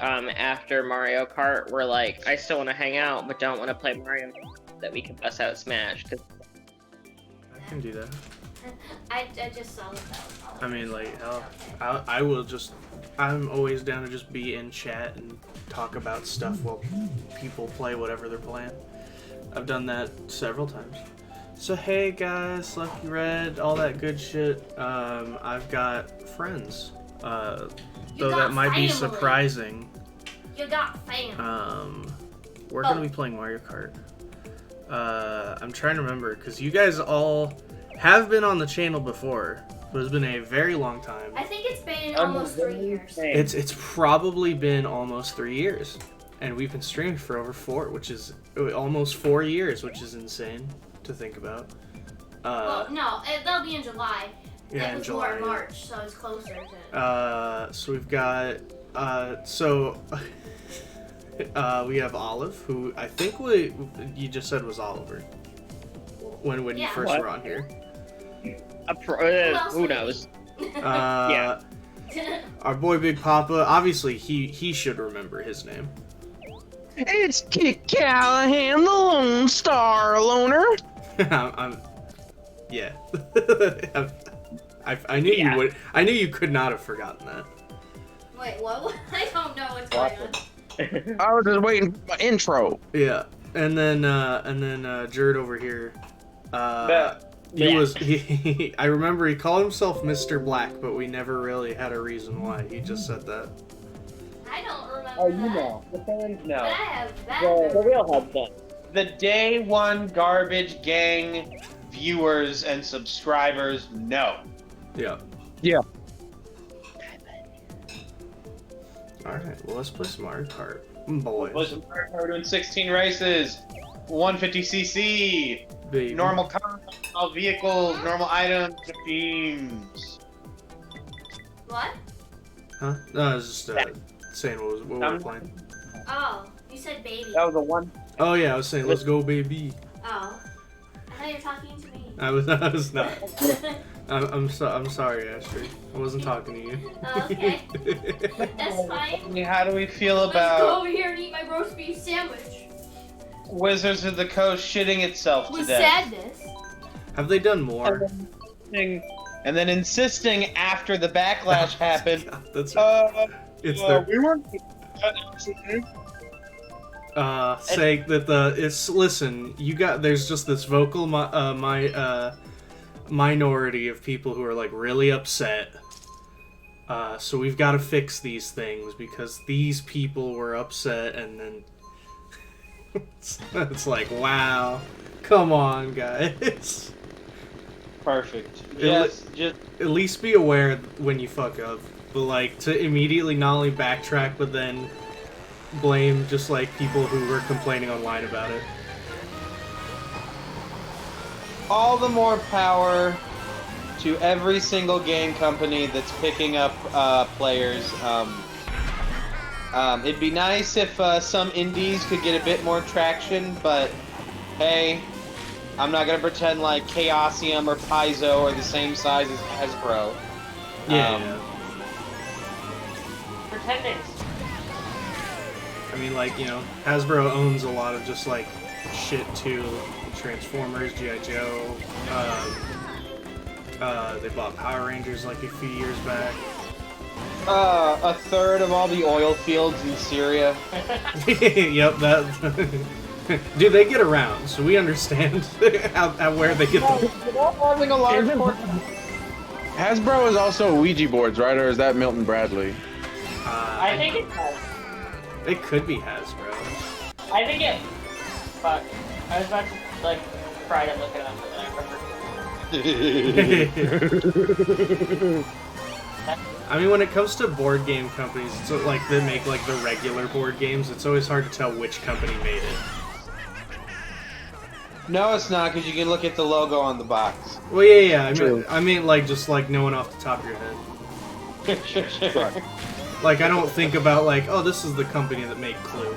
after Mario Kart were like, I still want to hang out, but don't want to play Mario, that we can bust out Smash. Cause I can do that. I just saw that. I mean, like, I will just. I'm always down to just be in chat and talk about stuff while people play whatever they're playing. I've done that several times. So hey guys, Lucky Red, all that good shit. I've got friends. Though that might be surprising. You got family. We're gonna be playing Mario Kart. I'm trying to remember because you guys all have been on the channel before. But it's been a very long time. I think it's been almost 3 years. It's probably been almost 3 years, and we've been streaming for over 4, which is almost 4 years, which is insane to think about. Well, no, they'll be in July. Yeah, in July. More in March, so it's closer to. So we've got we have Olive, who I think you just said was Oliver when you first were on here. Who knows? Yeah. Our boy Big Papa, obviously he should remember his name. It's Kit Callahan, the Lone Star Loner. Yeah. I knew you would. I knew you could not have forgotten that. Wait, what? I don't know what's going on. I was just waiting for my intro. Yeah, and then Jared over here. I remember he called himself Mr. Black, but we never really had a reason why. He just said that. I don't remember. Oh, you know. The fans know. The real head then. The day one garbage gang viewers and subscribers know. Yeah. Yeah. Alright, well, let's play some Mario Kart. Boys. We're doing 16 races, 150cc, Baby. normal cars, all vehicles, normal items, teams. What? Huh? No, I was just saying what we're playing. Oh, you said baby. That was a one. Oh yeah, I was saying let's go, baby. Oh, I thought you were talking to me. I was not. I'm sorry, Astrid. I wasn't talking to you. Okay. That's fine. How do we feel Let's go about over here and eat my roast beef sandwich. Wizards of the Coast shitting itself With to death? sadness. Have they done more? And then insisting after the backlash happened. God, that's it's their we weren't. Say that listen, there's just this vocal minority of people who are like really upset. So we've got to fix these things because these people were upset, and then it's like, wow, come on, guys. Perfect. Just At least be aware when you fuck up, but like to immediately not only backtrack, but then blame just like people who were complaining online about it. all the more power to every single game company that's picking up players. It'd be nice if some indies could get a bit more traction, but hey, I'm not gonna pretend like Chaosium or Paizo are the same size as Hasbro. Yeah. Pretending. I mean, like, you know, Hasbro owns a lot of just like shit too. Transformers, G.I. Joe. They bought Power Rangers like a few years back. A third of all the oil fields in Syria. Yep, that. Dude, they get around, so we understand how where they get them. Having a large Hasbro is also Ouija boards, right? Or is that Milton Bradley? I think it has. It could be Hasbro. I think it. Fuck. I was about to like try to look it up, but then I remembered. I mean, when it comes to board game companies, it's like they make like the regular board games. It's always hard to tell which company made it. No, it's not, because you can look at the logo on the box. Well, yeah. I mean, like just like knowing off the top of your head. Sure. Like, I don't think about like, oh, this is the company that made Clue.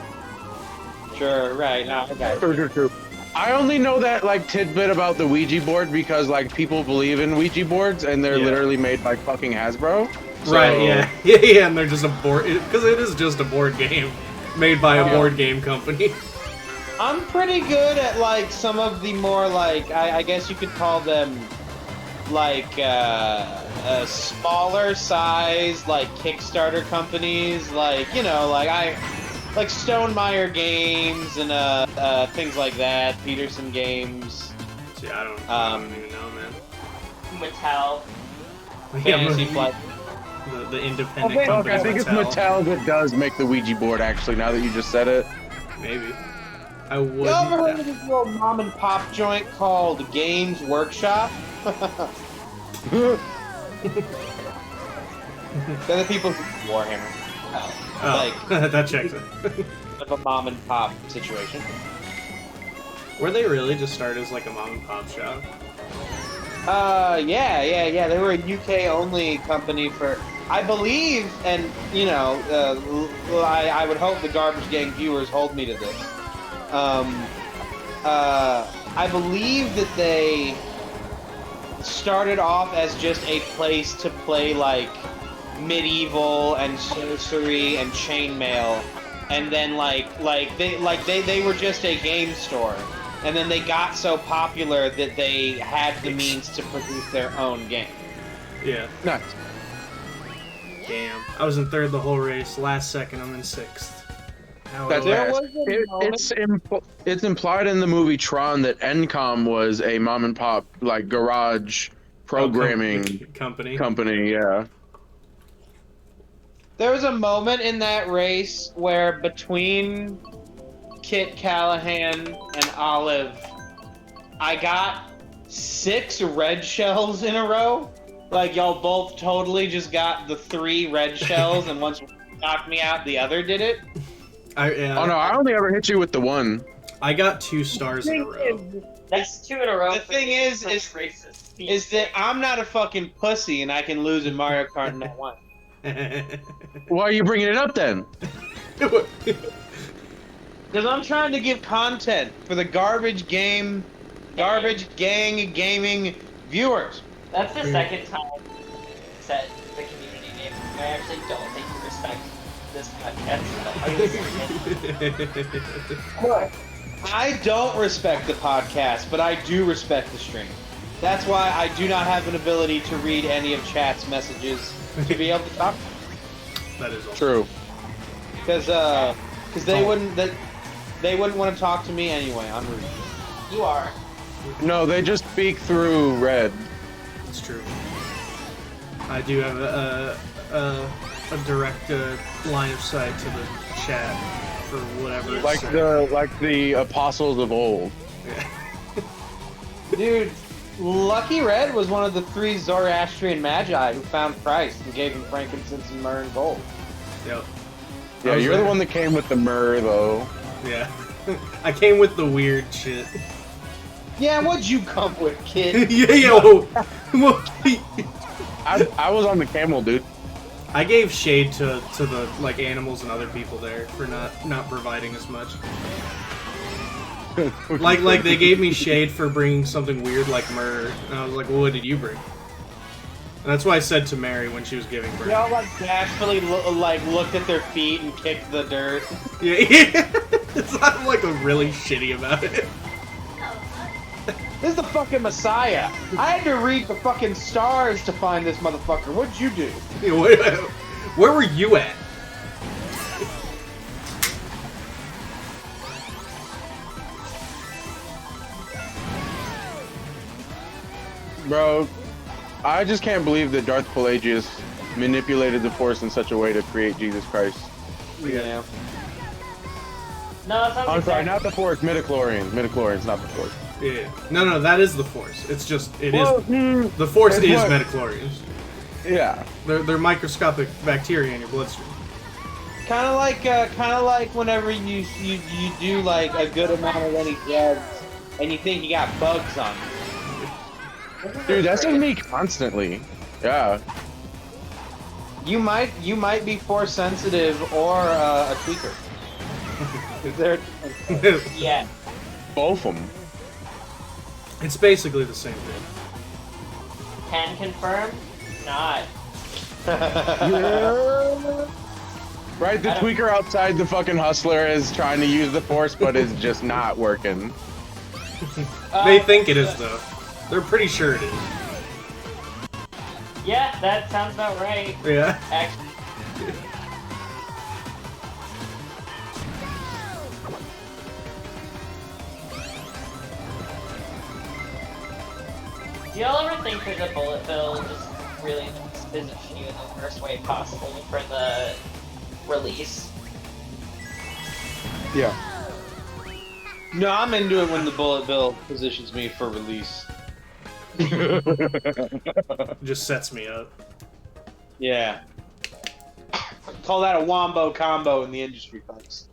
Sure, right. No, okay. True. I only know that like tidbit about the Ouija board because like people believe in Ouija boards and they're literally made by fucking Hasbro. So, Right, yeah. Yeah, and they're just a board... Because it is just a board game made by a board game company. I'm pretty good at, like, some of the more, like, I guess you could call them, like, smaller size, like, Kickstarter companies. Like, you know, like Stonemeyer Games and, things like that, Peterson Games. See, I don't even know, man. Mattel. Fantasy Flight. The independent Fuck, company. I think it's Mattel that does make the Ouija board, actually, now that you just said it. Maybe. I would. You ever heard of this little mom and pop joint called Games Workshop? They're the people who Warhammer. Oh, that checks it. Of a mom and pop situation. Were they really just started as like a mom and pop shop? Yeah. They were a UK only company for, I believe, and you know, I would hope the Garbage Gang viewers hold me to this. I believe that they started off as just a place to play like medieval and sorcery and chainmail, and then they were just a game store, and then they got so popular that they had the means to produce their own game. Yeah. Nice. Damn. I was in third the whole race. Last second, I'm in sixth. How That's will I- There was a moment- it's implied in the movie Tron that Encom was a mom and pop, like, garage programming company, yeah. There was a moment in that race where between Kit Callahan and Olive, I got 6 red shells in a row. Like, y'all both totally just got the 3 red shells, and once one knocked me out, the other did it. Oh no, I only ever hit you with the one. I got 2 stars in a row. That's 2 in a row. The thing is that I'm not a fucking pussy, and I can lose in Mario Kart in that one. Why are you bringing it up then? Because I'm trying to give content for the Garbage Gang gaming viewers. That's the second time I said the community name. I actually don't think you respect this podcast. I don't respect the podcast, but I do respect the stream. That's why I do not have an ability to read any of chat's messages to be able to talk. That is all. True. Because they wouldn't want to talk to me anyway. I'm rude. You are. No, they just speak through red. It's true. I do have a direct line of sight to the chat for whatever. It's Like the apostles of old. Yeah. Dude, Lucky Red was one of the 3 Zoroastrian magi who found Christ and gave him frankincense and myrrh and gold. Yep. Yeah, was you're the there. one that came with the myrrh, though. Yeah. I came with the weird shit. Yeah, what'd you come with, kid? Yeah. Whoa. I was on the camel, dude. I gave shade to the like animals and other people there for not providing as much. Like they gave me shade for bringing something weird like myrrh, and I was like, well, what did you bring? And that's why I said to Mary when she was giving birth. Y'all like bashfully looked at their feet and kicked the dirt. Yeah. It's not like really shitty about it. This is the fucking Messiah. I had to read the fucking stars to find this motherfucker. What'd you do? Where were you at? Bro, I just can't believe that Darth Pelagius manipulated the Force in such a way to create Jesus Christ. Yeah. No, it's not. I'm sorry, not the Force, midichlorians. Midichlorians, not the Force. Yeah. No, that is the Force. It's just the Force it's is what- metachlorians. Yeah. They're microscopic bacteria in your bloodstream. Kind of like whenever you do like a good amount of any drugs and you think you got bugs on you. Dude, that's in me constantly. Yeah. You might be Force sensitive or a tweaker. Is there? Yeah. Both of them. It's basically the same thing. Can confirm? Not. Right, the tweaker outside the fucking hustler is trying to use the force, but it's just not working. They think it is, though. They're pretty sure it is. Yeah, that sounds about right. Yeah. Actually. Do y'all ever think that the bullet bill just really position you in the worst way possible for the release? Yeah. No, I'm into it when the bullet bill positions me for release. Just sets me up. Yeah. Call that a wombo combo in the industry, folks.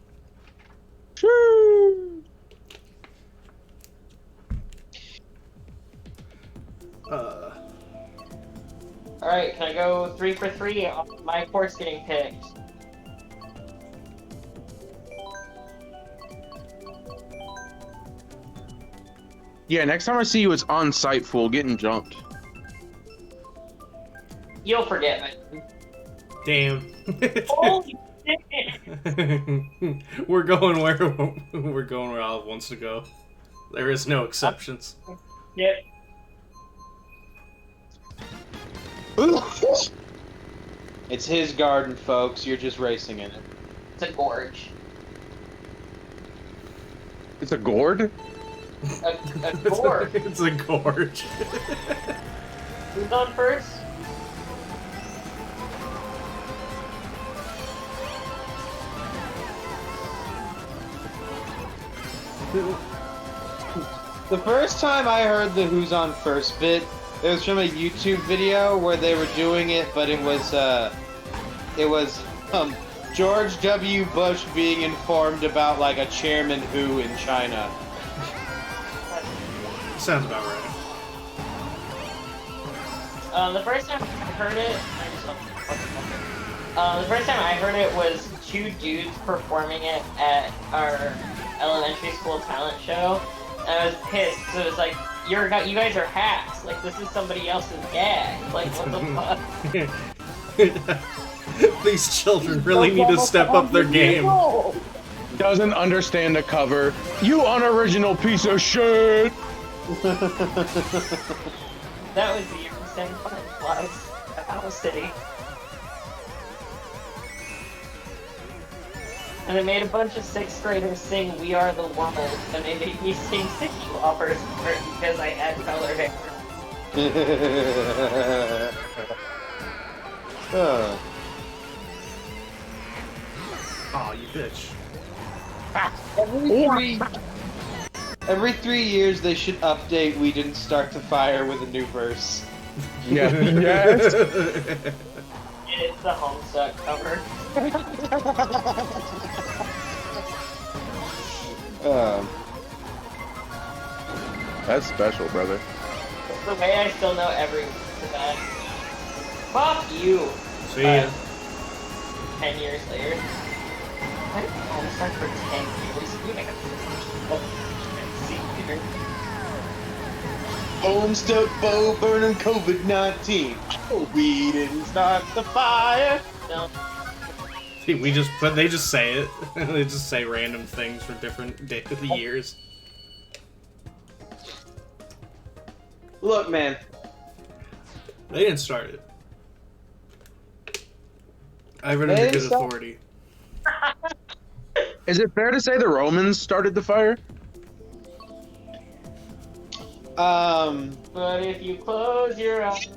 Alright, can I go 3 for 3? My court's getting picked. Yeah, next time I see you, it's on site, fool, getting jumped. You'll forget me. Damn. Holy shit! We're going where Olive wants to go. There is no exceptions. Yep. It's his garden, folks. You're just racing in it. It's a gorge. It's a gourd? A gorge. It's a gorge. Who's on first? The first time I heard the Who's on First bit, it was from a YouTube video where they were doing it, but it was George W. Bush being informed about like a Chairman Who in China. Sounds about right. The first time I heard it, the first time I heard it was 2 dudes performing it at our elementary school talent show, and I was pissed. So it was like, you guys are hacks. Like, this is somebody else's gag. Like, what the fuck? These children really need to step up their game. Doesn't understand a cover. You unoriginal piece of shit! That was the year of Sand Fireflies at Owl City. And they made a bunch of 6th graders sing We Are the World, and they made me sing Sticky Whoppers because I had color hair. Aw, you bitch. Every 3 years they should update We Didn't Start the Fire with a new verse. Yeah. Yes. It's the Homestuck cover. That's special, brother. The way I still know every word to that. Fuck you! See ya. 10 years later. I didn't Homestuck for 10 years. You make a Homestuck, Bo Burnham, COVID-19. Oh, we didn't start the fire. No. See, they just say it. They just say random things for different years. Look, man. They didn't start it. I read under good authority. Is it fair to say the Romans started the fire? But if you close your eyes...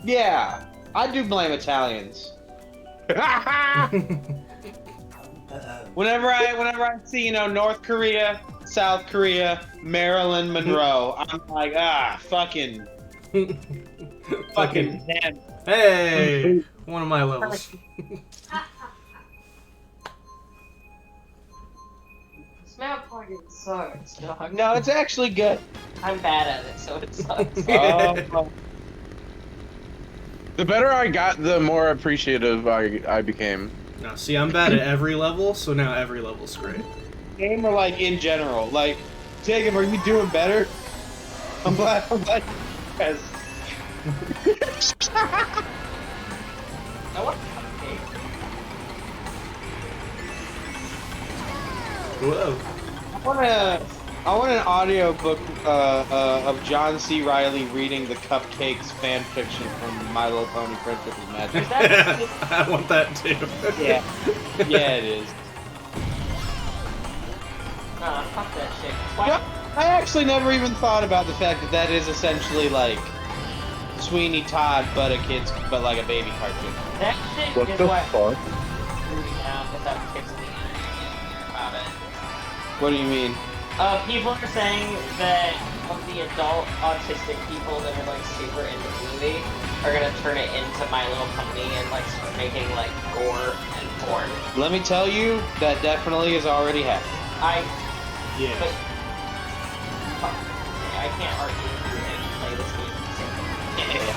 Yeah. I do blame Italians. Whenever I see, North Korea, South Korea, Marilyn Monroe, I'm like, fucking damn. Hey, one of my levels. Smell fucking sucks, dog. No, it's actually good. I'm bad at it, so it sucks. The better I got, the more appreciative I became. No, see, I'm bad at every level, so now every level's great. Game or like in general, like, Jacob, are you doing better? I'm glad. Yes. I want cupcake. Whoa. I want an audio book of John C. Reilly reading the Cupcakes fan fiction from My Little Pony Friendship is Magic. Is that I want that too. Yeah. Yeah, it is. Nah, fuck that shit. Yeah, I actually never even thought about the fact that that is essentially like Sweeney Todd, but like a baby cartoon. That shit What is the what fuck? movie now without kids about it. What do you mean? People are saying that of the adult autistic people that are like super into the movie are gonna turn it into My Little Pony and like start making like gore and porn. Let me tell you, that definitely has already happened. Yeah. But, fuck, I can't argue with you and play this game.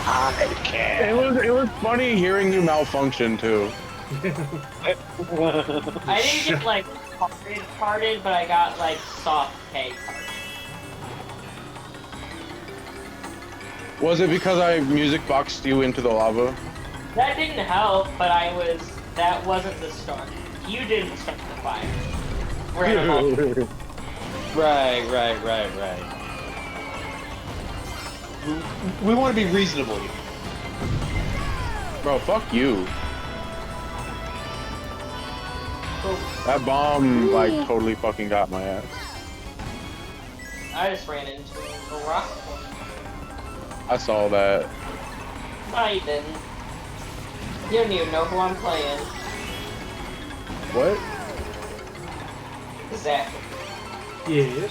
I can. It was funny hearing you malfunction too. I didn't get like carded, but I got like soft K carded. Was it because I music boxed you into the lava? That didn't help, but that wasn't the start. You didn't start the fire. We're in a moment. Right. We want to be reasonable here. Bro, fuck you. That bomb, like, totally fucking got my ass. I just ran into a rock. I saw that. No, you didn't. You don't even know who I'm playing. What? Exactly. Yes.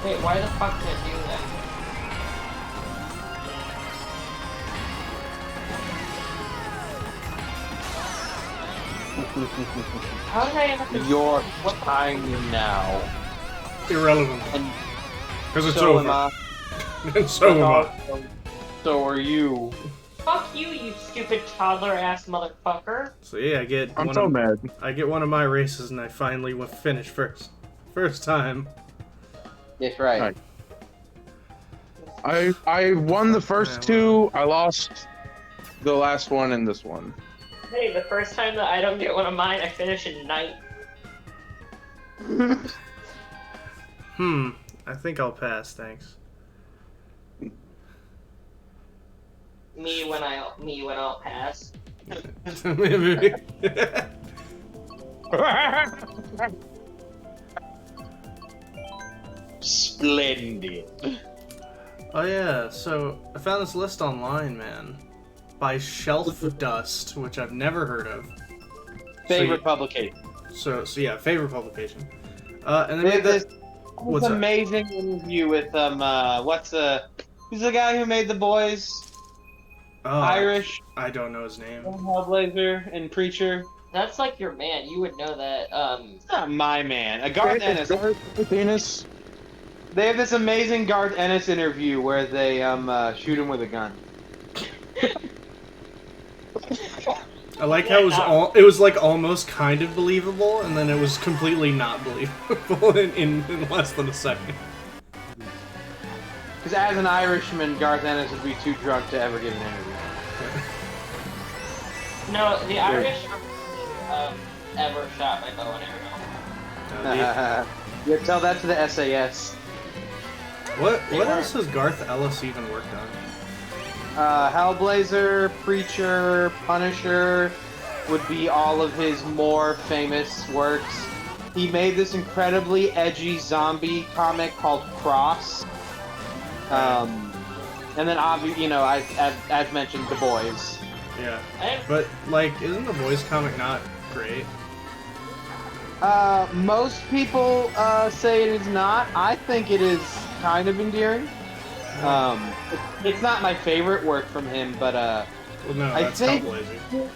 Wait, why the fuck did it do that? How did I end up in You're tiny now. Irrelevant. And Because it's so am over. I. And so am I. So are you. Fuck you, you stupid toddler-ass motherfucker. So yeah, I'm so mad. I get one of my races and I finally finished first. First time. That's right. Right. I won the first two. I lost the last one and this one. Hey, the first time that I don't get one of mine, I finish in ninth. I think I'll pass, thanks. Me when I'll pass. Maybe. Splendid. Oh yeah, so I found this list online, man. By Shelf Dust, which I've never heard of. Favorite publication. So yeah, favorite publication. And They then had this what's that? amazing interview with who's the guy who made The Boys? Oh, Irish, I don't know his name. Hellblazer, and Preacher. That's like your man. You would know that. It's not my man. Garth Ennis. Penis. They have this amazing Garth Ennis interview where they shoot him with a gun. I like how it was like almost kind of believable, and then it was completely not believable in less than a second. Because as an Irishman, Garth Ennis would be too drunk to ever give an interview. No, the Irish are ever shot by bow and arrow. Yeah, tell that to the SAS. What else has Garth Ellis even worked on? Hellblazer, Preacher, Punisher would be all of his more famous works. He made this incredibly edgy zombie comic called Cross. And then, obviously, you know, I've mentioned The Boys. Yeah, but like, isn't the Boys comic not great? Most people say it is not. I think it is kind of endearing. It's not my favorite work from him, but well, no, I that's think Hellblazer.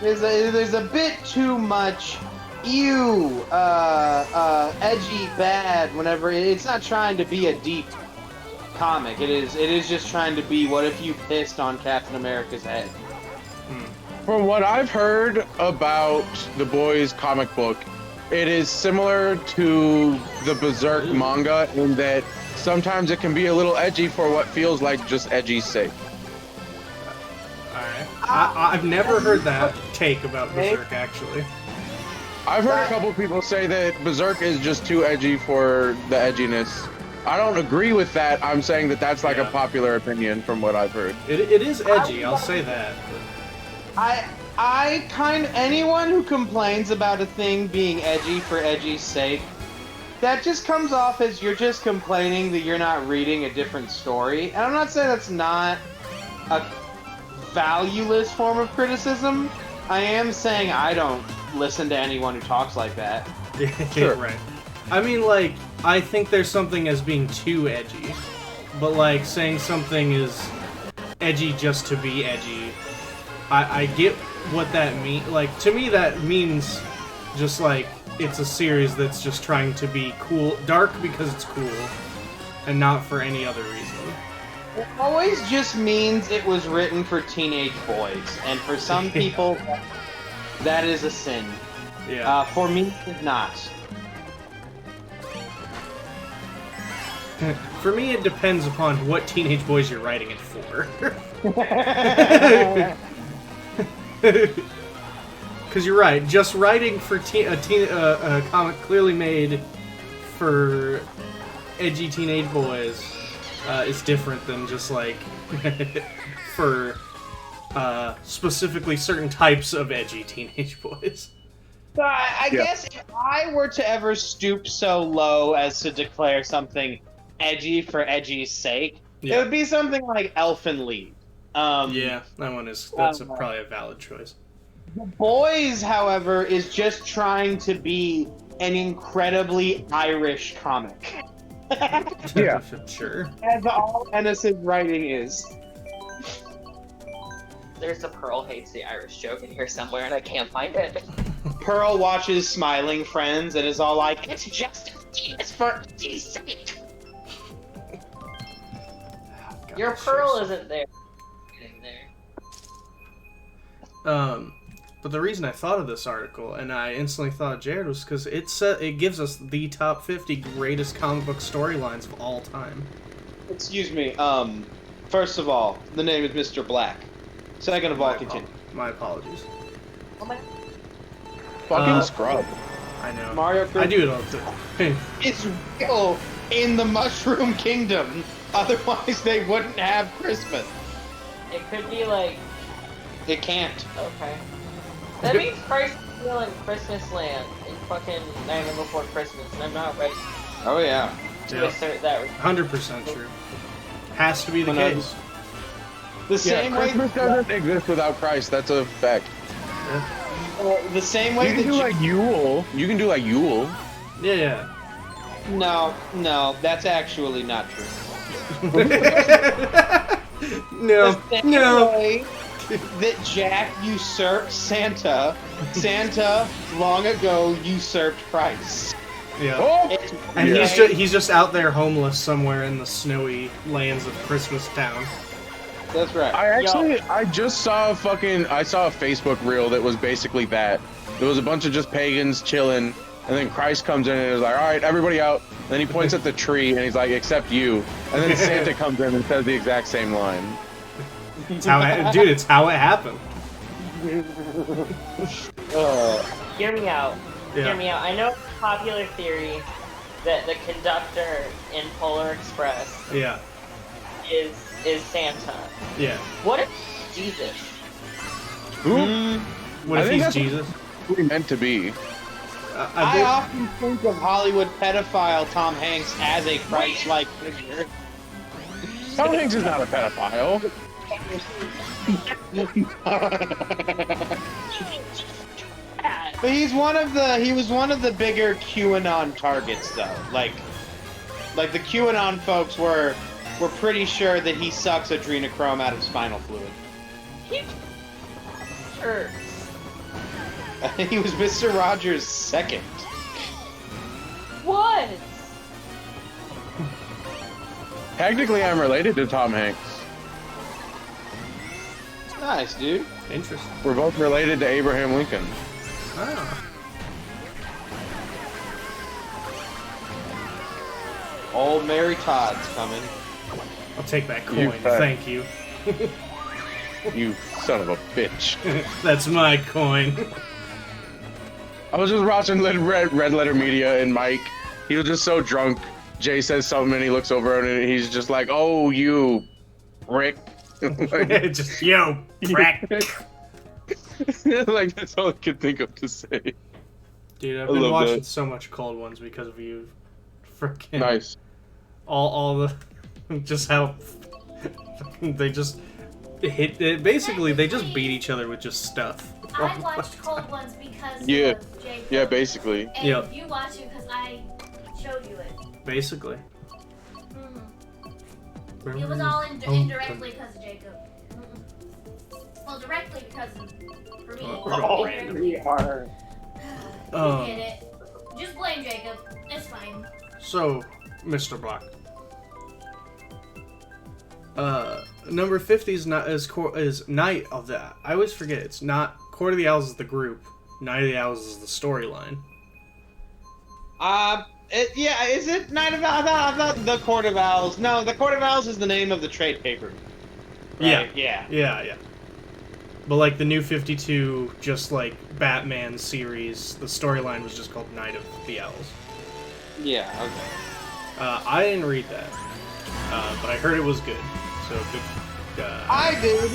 there's a bit too much edgy bad whenever it's not trying to be a deep comic. It is just trying to be what if you pissed on Captain America's head. From what I've heard about the boys comic book, it is similar to the Berserk manga in that sometimes it can be a little edgy for what feels like just edgy's sake. Alright. I've never heard that take about Berserk, actually. I've heard a couple people say that Berserk is just too edgy for the edginess. I don't agree with that. I'm saying that that's like a popular opinion from what I've heard. It is edgy, I'll say that. Anyone who complains about a thing being edgy for edgy's sake, that just comes off as you're just complaining that you're not reading a different story. And I'm not saying that's not a valueless form of criticism. I am saying I don't listen to anyone who talks like that. Sure. Right. I mean, like, I think there's something as being too edgy, but like saying something is edgy just to be edgy, I get what that means. Like, to me that means just like it's a series that's just trying to be cool, dark because it's cool, and not for any other reason. It always just means it was written for teenage boys, and for some people, that is a sin. Yeah. For me, it's not. For me, it depends upon what teenage boys you're writing it for. Because you're right, just writing for a comic clearly made for edgy teenage boys is different than just like for specifically certain types of edgy teenage boys. So I guess if I were to ever stoop so low as to declare something edgy for edgy's sake, it would be something like Elfen Lied. Yeah, that's probably a valid choice. The Boys, however, is just trying to be an incredibly Irish comic. Yeah, sure. As all Ennis's writing is. There's a Pearl hates the Irish joke in here somewhere, and I can't find it. Pearl watches Smiling Friends and is all like, "It's just it's for edgy's sake." God, Your Pearl isn't there. But the reason I thought of this article, and I instantly thought of Jared, was because it gives us the top 50 greatest comic book storylines of all time. Excuse me, first of all, the name is Mr. Black. Second of all, continue. My apologies. Fucking scrub. I know. Mario I do it all the time. It's real in the Mushroom Kingdom. Otherwise, they wouldn't have Christmas. It could be like... It can't. Okay. That means Christ is still in Christmas land in fucking Nightmare Before Christmas, and I'm not ready Oh, yeah. to assert that. 100% true. Has to be the case. The same way... Christmas doesn't exist without Christ, that's a fact. The same way You can do like Yule. You can do like Yule. Yeah. No, that's actually not true. No. Way that Jack usurped Santa, Santa long ago usurped Christ. Yeah. Oh! And he's just out there homeless somewhere in the snowy lands of Christmas Town. That's right. I just saw a Facebook reel that was basically that. There was a bunch of just pagans chilling, and then Christ comes in and is like, "All right, everybody out." And then he points at the tree and he's like, "Except you." And then Santa comes in and says the exact same line. It's how it's how it happened. Hear me out. Yeah. Hear me out. I know it's a popular theory that the conductor in Polar Express is Santa. Yeah. What if Jesus? Who? What if he's Jesus? Who he meant to be. I often think of Hollywood pedophile Tom Hanks as a Christ-like figure. Tom Hanks is not a pedophile. But he was one of the bigger QAnon targets, though. Like the QAnon folks were pretty sure that he sucks adrenochrome out of spinal fluid. Sure. He was Mr. Rogers' second. What? Technically, I'm related to Tom Hanks. Nice, dude. Interesting. We're both related to Abraham Lincoln. Ah. Old Mary Todd's coming. I'll take that You coin. bet. Thank you. You son of a bitch. That's my coin. I was just watching Red Letter Media and Mike. He was just so drunk. Jay says something and he looks over and he's just like, "Oh, you, Rick." Like, Just, yo, crack. like that's all I could think of to say. Dude, I've I been love watching that. so much Cold Ones because of you. Freaking Nice. all the just how they just hit it. Basically, they just beat each other with just stuff. I watched Cold Ones because Yeah. of Jacob. Yeah, basically. And Yep. you watched it because I showed you it. Basically. It was all indirectly because of Jacob. Well, directly because of for me. Oh, Indirectly. are. You get it. Just blame Jacob. It's fine. So, Mr. Block. Number 50 is not is Night of the. I always forget it's not Court of the Owls is the group. Night of the Owls is the storyline. Yeah, is it Night of Owls? I thought the Court of Owls. No, the Court of Owls is the name of the trade paper. Right? Yeah. But like the new 52, just like Batman series, the storyline was just called Night of the Owls. Yeah, okay. I didn't read that, but I heard it was good. So good. I did.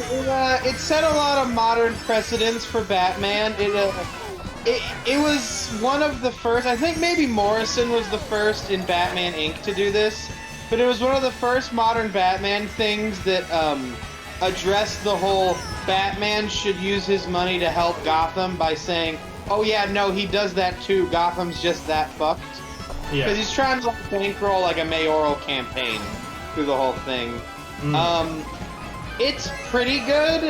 It set a lot of modern precedents for Batman. It was one of the first. I think maybe Morrison was the first in Batman Inc. to do this, but it was one of the first modern Batman things that addressed the whole Batman should use his money to help Gotham by saying, "Oh yeah, no, he does that too. Gotham's just that fucked." Yeah. Because he's trying to like, bankroll like a mayoral campaign through the whole thing. It's pretty good.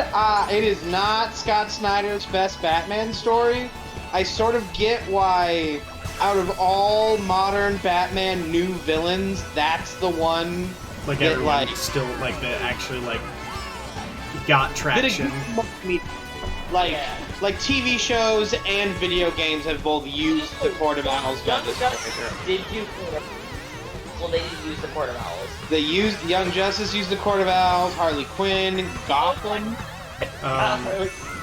It is not Scott Snyder's best Batman story. I sort of get why, out of all modern Batman new villains, that's the one Like that, everyone like, still like that actually like got traction. Like TV shows and video games have both used the Court of Owls. Young Justice did use well, they did use the Court of Owls. They used Young Justice used the Court of Owls, Harley Quinn, Gotham.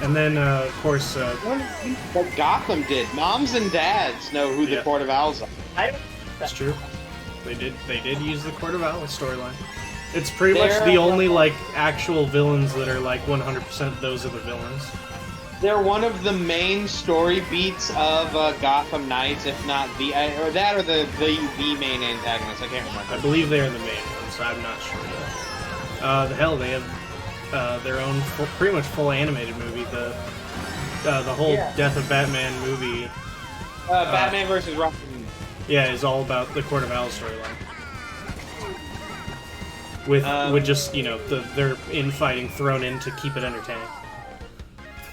And then of course But Gotham did. Moms and dads know who the Yeah. Court of Owls are. I don't. that's true. They did use the Court of Owls storyline. It's pretty much They're- the only like actual villains that are like 100% those are the villains. They're one of the main story beats of Gotham Knights, if not the or that or the main antagonist. I can't I remember. believe they're the main ones. I'm not sure though. The hell they have their own pretty much full animated movie. The whole Death of Batman movie. Batman versus Robin. Yeah, is all about the Court of Owls storyline. With just their infighting thrown in to keep it entertaining.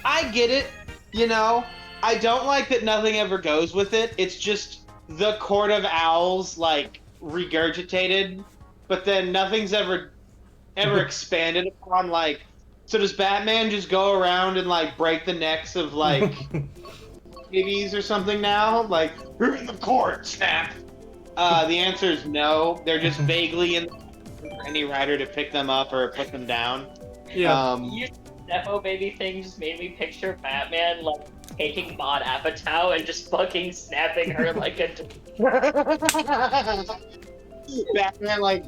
I get it. You know, I don't like that nothing ever goes with it. It's just the Court of Owls, like, regurgitated, but then nothing's ever expanded upon, like, so does Batman just go around and, like, break the necks of, like, babies or something now? Like, we're in the court, snap! The answer is no. They're just vaguely in for any writer to pick them up or put them down. Yeah. You Nepo baby thing just made me picture Batman like taking Maud Apatow and just fucking snapping her like a. Batman, like,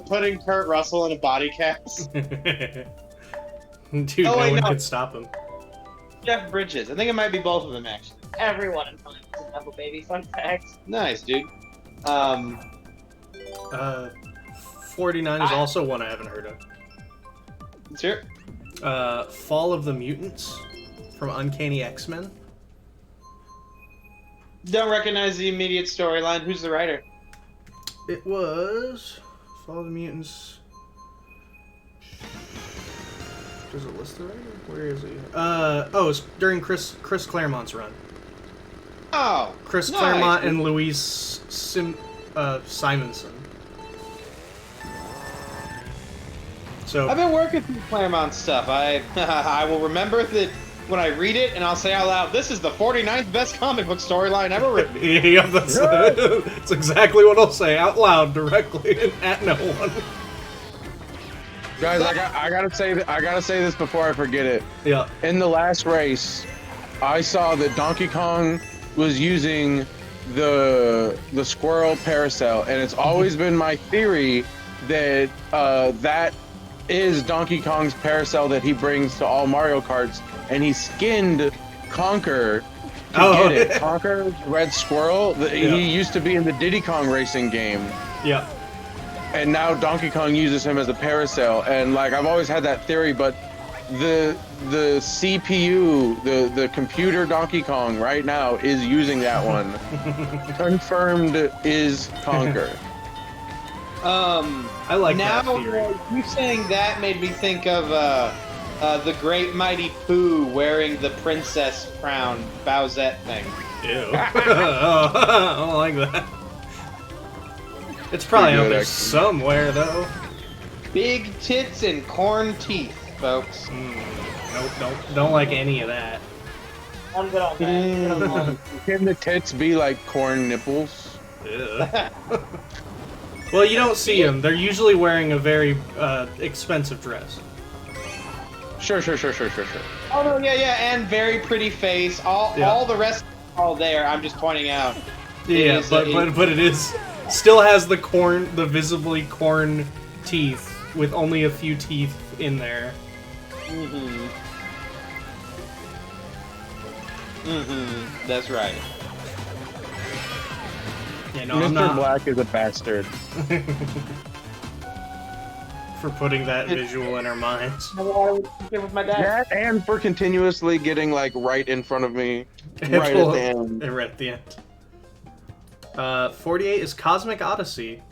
putting Kurt Russell in a body cast. Dude, Oh, no wait, one no. could stop him. Jeff Bridges. I think it might be both of them, actually. Everyone in time is a Nepo baby. Fun fact. Nice, dude. 49 is also one I haven't heard of. Let's hear it. Fall of the Mutants from Uncanny X-Men. Don't recognize the immediate storyline. Who's the writer? It was Fall of the Mutants. Does it list the writer? Where is he? It's during Chris Claremont's run. Oh, Chris nice. Claremont and Louise Simonson. So I've been working through Claremont stuff. I I will remember that when I read it, and I'll say out loud, "This is the 49th best comic book storyline ever written." yeah, that's exactly what I'll say out loud directly at no one. Guys, I gotta say this before I forget it. Yeah. In the last race, I saw that Donkey Kong was using the squirrel parasail, and it's always been my theory that that is Donkey Kong's parasail that he brings to all Mario Karts, and he skinned Conker to get it. Conker, Red Squirrel, he used to be in the Diddy Kong racing game. Yeah. And now Donkey Kong uses him as a parasail, and like I've always had that theory, but the CPU, the computer Donkey Kong right now is using that one. Confirmed is Conker. I like now, that theory. You saying that made me think of the Great Mighty Pooh wearing the princess crown Bowsette thing. Ew. I don't like that. It's probably out there somewhere, though. Big tits and corn teeth, folks. Nope, don't like any of that. I'm good on that. Can the tits be like corn nipples? Ew. Well, you don't see them. They're usually wearing a very expensive dress. Sure. Oh no, yeah, and very pretty face. All the rest all there. I'm just pointing out. Yeah, but it is still has the visibly corn teeth with only a few teeth in there. That's right. Yeah, no, Mr. Black is a bastard. For putting that visual in our minds. With my dad. That and for continuously getting like right in front of me, right at the end. Right at the end. 48 is Cosmic Odyssey,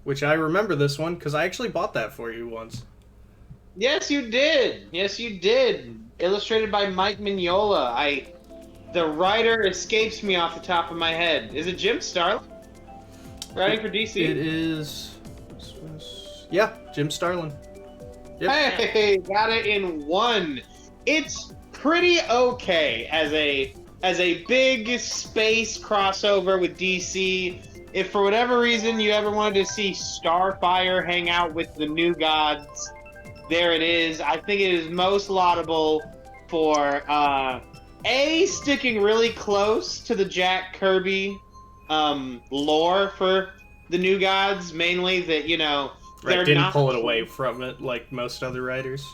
which I remember this one because I actually bought that for you once. Yes, you did. Illustrated by Mike Mignola. The writer escapes me off the top of my head. Is it Jim Starlin? Writing for DC? It is. Yeah, Jim Starlin. Yep. Hey, got it in one. It's pretty okay as a big space crossover with DC. If for whatever reason you ever wanted to see Starfire hang out with the New Gods, there it is. I think it is most laudable for sticking really close to the Jack Kirby lore for the New Gods, mainly that, you know, right, didn't pull it away from it like most other writers.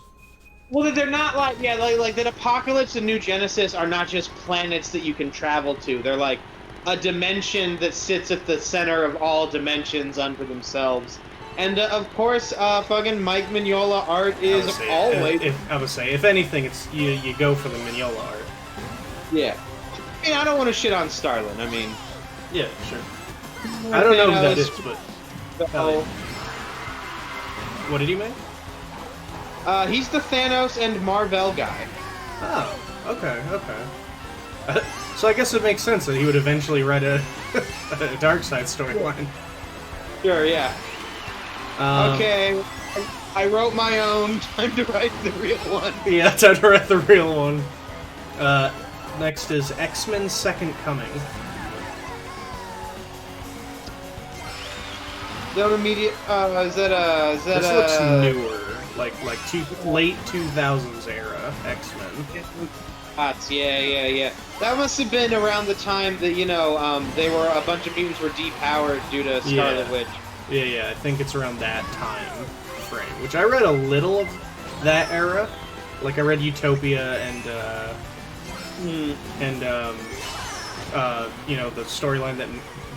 Well, they're not like that Apocalypse and New Genesis are not just planets that you can travel to. They're like a dimension that sits at the center of all dimensions unto themselves. And of course, fucking Mike Mignola art is always. I would say, if anything, it's you go for the Mignola art. Yeah. I mean, I don't want to shit on Starlin. I mean. Yeah, sure. I don't know who that is, but. What did he make? He's the Thanos and Marvel guy. Oh, okay. So I guess it makes sense that he would eventually write a Darkseid storyline. Sure, yeah. Okay, I wrote my own. Time to write the real one. Yeah, time to write the real one. Next is X-Men Second Coming. Don't immediate. Is that? This looks newer, like late 2000s era X-Men. Yeah. That must have been around the time that they were a bunch of mutants were depowered due to Scarlet Witch. Yeah. I think it's around that time frame. Which I read a little of that era. Like I read Utopia and the storyline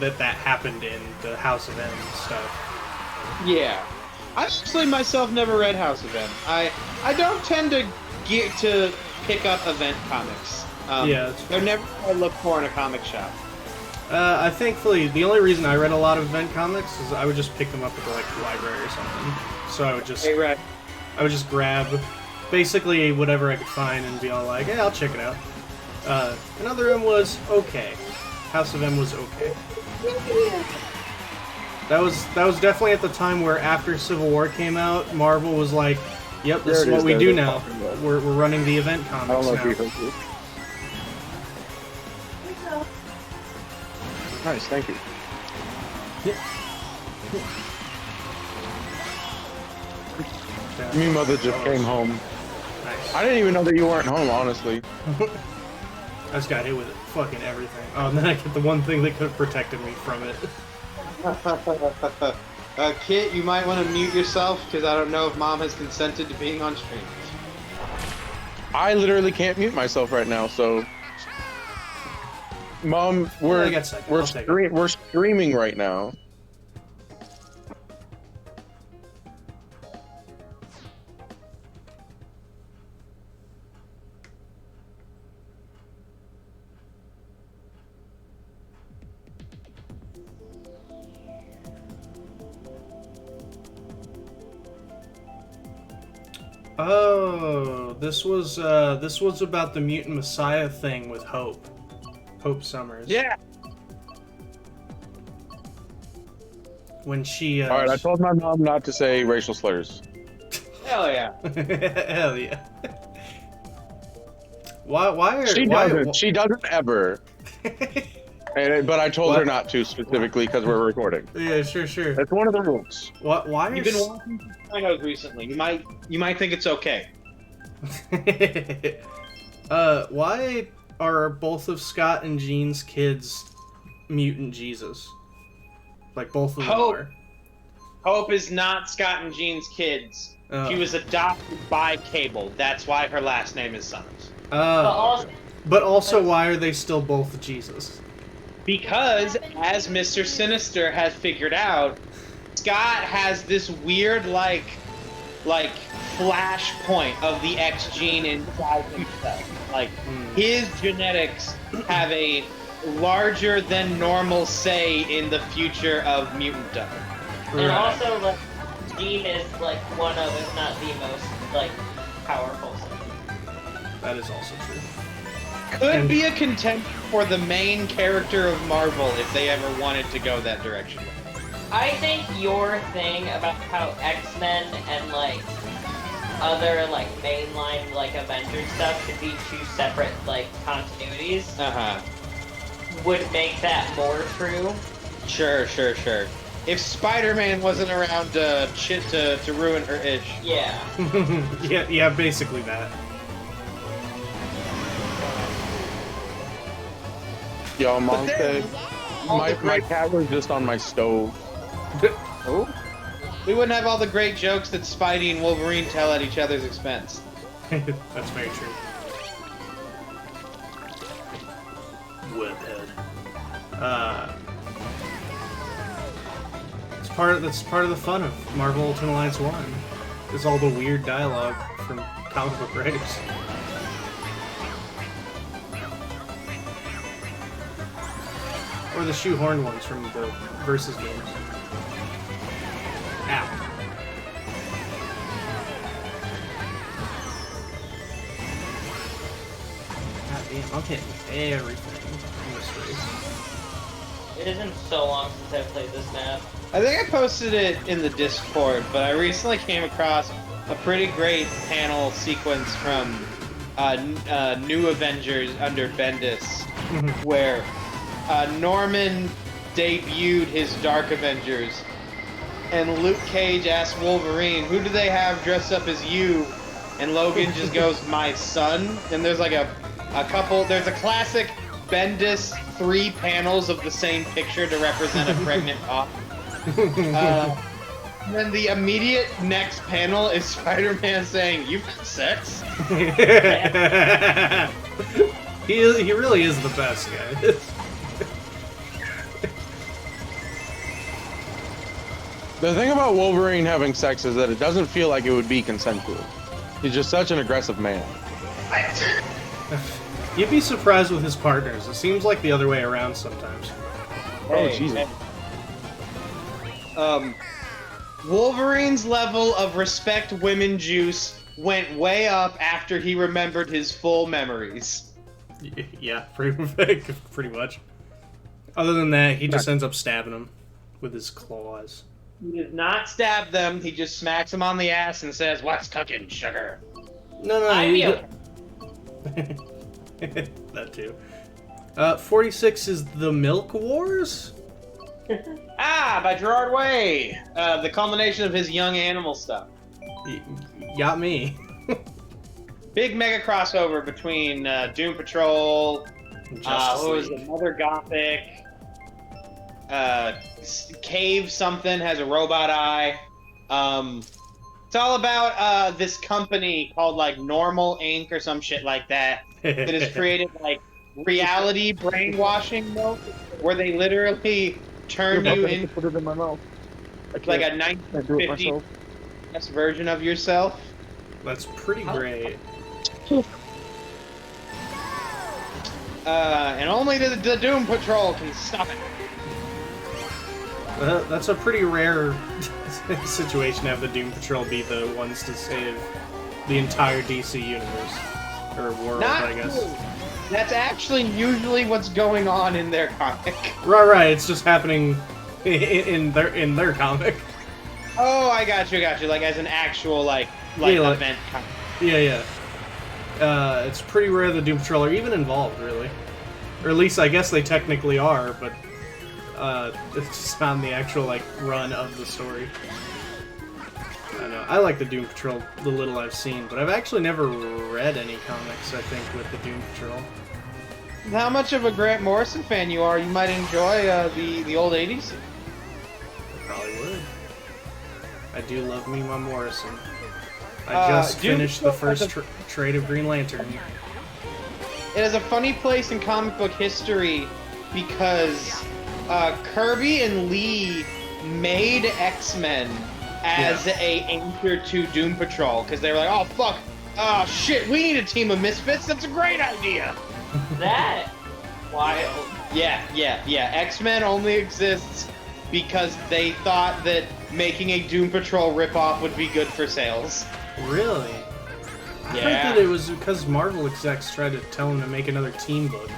that happened in the House of M stuff. Yeah. I actually myself never read House of M. I don't tend to get to pick up event comics. They're never what I look for in a comic shop. I thankfully, the only reason I read a lot of event comics is I would just pick them up at the library or something. So I would just grab basically whatever I could find and be all like, yeah, I'll check it out. Another one was okay. House of M was okay. That was definitely at the time where after Civil War came out, Marvel was like, Yep, There this it is what is, we there do it is. now. We're running the event I don't comics know if you now. heard this. Nice, thank you. Me mother just came home. Nice. I didn't even know that you weren't home, honestly. I just got hit with fucking everything. Oh, and then I get the one thing that could have protected me from it. Kit, you might want to mute yourself because I don't know if Mom has consented to being on stream. I literally can't mute myself right now, so. Mom, I got second. I'll take it. we're streaming right now. Oh, this was about the Mutant Messiah thing with Hope. Hope Summers. Yeah. When she All right, I told my mom not to say racial slurs. Hell yeah. Hell yeah. Why are She why, doesn't. She doesn't ever. But I told her not to specifically because we're recording. Yeah, sure. That's one of the rules. Why are You've been watching Sopranos recently. You might think it's okay. why are both of Scott and Jean's kids mutant Jesus? Like both of them Hope. are. Hope is not Scott and Jean's kids. Oh. She was adopted by Cable. That's why her last name is Summers. But also, why are they still both Jesus? Because, as Mr. Sinister has figured out, Scott has this weird, like flash point of the X gene inside himself. Like, his genetics have a larger than normal say in the future of mutantdom. And also, like, Jean is, like, one of, if not the most, like, powerful. That is also true. Could be a contender for the main character of Marvel if they ever wanted to go that direction. I think your thing about how X-Men and, like, other, like, mainline, like, Avengers stuff should be two separate, like, continuities would make that more true. Sure. If Spider-Man wasn't around to ruin her ish. Yeah. yeah, basically that. Yo, Mom said my cat was just on my stove. Oh? We wouldn't have all the great jokes that Spidey and Wolverine tell at each other's expense. That's very true. Webhead. That's part of the fun of Marvel Ultimate Alliance 1. Is all the weird dialogue from comic book writers. Or the shoehorned ones from the Versus games. Ow. God damn, I'm hitting everything in this race. It isn't so long since I've played this map. I think I posted it in the Discord, but I recently came across a pretty great panel sequence from New Avengers under Bendis, where Norman debuted his Dark Avengers, and Luke Cage asked Wolverine, "Who do they have dressed up as you?" And Logan just goes, "My son." And there's like a couple. There's a classic Bendis 3 panels of the same picture to represent a pregnant cop. Then the immediate next panel is Spider-Man saying, "You've had sex?" He really is the best guy. The thing about Wolverine having sex is that it doesn't feel like it would be consensual. He's just such an aggressive man. You'd be surprised with his partners. It seems like the other way around sometimes. Oh, Jesus. Wolverine's level of respect women juice went way up after he remembered his full memories. Yeah, pretty much. Other than that, he just ends up stabbing him with his claws. He does not stab them. He just smacks them on the ass and says, "What's cooking, sugar?" No, I you feel that too. 46 is The Milk Wars? By Gerard Way. The culmination of his Young Animal stuff. Got me. Big mega crossover between Doom Patrol, Justice what was League. it, Mother Gothic, Cave something has a robot eye. It's all about this company called like Normal Inc. or some shit like that that has created like reality brainwashing mode where they literally turn you into put it in my mouth. like a I do it 1950s myself. version of yourself. That's pretty great. And only the Doom Patrol can stop it. That's a pretty rare situation to have the Doom Patrol be the ones to save the entire DC universe. Or world, Not I guess. true. That's actually usually what's going on in their comic. Right, it's just happening in their comic. Oh, I got you. Like as an actual like Yeah, like- event comic. Yeah. It's pretty rare the Doom Patrol are even involved, really. Or at least I guess they technically are, but it's just on the actual like run of the story. I don't know. I like the Doom Patrol, the little I've seen, but I've actually never read any comics, I think, with the Doom Patrol. How much of a Grant Morrison fan you are? You might enjoy the old '80s. I probably would. I do love me my Morrison. I just Doom finished the Patrol first trade of Green Lantern. It is a funny place in comic book history because Kirby and Lee made X-Men as a answer to Doom Patrol because they were like, oh fuck, oh shit, we need a team of misfits. That's a great idea. that wild. Yeah. X-Men only exists because they thought that making a Doom Patrol ripoff would be good for sales. Really? I heard Yeah. that it was because Marvel execs tried to tell him to make another team book.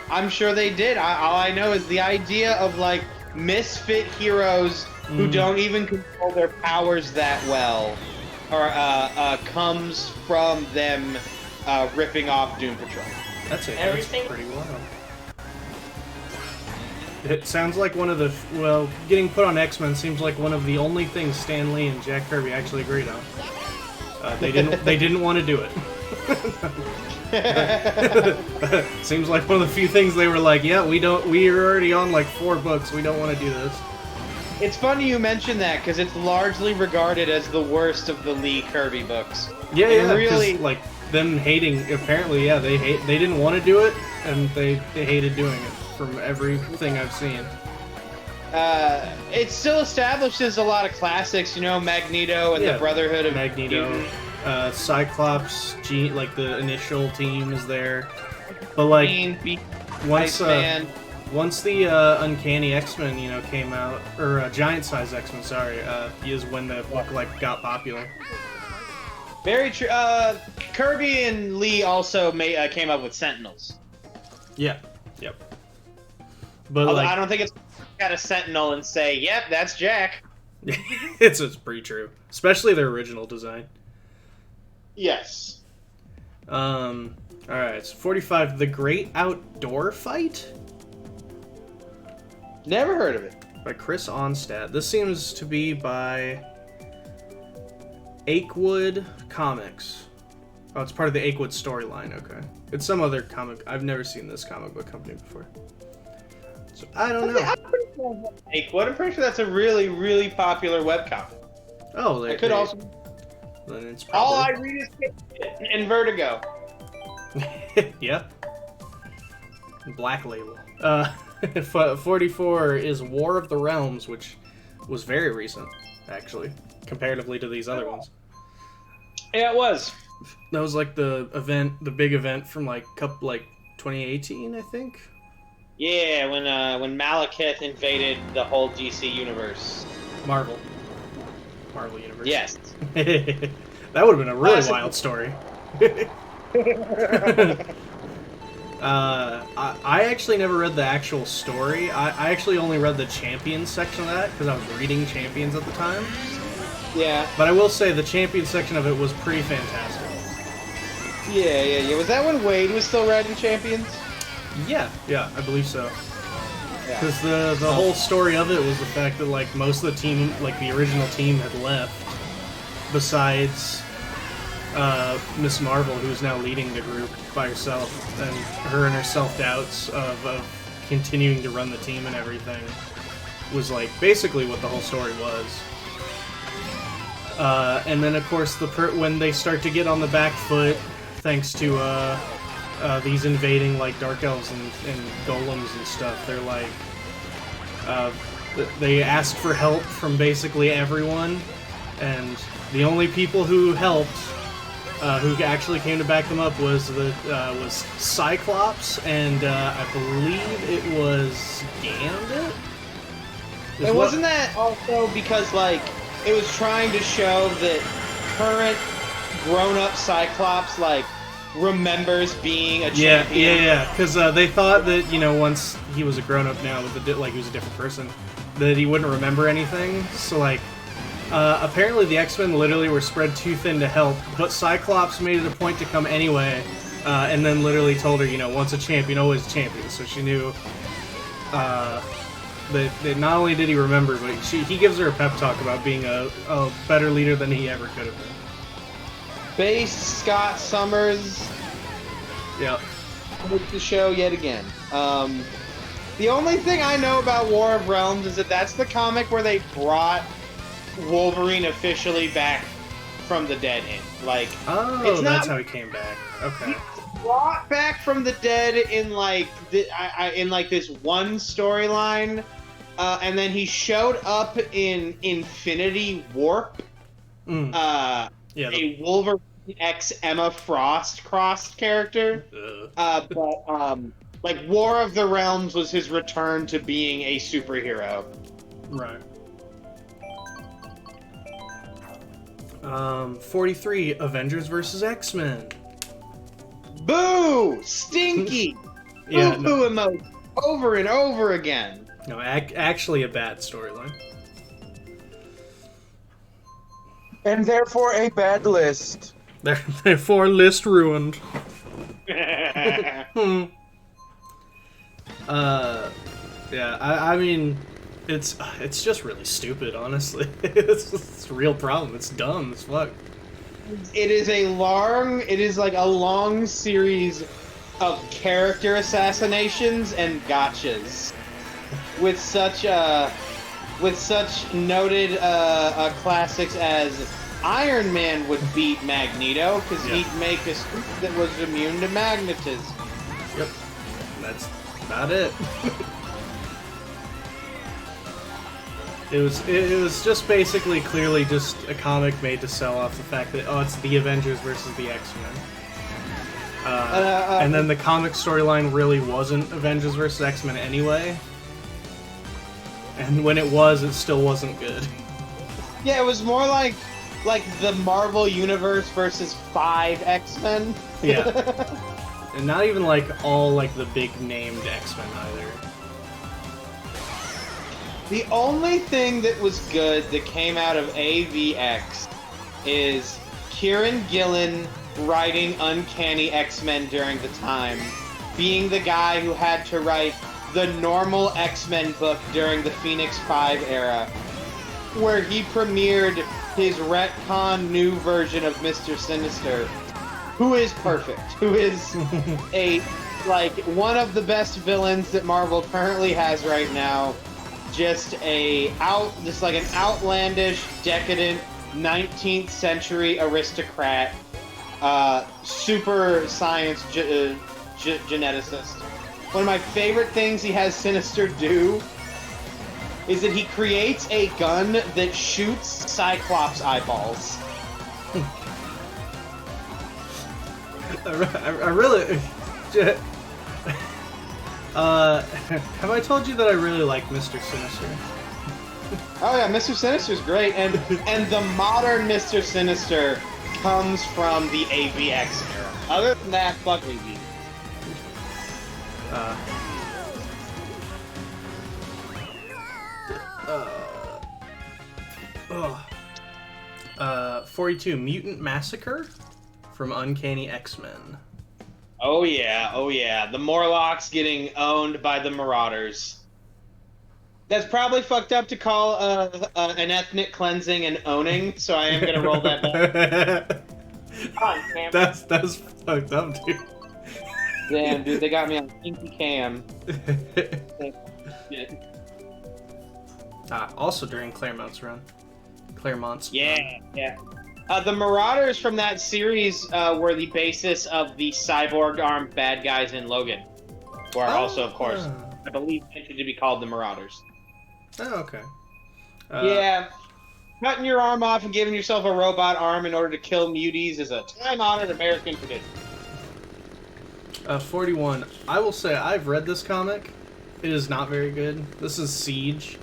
I'm sure they did. All I know is the idea of like misfit heroes who don't even control their powers that well, or comes from them ripping off Doom Patrol. That's Everything- pretty wild. It sounds like one of the getting put on X-Men seems like one of the only things Stan Lee and Jack Kirby actually agreed on. They didn't want to do it. Seems like one of the few things they were like, yeah, we're already on like 4 books, we don't want to do this. It's funny you mention that because it's largely regarded as the worst of the Lee Kirby books. Yeah, It yeah, really- like them hating. Apparently, yeah, they didn't want to do it, and they hated doing it. From everything I've seen, it still establishes a lot of classics, you know, Magneto and the Brotherhood of Magneto, Mutants. Cyclops, like the initial team is there, but like once once the Uncanny X-Men, came out, or Giant Size X-Men, sorry, is when the book like got popular. Very true. Kirby and Lee also came up with Sentinels. Yeah. Yep. But Although like, I don't think it's got a Sentinel and say, "Yep, that's Jack." it's pretty true, especially their original design. Yes. All right, so 45, The Great Outdoor Fight Never heard of it. by Chris Onstad. This seems to be by Achewood Comics. Oh, it's part of the Achewood storyline. Okay, it's some other comic. I've never seen this comic book company before, so I don't know. I'm pretty sure that's a really, really popular webcomic. Oh, It could also. Then it's All I probably read is and Vertigo. yep. Black Label. 44 is War of the Realms, which was very recent, actually, comparatively to these other ones. Yeah, it was. That was like the big event from like 2018, I think. Yeah, when Malekith invaded the whole DC universe. Marvel Universe. Yes. That would have been a really Classic. wild story. I actually never read the actual story. I actually only read the Champions section of that because I was reading Champions at the time. Yeah. But I will say the Champions section of it was pretty fantastic. Yeah. Was that when Wade was still writing Champions? Yeah, I believe so. Yeah. Because the whole story of it was the fact that like most of the team, like the original team, had left. Besides Miss Marvel, who's now leading the group by herself, and her self-doubts of continuing to run the team and everything was like basically what the whole story was. And then of course when they start to get on the back foot, thanks to these invading like dark elves and golems and stuff, they're like they asked for help from basically everyone, and the only people who helped, who actually came to back them up, was Cyclops and I believe it was Gambit. And wasn't that also because like it was trying to show that current grown-up Cyclops like remembers being a champion? Yeah. Because they thought that once he was a grown-up now, with like he was a different person, that he wouldn't remember anything. So like. Apparently the X-Men literally were spread too thin to help, but Cyclops made it a point to come anyway, and then literally told her, once a champion, always a champion, so she knew that not only did he remember, but he gives her a pep talk about being a better leader than he ever could have been. Base Scott Summers. Yep. With the show yet again. The only thing I know about War of Realms is that that's the comic where they brought Wolverine officially back from the dead in. Like, oh, that's how he came back. Okay. He's brought back from the dead in like in like this one storyline, and then he showed up in Infinity Warp. A Wolverine X Emma Frost crossed character. But like War of the Realms was his return to being a superhero. Right. 43, Avengers vs. X-Men. Boo! Stinky! Boo emoji over and over again. No, actually a bad storyline. And therefore a bad list. Therefore list ruined. Yeah, I mean, it's just really stupid, honestly. It's a real problem. It's dumb as fuck. It is like a long series of character assassinations and gotchas with such noted classics as Iron Man would beat Magneto because he'd make a suit that was immune to magnetism. Yep, that's about it. It was just basically clearly just a comic made to sell off the fact that it's the Avengers versus the X-Men. And then the comic storyline really wasn't Avengers versus X-Men anyway. And when it was, it still wasn't good. Yeah, it was more like the Marvel Universe versus 5 X-Men. Yeah. And not even like all like the big named X-Men either. The only thing that was good that came out of AVX is Kieran Gillen writing Uncanny X-Men during the time, being the guy who had to write the normal X-Men book during the Phoenix 5 era, where he premiered his retcon new version of Mr. Sinister, who is perfect, who is one of the best villains that Marvel currently has right now. Just an outlandish, decadent 19th century aristocrat, super science geneticist. One of my favorite things he has Sinister do is that he creates a gun that shoots Cyclops eyeballs. I really... have I told you that I really like Mr. Sinister? Oh yeah, Mr. Sinister's great, and the modern Mr. Sinister comes from the AVX era. Other than that, fuck AV. Uh, 42 Mutant Massacre from Uncanny X-Men. Oh yeah. The Morlocks getting owned by the Marauders. That's probably fucked up to call an ethnic cleansing and owning, so I am gonna roll that back. Come on, Cam. That's fucked up, dude. Damn, dude, they got me on kinky cam. Also during Claremont's run. Yeah. The Marauders from that series were the basis of the cyborg-armed bad guys in Logan, who are also, of course, I believe, intended to be called the Marauders. Oh, okay. Yeah, cutting your arm off and giving yourself a robot arm in order to kill muties is a time-honored American tradition. 41. I will say, I've read this comic. It is not very good. This is Siege.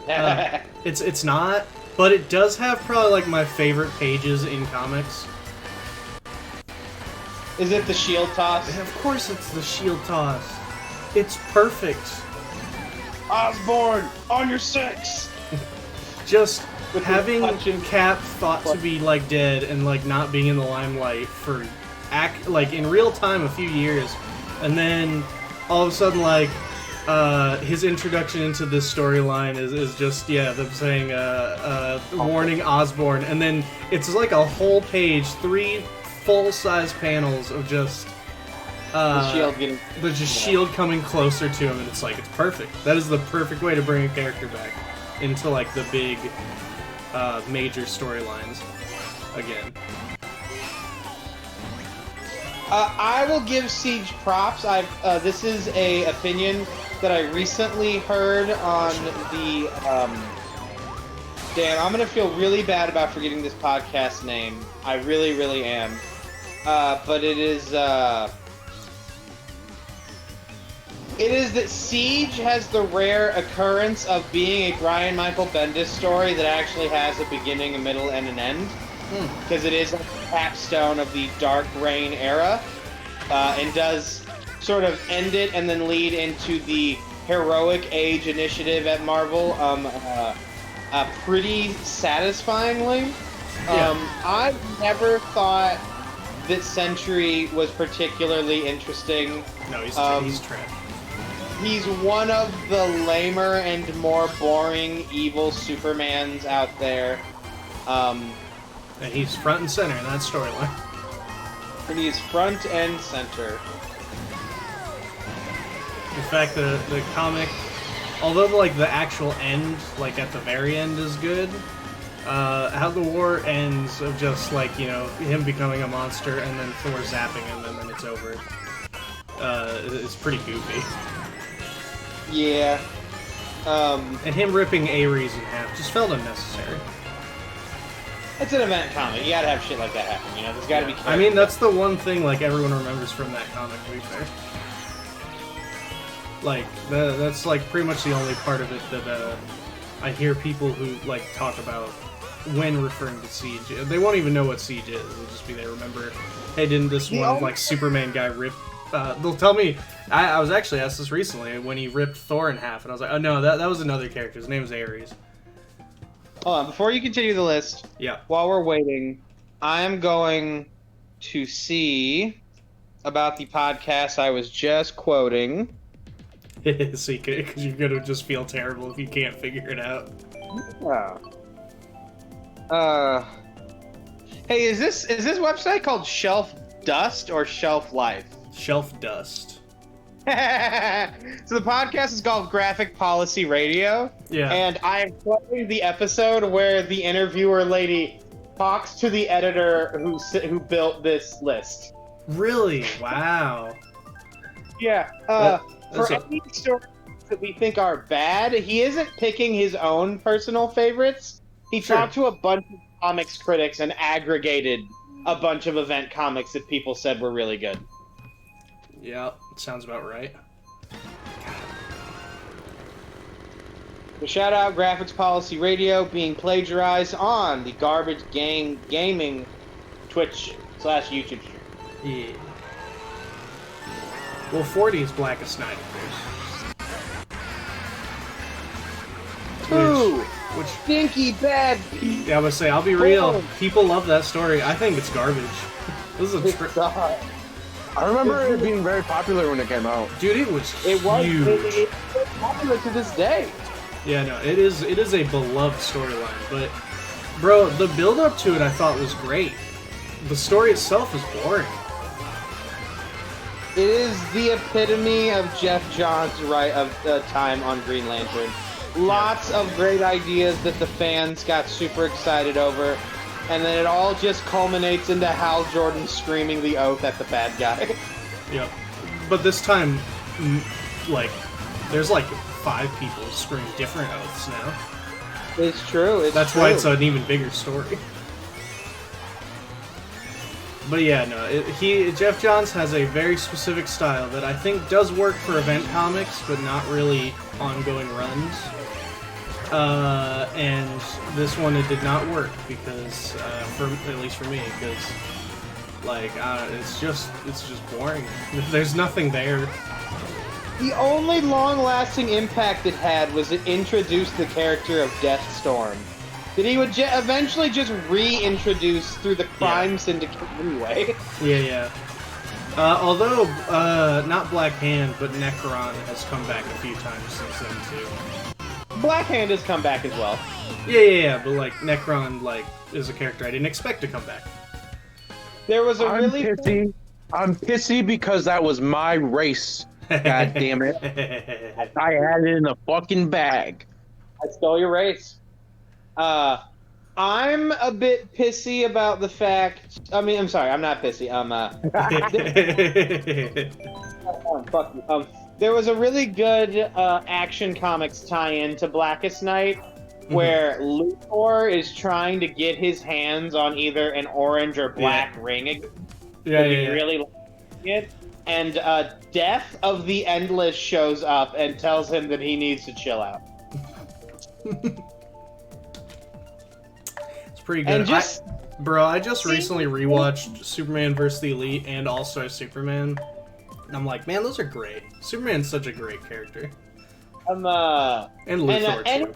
It's not, but it does have probably like my favorite pages in comics. Is it the shield toss? Of course it's the shield toss. It's perfect. Osborn, on your 6! Just With having the Cap thought to be like dead and like not being in the limelight for like in real time a few years, and then all of a sudden like his introduction into this storyline is just them saying warning Osborn, and then it's like a whole page, 3 full-size panels of just the shield coming closer to him, and it's like, it's perfect. That is the perfect way to bring a character back into like the big major storylines again. I will give Siege props. This is a opinion that I recently heard on the damn, I'm gonna feel really bad about forgetting this podcast name. I really, really am. But it is that Siege has the rare occurrence of being a Brian Michael Bendis story that actually has a beginning, a middle, and an end. Because it is a capstone of the Dark Reign era, and does sort of end it and then lead into the Heroic Age initiative at Marvel pretty satisfyingly. I never thought that Sentry was particularly interesting. No, he's trash. He's one of the lamer and more boring evil Supermans out there. And he's front and center in that storyline. And he's front and center. In fact, the comic, although like the actual end, like at the very end, is good, how the war ends of just like, you know, him becoming a monster and then Thor zapping him and then it's over. It's pretty goofy. Yeah. And him ripping Ares in half just felt unnecessary. It's an event comic. You gotta have shit like that happen, you know? There's gotta be character. I mean, that's the one thing like everyone remembers from that comic, to be fair. Like, that's like pretty much the only part of it that I hear people who like talk about when referring to Siege. They won't even know what Siege is. It'll just be they remember, hey, didn't this one like Superman guy rip? They'll tell me. I was actually asked this recently when he ripped Thor in half, and I was like, oh no, that was another character. His name is Ares. Hold on, before you continue the list, while we're waiting, I am going to see about the podcast I was just quoting. So because you're gonna just feel terrible if you can't figure it out. Hey, is this website called Shelf Dust or Shelf Life? Shelf Dust. So the podcast is called Graphic Policy Radio. Yeah. And I am playing the episode where the interviewer lady talks to the editor who built this list. Really? Wow. Yeah. For any stories that we think are bad, he isn't picking his own personal favorites. He talked to a bunch of comics critics and aggregated a bunch of event comics that people said were really good. Yeah, sounds about right. So shout out Graphics Policy Radio being plagiarized on the Garbage Gaming Twitch/YouTube stream. Yeah. Well, 40 is Blackest Night, of course. Ooh, Which stinky bad. yeah, I would say, I'll be real. People love that story. I think it's garbage. This is a I remember it being very popular when it came out. dude. It was It was huge. it's popular to this day. Yeah, no, it is a beloved storyline, but bro, the build up to it I thought was great. The story itself is boring. It is the epitome of Jeff Johns' time on Green Lantern. Lots of great ideas that the fans got super excited over, and then it all just culminates into Hal Jordan screaming the oath at the bad guy. Yep. But this time, like, there's like 5 people scream different oaths now. It's true. That's why it's an even bigger story. But yeah, no, Jeff Johns has a very specific style that I think does work for event comics, but not really ongoing runs. And this one it did not work because, at least for me, because like it's just boring. There's nothing there. The only long-lasting impact it had was it introduced the character of Deathstorm, that he would eventually just reintroduce through the crime syndicate anyway. Yeah. Although, not Black Hand, but Necron has come back a few times since then, too. Black Hand has come back as well. Yeah, but, like, Necron, like, is a character I didn't expect to come back. There was a I'm pissy because that was my race. God damn it. I had it in a fucking bag. I stole your race. I'm a bit pissy about the fact. I mean, I'm sorry, I'm not pissy. Fuck you. There was a really good Action Comics tie-in to Blackest Night, where Luthor is trying to get his hands on either an orange or black ring. Yeah. Really like it. And Death of the Endless shows up and tells him that he needs to chill out. It's pretty good. And just... I just recently rewatched Superman vs. the Elite and All-Star Superman. And I'm like, man, those are great. Superman's such a great character. And Luthor, too.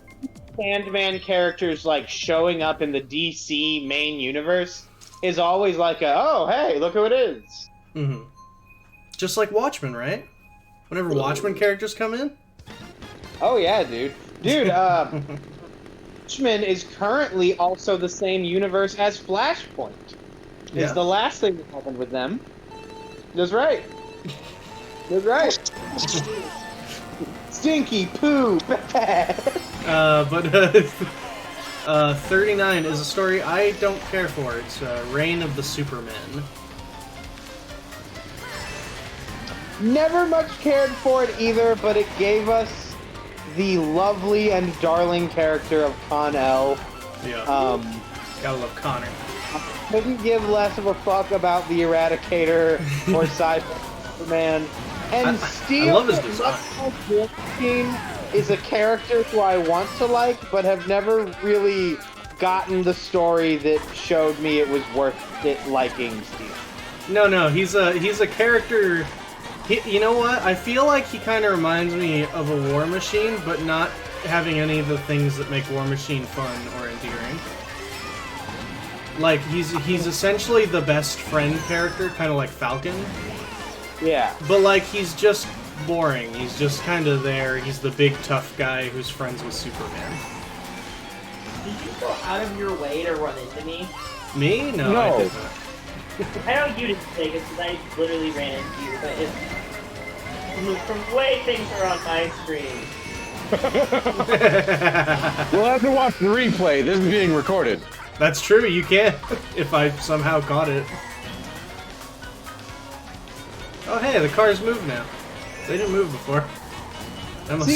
Sandman characters, like, showing up in the DC main universe is always like oh, hey, look who it is. Mm-hmm. Just like Watchmen, right? Whenever Watchmen characters come in? Oh, yeah, dude. Watchmen is currently also the same universe as Flashpoint. It's the last thing that happened with them. That's right. That's right. Stinky poo. 39 is a story I don't care for. It's Reign of the Supermen. Never much cared for it either, but it gave us the lovely and darling character of Con-El. Yeah. Gotta love Connor. Couldn't give less of a fuck about the Eradicator or Cyber Superman. And Steel I love his design. is a character who I want to like, but have never really gotten the story that showed me it was worth it liking Steel. No, he's a character. You know what? I feel like he kind of reminds me of a War Machine, but not having any of the things that make War Machine fun or endearing. Like, he's essentially the best friend character, kind of like Falcon. Yeah. But, like, he's just boring. He's just kind of there. He's the big tough guy who's friends with Superman. Did you go out of your way to run into me? Me? No. I did not. I know you didn't take it because I literally ran into you, but it's from the way things are on my screen. We'll have to watch the replay. This is being recorded. That's true, you can, if I somehow caught it. Oh hey, the cars move now. They didn't move before. I would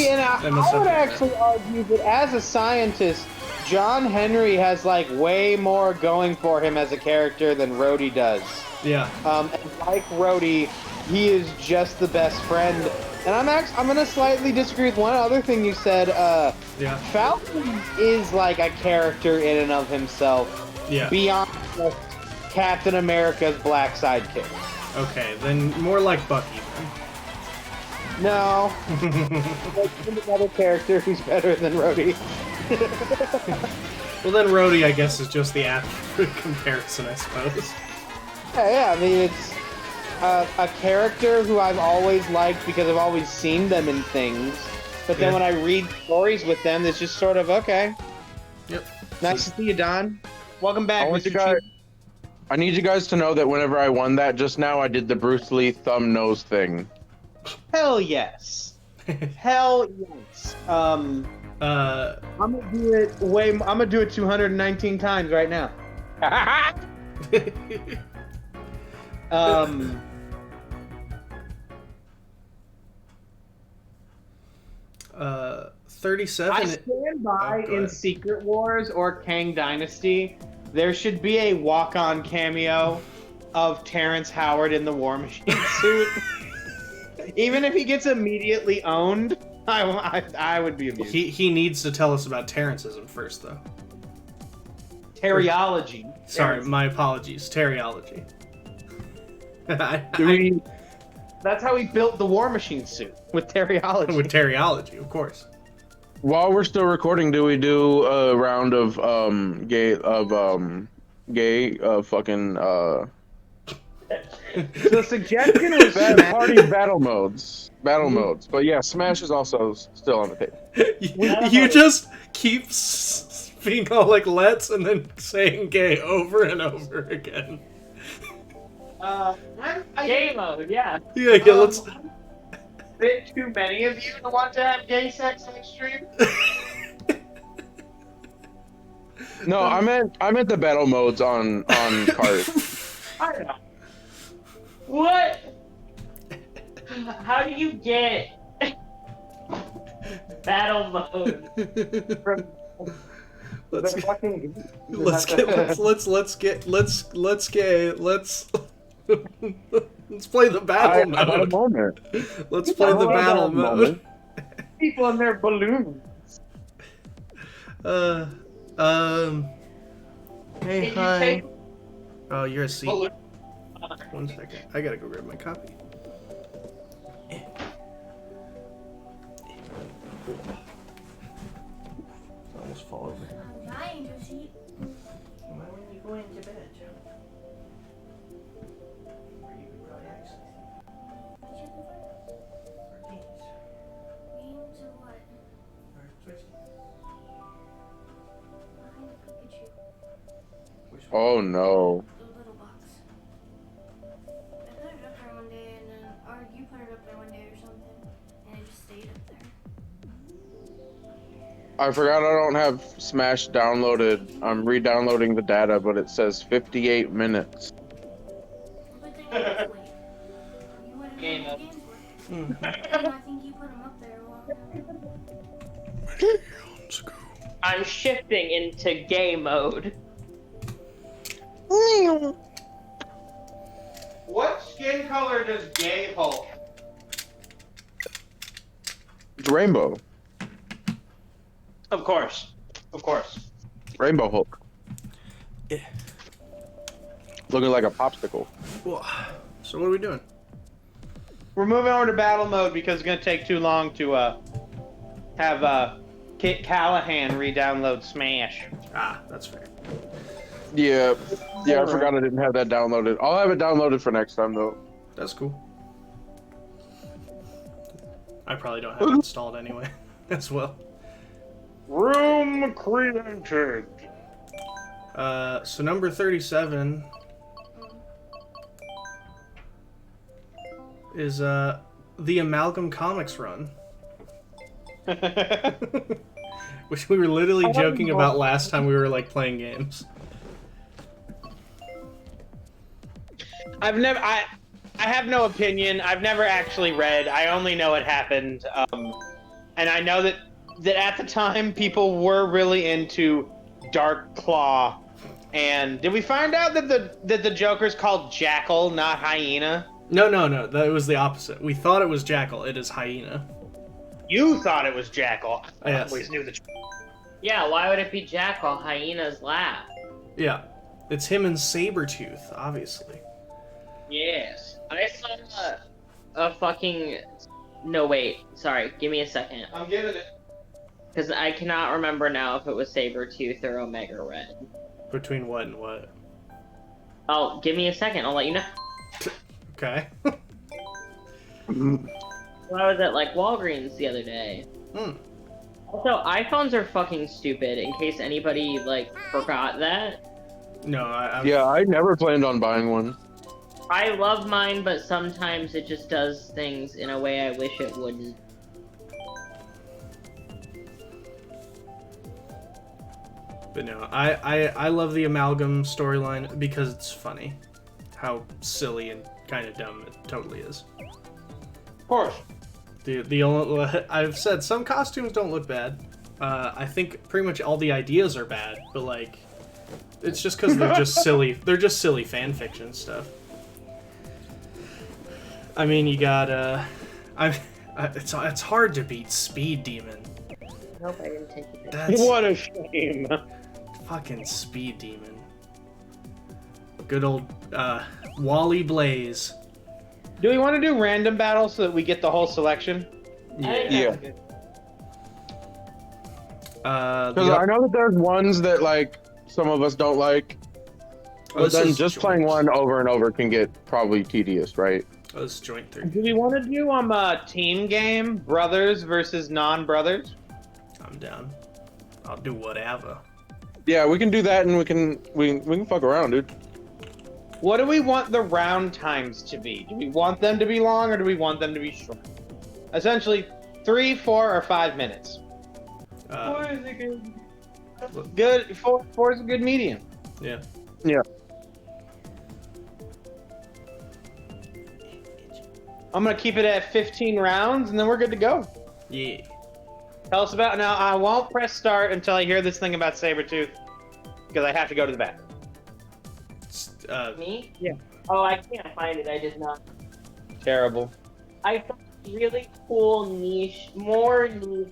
actually argue that as a scientist, John Henry has like way more going for him as a character than Rhodey does. Yeah. And like Rhodey, he is just the best friend. And I'm gonna slightly disagree with one other thing you said. Yeah. Falcon is like a character in and of himself. Yeah. Beyond just Captain America's black sidekick. Okay, then more like Bucky then. No. There's another character who's better than Rhodey. Well, then Rhodey, I guess, is just the accurate comparison, I suppose. Yeah, I mean, it's a character who I've always liked because I've always seen them in things. But then when I read stories with them, it's just sort of, okay. Yep. Nice to see you, Don. Welcome back, Mr. Chief. I need you guys to know that whenever I won that just now, I did the Bruce Lee thumb nose thing. Hell yes. Hell yes. I'm gonna do it I'm gonna do it 219 times right now. 37. I stand by in Secret Wars or Kang Dynasty. There should be a walk-on cameo of Terrence Howard in the War Machine suit. Even if he gets immediately owned, I would be amused. He needs to tell us about Terrenceism first, though. Teriology. Sorry, my apologies. Teriology. That's how he built the War Machine suit, with teriology. With teriology, of course. While we're still recording, do we do a round of fucking The suggestion was party battle modes. But yeah, Smash is also still on the table. You just keep being all like let's and then saying gay over and over again. Game mode, yeah. Yeah, let's. A bit too many of you to want to have gay sex on stream. No, I meant the battle modes on cards. I don't know. What? How do you get battle mode from Let's play the battle mode. Let's play the battle mode. People in their balloons. Hey, Did hi. you take Oh, you're a seat. Balloon. 1 second. I gotta go grab my copy. Almost fall over. I'm dying to see. Why wouldn't you go into bed, Joe? Or you could probably actually What you looking for? games. Memes or what? Or Twitch. Behind the Pikachu. Which one? Oh no. The little box. I put it up there one day and then, or you put it up there one day or something, and it just stayed up there. I forgot I don't have Smash downloaded. I'm re-downloading the data, but it says 58 minutes. But then you was late. You wouldn't Game have up. games work. And I think you put them up there a while ago. I'm shifting into gay mode. What skin color does gay Hulk? It's Rainbow. Of course. Rainbow Hulk. Yeah. Looking like a popsicle. So what are we doing? We're moving over to battle mode because it's gonna take too long to have Kit Callahan re-download Smash. Ah, that's fair. Yeah, I forgot I didn't have that downloaded. I'll have it downloaded for next time though. That's cool. I probably don't have it installed anyway, as well. Room created. So number 37 is the Amalgam Comics run, which we were literally joking about last time we were like playing games. I have no opinion. I've never actually read. I only know it happened. And I know that at the time people were really into Dark Claw. And did we find out that the Joker's called Jackal, not Hyena? No, that was the opposite. We thought it was Jackal. It is Hyena. You thought it was Jackal. I Yes. always knew the. Yeah, why would it be Jackal? Hyenas laugh. Yeah, it's him and Sabretooth, obviously. Yes. I saw a fucking No, wait. Sorry. Give me a second. I'm giving it. Because I cannot remember now if it was Sabretooth or Omega Red. Between what and what? Oh, give me a second. I'll let you know. Okay. Well, I was at, like, Walgreens the other day. Hmm. Also, iPhones are fucking stupid, in case anybody, like, forgot that. No, Yeah, I never planned on buying one. I love mine, but sometimes it just does things in a way I wish it wouldn't. But no, I love the Amalgam storyline because it's funny. How silly and kind of dumb it totally is. Of course. The only I've said some costumes don't look bad. I think pretty much all the ideas are bad, but like, it's just because they're just silly. They're just silly fan fiction stuff. I mean, you got it's hard to beat Speed Demon. Nope, I didn't take it. That's What a shame. fucking Speed Demon. Good old Wally Blaze. Do we want to do random battles so that we get the whole selection? Yeah. Because The, I know that there's ones that like some of us don't like, but this then is just joint. playing one over and over can get probably tedious, right? This is joint 3. Do we want to do a team game, brothers versus non-brothers? I'm down. I'll do whatever. Yeah, we can do that, and we can fuck around, dude. What do we want the round times to be? Do we want them to be long or do we want them to be short? Essentially, 3, 4, or 5 minutes. Four is a good. Four is a good medium. Yeah. Yeah. I'm gonna keep it at 15 rounds, and then we're good to go. Yeah. Tell us about now. I won't press start until I hear this thing about Sabretooth, because I have to go to the bathroom. Me? Yeah. Oh, I can't find it. I did not. Terrible. I found really cool niche, more niche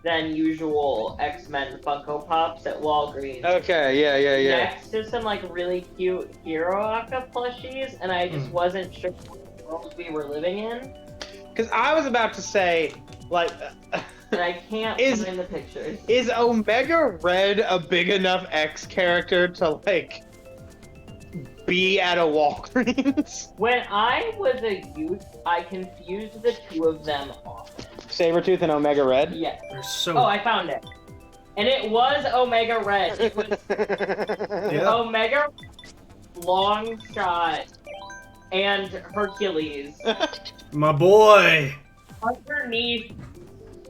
than usual X-Men Funko Pops at Walgreens. Okay. Yeah. Next to some like really cute Hero Aka plushies, and I just wasn't sure what world we were living in. Because I was about to say, like, And I can't find the pictures. is Omega Red a big enough X character to like be at a Walgreens? When I was a youth, I confused the two of them often. Sabretooth and Omega Red? Yes. They're so. Oh, I found it. And it was Omega Red. It was Yeah. Omega Long Shot and Hercules. My boy. Underneath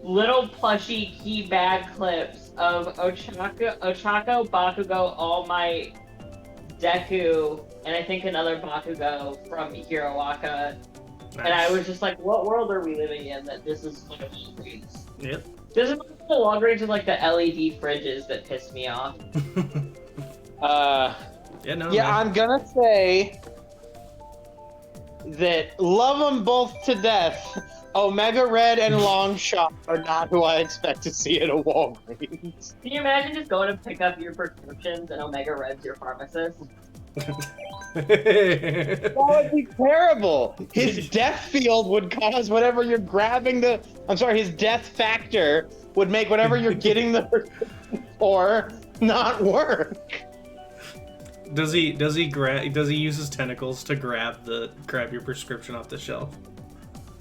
little plushy key bag clips of Ochako, Bakugo, All Might, Deku, and I think another Bakugo from Hero Aka. And I was just like, what world are we living in that this is one of Walgreens? Yep. This is the Walgreens with like the LED fridges that pissed me off. Yeah, no. Yeah, man. I'm gonna say that love them both to death. Omega Red and Long Shot are not who I expect to see at a Walgreens. Can you imagine just going to pick up your prescriptions and Omega Red's your pharmacist? That would be terrible. His death field would cause whatever you're grabbing his death factor would make whatever you're getting the prescription for not work. Does he use his tentacles to grab your prescription off the shelf?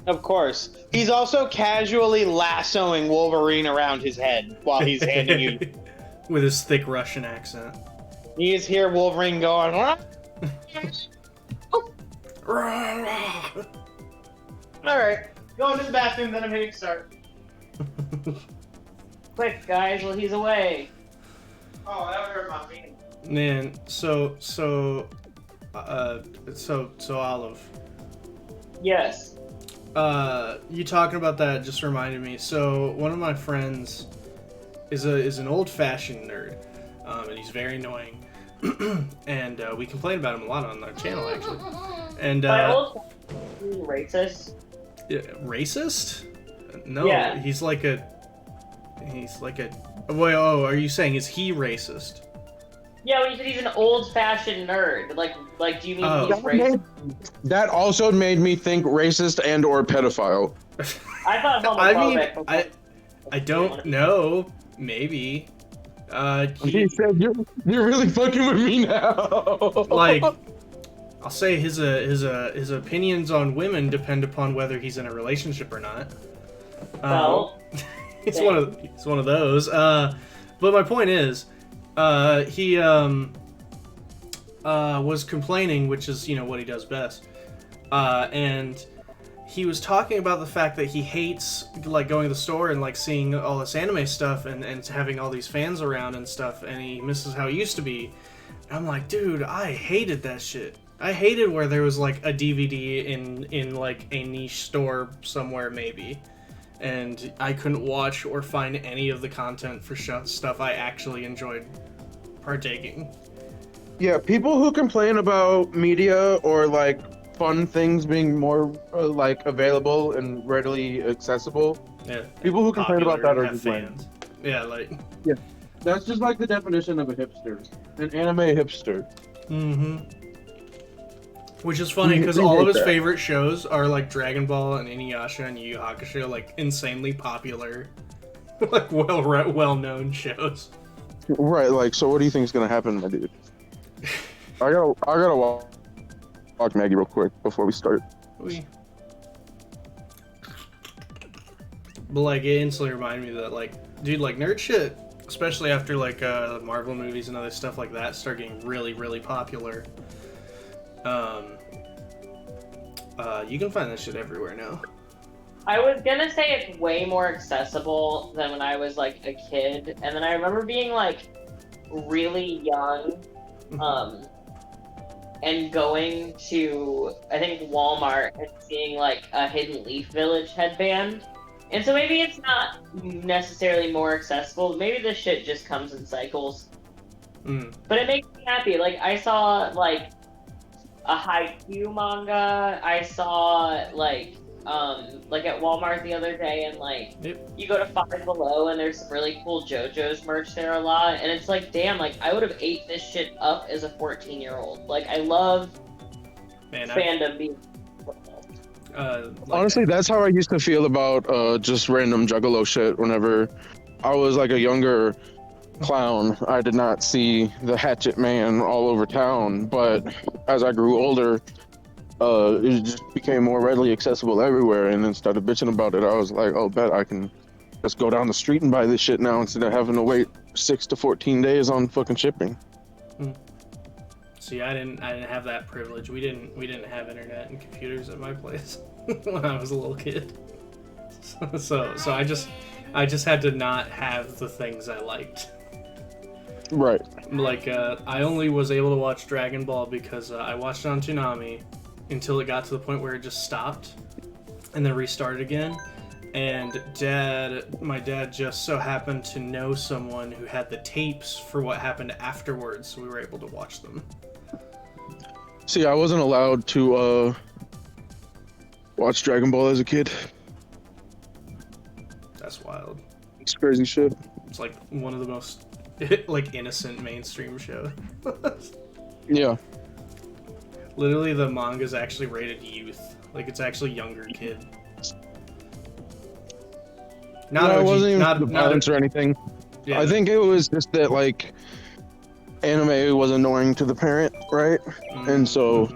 Of course. He's also casually lassoing Wolverine around his head while he's handing you. With his thick Russian accent. You just hear Wolverine going, "Huh?" Alright. Going to the bathroom, then I'm hitting start. Quick, guys, while he's away. Oh, that hurt my feelings. Man, so Olive. Yes. You talking about that just reminded me. So one of my friends is an old-fashioned nerd, and he's very annoying. And we complain about him a lot on our channel, actually. And By old racist. racist? No, Yeah. he's like a. Wait, oh, are you saying is he racist? Yeah, when you said he's an old-fashioned nerd, like, do you mean Oh. he's racist? That also made me think racist and or pedophile. I thought I mean, homophobic. before- I don't know. Maybe. He said, "You're really fucking with me now." Like, I'll say his opinions on women depend upon whether he's in a relationship or not. Well, He's one of those. But my point is, he was complaining, which is what he does best, and he was talking about the fact that he hates like going to the store and like seeing all this anime stuff and having all these fans around and stuff, and he misses how it used to be. And I'm like, dude, I hated that shit. I hated where there was like a DVD in like a niche store somewhere maybe, and I couldn't watch or find any of the content for stuff I actually enjoyed partaking. Yeah, people who complain about media or like fun things being more like available and readily accessible. Yeah. People who complain about that are just lame. fans. Yeah, like. Yeah, that's just like the definition of a hipster, an anime hipster. Mm-hmm. Which is funny We because all of hate his that. favorite shows are like Dragon Ball and Inuyasha and Yu Yu Hakusho, like insanely popular, like well-known shows. Right, like, so what do you think is gonna happen, my dude? I gotta walk Maggie real quick before we start. But like, it instantly reminded me that like, dude, like nerd shit, especially after like Marvel movies and other stuff like that start getting really, really popular. You can find that shit everywhere now. I was gonna say it's way more accessible than when I was like a kid, and then I remember being like really young, and going to I think Walmart and seeing like a Hidden Leaf Village headband. And so maybe it's not necessarily more accessible. Maybe this shit just comes in cycles. But it makes me happy. Like I saw like a Haikyuu manga. I saw like at Walmart the other day, and like you go to Five Below and there's some really cool JoJo's merch there a lot, and it's like, damn, like I would have ate this shit up as a 14-year-old. Like I love fandom being Honestly, that's how I used to feel about just random Juggalo shit whenever I was like a younger clown. I did not see the Hatchet Man all over town, but as I grew older, it just became more readily accessible everywhere, and instead of bitching about it, I was like, oh, bet I can just go down the street and buy this shit now instead of having to wait 6 to 14 days on fucking shipping. See, I didn't have that privilege. We didn't have internet and computers at my place when I was a little kid. So I just had to not have the things I liked. Right. Like I only was able to watch Dragon Ball because I watched it on Toonami until it got to the point where it just stopped and then restarted again. And my dad just so happened to know someone who had the tapes for what happened afterwards, so we were able to watch them. See, I wasn't allowed to watch Dragon Ball as a kid. That's wild. It's crazy shit. It's like one of the most like innocent mainstream shows. Yeah. Literally, the manga's actually rated youth. Like it's actually younger kid. Not no, OG, it wasn't even not the violence or anything. Yeah, I think it was just that like anime was annoying to the parent, right? And so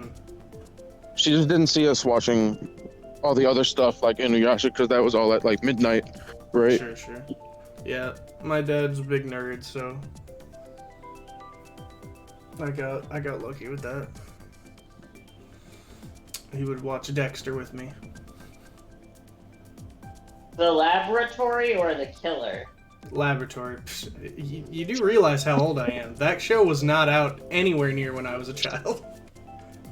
she just didn't see us watching all the other stuff like Inuyasha because that was all at like midnight, right? Sure. Yeah, my dad's a big nerd, so I got lucky with that. He would watch Dexter with me. the laboratory or the killer. Laboratory. You do realize how old I am. That show was not out anywhere near when I was a child.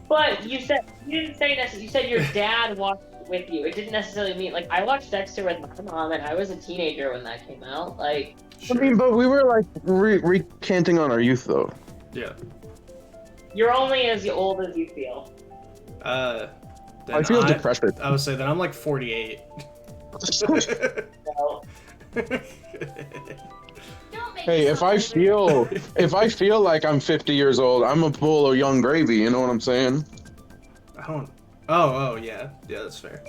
But you didn't say necessarily. You said your dad watched it with you. It didn't necessarily mean like I watched Dexter with my mom, and I was a teenager when that came out. Like, Sure. I mean, but we were like recanting on our youth, though. Yeah. you're only as old as you feel. I feel depressed. I would say that I'm like 48. So, Don't make Hey, if I yourself feel like I'm 50 years old, I'm a bowl of young gravy. You know what I'm saying? I don't. Oh, yeah, that's fair.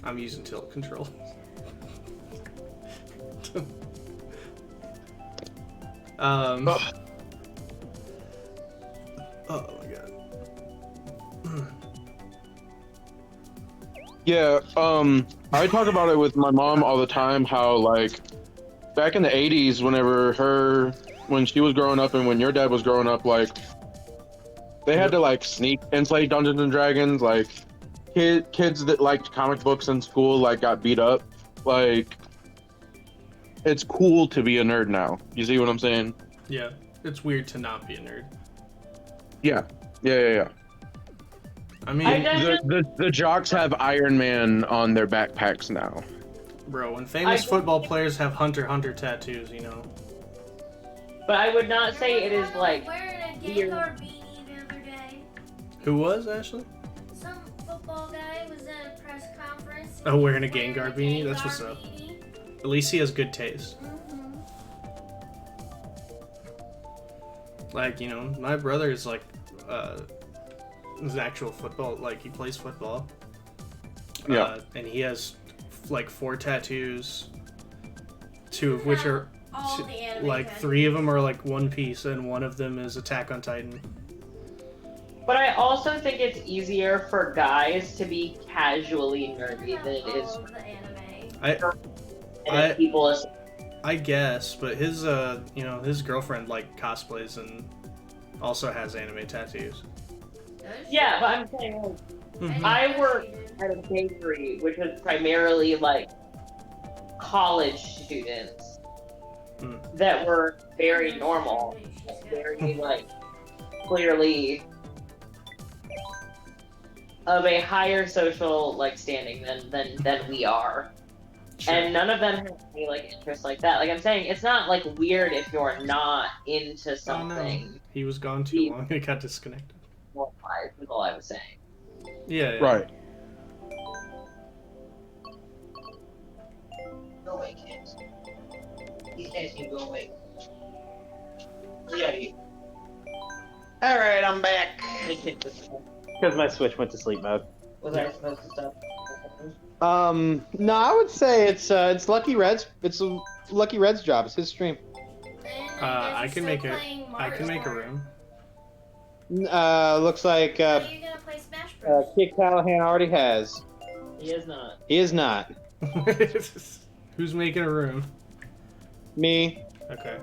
I'm using tilt control. Oh my god. Yeah, I talk about it with my mom all the time, how like back in the 80s, when she was growing up and when your dad was growing up, like they had to like sneak and play Dungeons and Dragons, like kids that liked comic books in school like got beat up. Like it's cool to be a nerd now. You see what I'm saying? Yeah, it's weird to not be a nerd. Yeah. I mean, The jocks have Iron Man on their backpacks now. bro, when famous football players have Hunter x Hunter tattoos, you know. But I would not say it is like wearing a weird. Gengar beanie the other day. Who was, Ashley? Some football guy was at a press conference. Oh, wearing a Gengar beanie? That's what's up. Beanie. At least he has good taste. Mm-hmm. Like, you know, my brother is like, is actual football, like he plays football. Yeah. And he has like 4 tattoos, 2 of which are, All the anime like tattoos. 3 of them are like One Piece and 1 of them is Attack on Titan. But I also think it's easier for guys to be casually nerdy than it is All for the anime. people. I guess, but his, you know, his girlfriend like cosplays and also has anime tattoos. Yeah, but I'm saying like, I work at a bakery, which was primarily like college students that were very normal, very like clearly of a higher social like standing than we are. Sure. And none of them have any like interests like that. Like I'm saying, it's not like weird if you're not into Oh no, something. he was gone too long. He got disconnected. Is all I was saying. Yeah. Right. Go away, kids. These guys can go away. Yeah. All right, I'm back. Was Because my Switch went to sleep mode. I supposed to stop? No, I would say it's Lucky Red's. It's Lucky Red's job. It's his stream. I can make a room. Looks like Are you gonna play Smash Bros? Kid Callahan already has. He is not. He is not. Who's making a room? Me. Okay.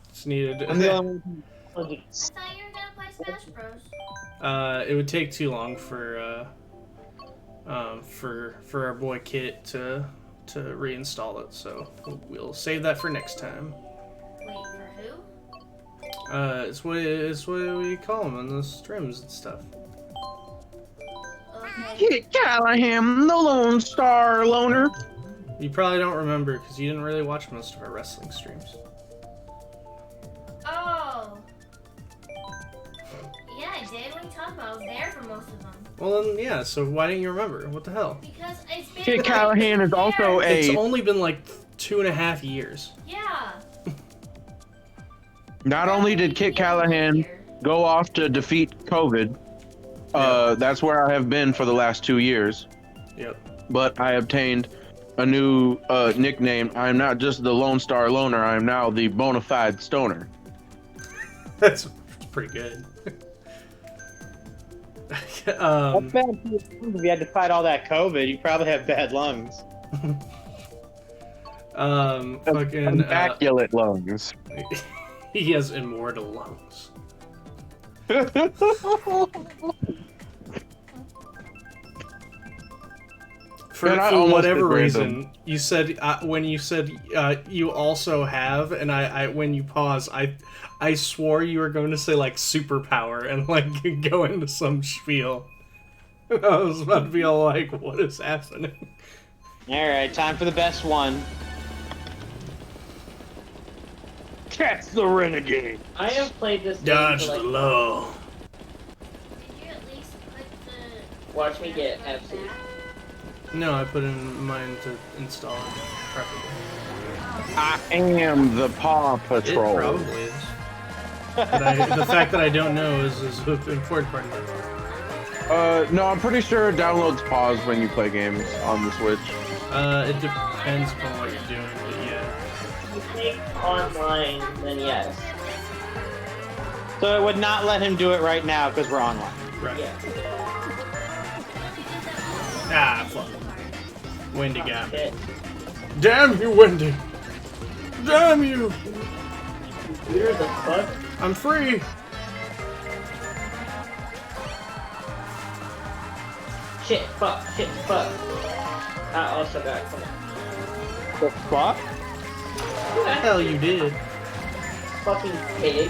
Just needed. I'm the only one. I thought you were gonna play Smash Bros. It would take too long for our boy Kit to reinstall it, so we'll save that for next time. Wait, for who? It's what we call him on the streams and stuff. Okay. Kid Callahan, the Lone Star Loner. You probably don't remember because you didn't really watch most of our wrestling streams. Oh. Yeah, I did. What are you talking about? I was there for most of them. Well then, yeah. So why didn't you remember? What the hell? Because it's been Kid like Callahan is 2 also years. It's only been like 2.5 years. Yeah. Not only did Kit Callahan go off to defeat COVID, that's where I have been for the last 2 years. Yep. But I obtained a new nickname. I am not just the Lone Star Loner. I am now the bona fide stoner. That's pretty good. That's bad for your lungs. If you had to fight all that COVID, you probably have bad lungs. Fucking. Immaculate lungs. He has immortal lungs. For whatever reason, you said when you said you also have, and I when you pause, I swore you were going to say like superpower and like go into some spiel. I was about to be all like, "What is happening?" All right, time for the best one. Catch the renegade. I have played this game Dodge for, the like, law. Did you at least put the... Watch me get absolute. No, I put in mine to install it preferably. I am the Paw It Patrol. probably is. But the fact that I don't know is the important part of it. No, I'm pretty sure downloads pause when you play games on the Switch. It depends upon what you're doing, but yeah. If you think online, then yes. So it would not let him do it right now because we're online. Right. Yeah. Ah, fuck. Wendy got me. Shit. Damn you, Wendy! Damn you! Where the fuck? I'm free! Shit, fuck, fuck. I also got something. The fuck? Hell you did. Fucking pig.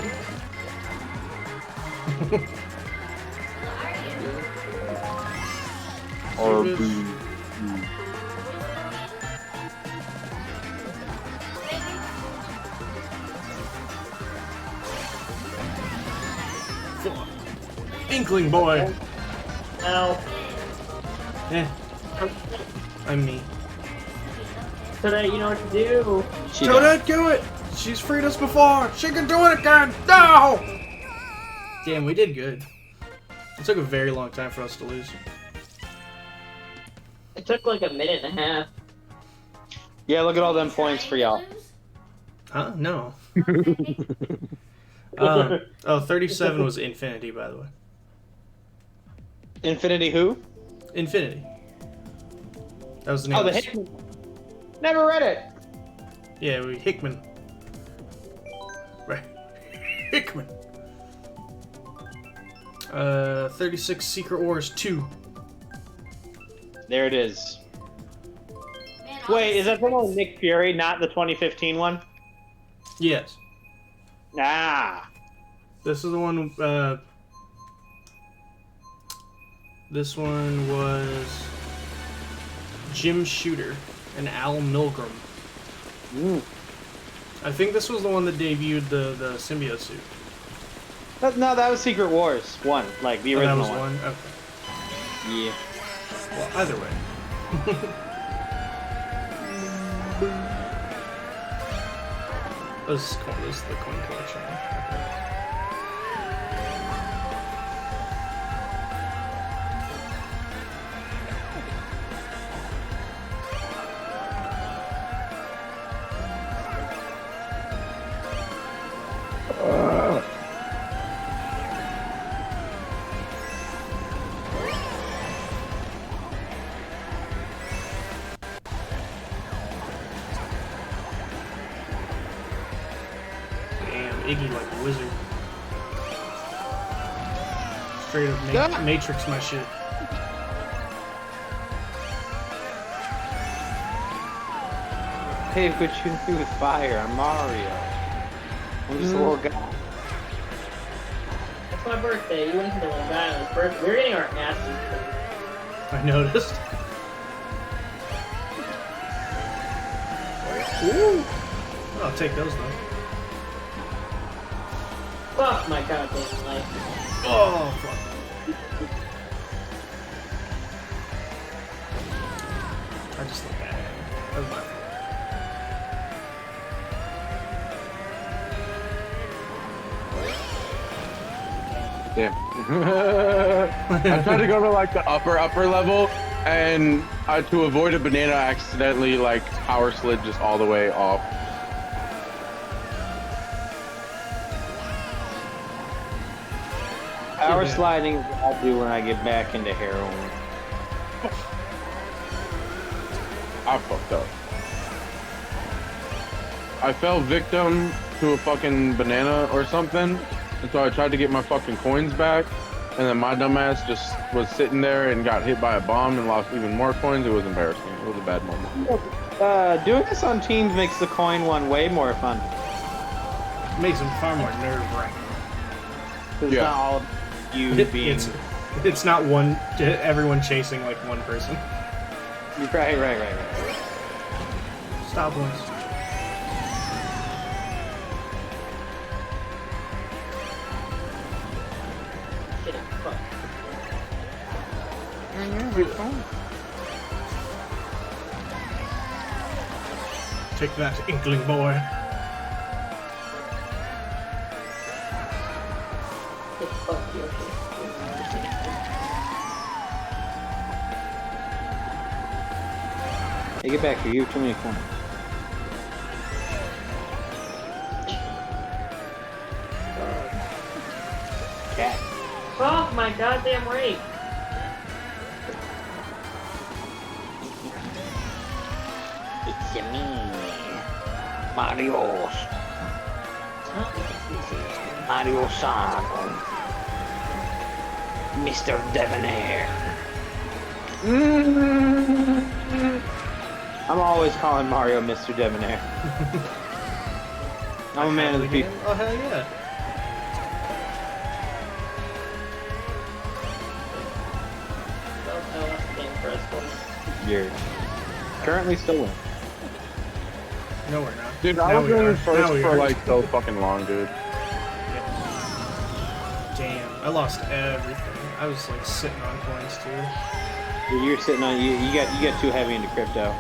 Inkling boy! Ow. Eh, I'm me. Today, you know what to do. She Toadette, do it! She's freed us before! She can do it again! No! Damn, we did good. It took a very long time for us to lose. It took like a minute and a half. Yeah, look at all them points for y'all. Huh? No. 37 was Infinity, by the way. Infinity who? Infinity. That was the name Oh, of the this- Hickman. Never read it. Yeah, Hickman. Right. Hickman. 36 Secret Wars 2. There it is. Man, Wait, is that the one with Nick Fury, not the 2015 one? Yes. Ah. This is the one, this one was Jim Shooter and Al Milgram. Mm. I think this was the one that debuted the symbiote suit. No, that was Secret Wars 1, like the Oh, that original was one. one? Okay. Yeah. Well, either way. This is cool. This is the coin collection. Damn, Iggy like a wizard. Straight up Matrix my shit. Hey, what you do with fire? I'm Mario. I'm just a little guy. It's my birthday. You went to the one guy on his birthday. We're getting our asses kicked. I noticed. Ooh. I'll take those though. Fuck my goddamn life. Oh, fuck. I just looked at it. That was my fault. Yeah. I tried to go to like the upper level, and to avoid a banana, I accidentally like power slid just all the way off. Power sliding is what I'll do when I get back into heroin. I fucked up. I fell victim to a fucking banana or something, and so I tried to get my fucking coins back, and then my dumbass just was sitting there and got hit by a bomb and lost even more coins. It was embarrassing. It was a bad moment. Doing this on teams makes the coin one way more fun. It makes them far more nerve-wracking. It's Yeah. not all you being... It's not everyone chasing like one person. Right. Stop once. Shit, fuck. Take that, Inkling boy. Shit, fuck you. Hey, get back here. You have too many coins. Cat. Oh my goddamn rape. It's me, Mario. Mario San, Mr. Debonair. I'm always calling Mario Mr. Debonair. I'm a man of the people. Oh, hell yeah. Oh, that's the game for us, boys. You're currently still winning. No, we're not. Dude, I Now was we going are. first Now we for are. like so fucking long, dude. Damn, I lost everything. I was like sitting on coins too. You're sitting on you got too heavy into crypto.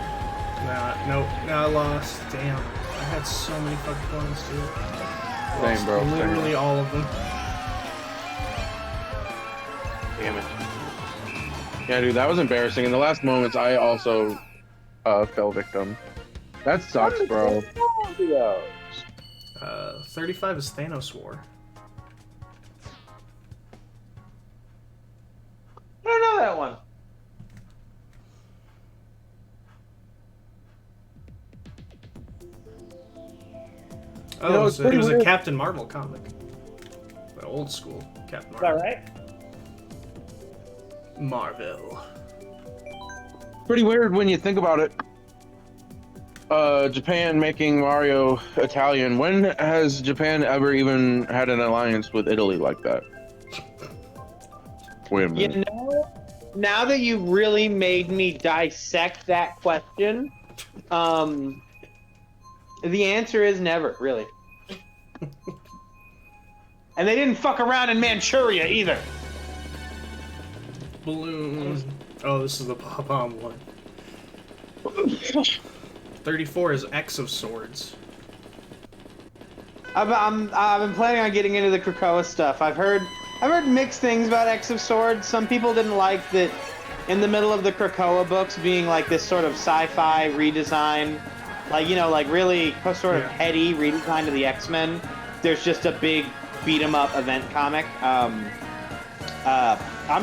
Nope. Now I lost. Damn, I had so many fucking coins too. Lost Same, bro. Literally Same. all of them. Damn it. Yeah, dude, that was embarrassing. In the last moments, I also fell victim. That sucks, bro. 35 is Thanos War. I don't know that one. Oh, know, it it's was, pretty a weird. Captain Marvel comic. The old school Captain Is that Marvel. right? Marvel. Pretty weird when you think about it. Japan making Mario Italian. When has Japan ever even had an alliance with Italy like that? Wait a minute. You know, now that you really made me dissect that question, the answer is never, really. And they didn't fuck around in Manchuria either. Balloon. Oh, this is the pom-pom one. 34 is X of Swords. I've been planning on getting into the Krakoa stuff. I've heard mixed things about X of Swords. Some people didn't like that in the middle of the Krakoa books being like this sort of sci-fi redesign, like, you know, like really sort of Yeah. heady redesign to the X-Men. There's just a big beat 'em up event comic. I'm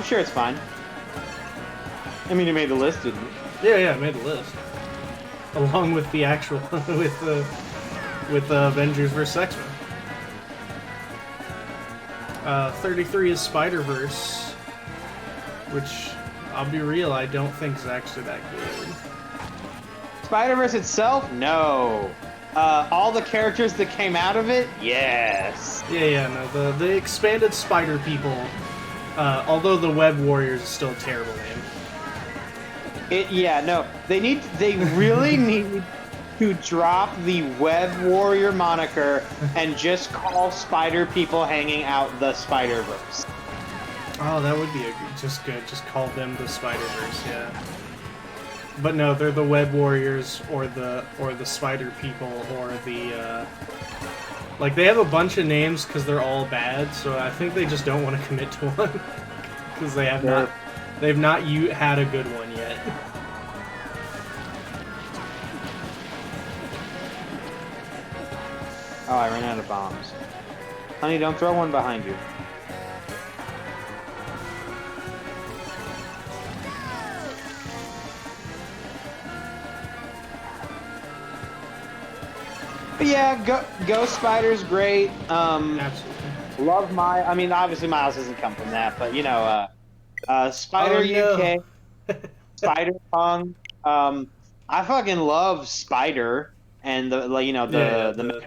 sure it's fine. I mean, it made the list, didn't it? Yeah, I made the list. Along with the actual with Avengers vs. X-Men. 33 is Spider-Verse, which I'll be real, I don't think is actually that good. Spider-Verse itself? No. All the characters that came out of it? Yes. Yeah, no, the expanded Spider People, although the Web Warriors is still a terrible name. They really need to drop the Web Warrior moniker and just call Spider People hanging out the Spider-Verse. Oh, that would be just good. Just call them the Spider-Verse, yeah. But no, they're the Web Warriors or the Spider People or the like they have a bunch of names because they're all bad. So I think they just don't want to commit to one because they've not had a good one yet. Oh, I ran out of bombs. Honey, don't throw one behind you. But yeah, Go Spider's great. Absolutely. Love I mean, obviously Miles doesn't come from that, but you know, Spider Oh, no. UK, Spider Punk. I fucking love Spider and the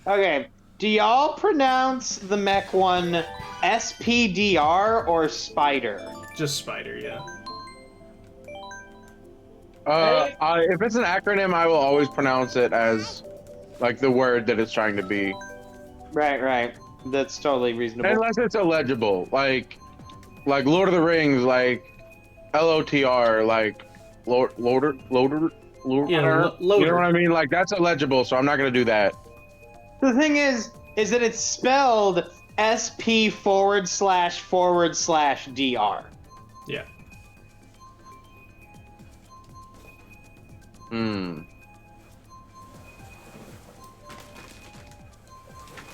Okay, do y'all pronounce the mech one SPDR or Spider? Just Spider, yeah. If it's an acronym, I will always pronounce it as like the word that it's trying to be. Right. That's totally reasonable. Unless it's illegible, like Lord of the Rings, like LOTR, like loader. Yeah, You know loader. what I mean? Like that's illegible, so I'm not gonna do that. The thing is that it's spelled SP//DR. Yeah. Hmm.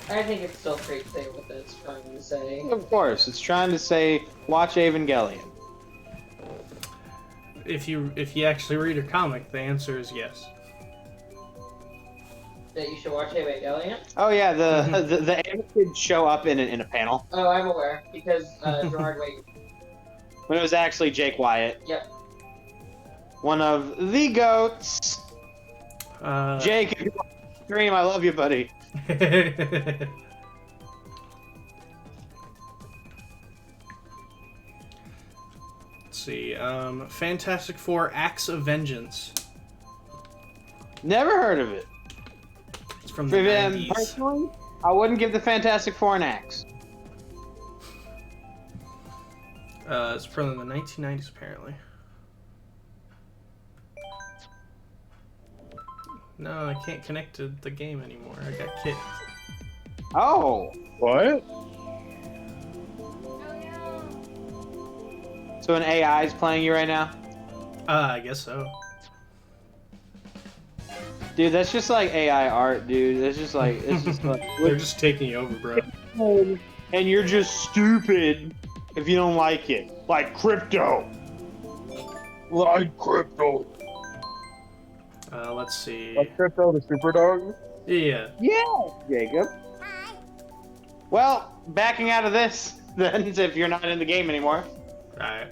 I think it's still pretty clear what that's trying to say. Of course, it's trying to say watch Evangelion. If you actually read a comic, the answer is yes. That you should watch Evangelion? Oh yeah, the kids show up in a panel Oh, I'm aware, because Gerard Way. when it was actually Jake Wyatt, Yep. one of the goats. Jake, if you watch the stream, I love you, buddy. Let's see. Fantastic Four: Acts of Vengeance. Never heard of it. It's from the For them 90s. personally, I wouldn't give the Fantastic Four an axe. It's from the 1990s, apparently. No, I can't connect to the game anymore. I got kicked. Oh, What? Oh no. so an AI is playing you right now? I guess so. Dude, that's just like AI art, dude. It's just like They're just taking you over, bro. and you're just stupid if you don't like it. Like crypto. Like crypto. Let's see. Like crypto, the super dog. Yeah. Yeah, Jacob. Well, backing out of this, then, if you're not in the game anymore. Alright.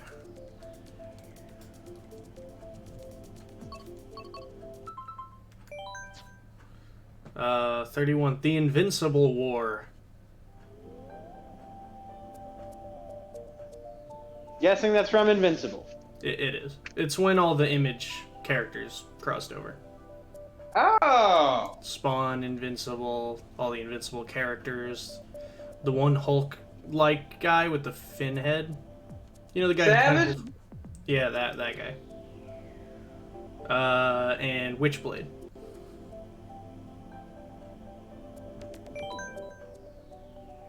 Uh, 31. The Invincible War. Guessing that's from Invincible. It is. It's when all the Image characters crossed over. Oh! Spawn, Invincible, all the Invincible characters. The one Hulk-like guy with the fin head. You know the guy. Savage? Yeah, that guy. And Witchblade.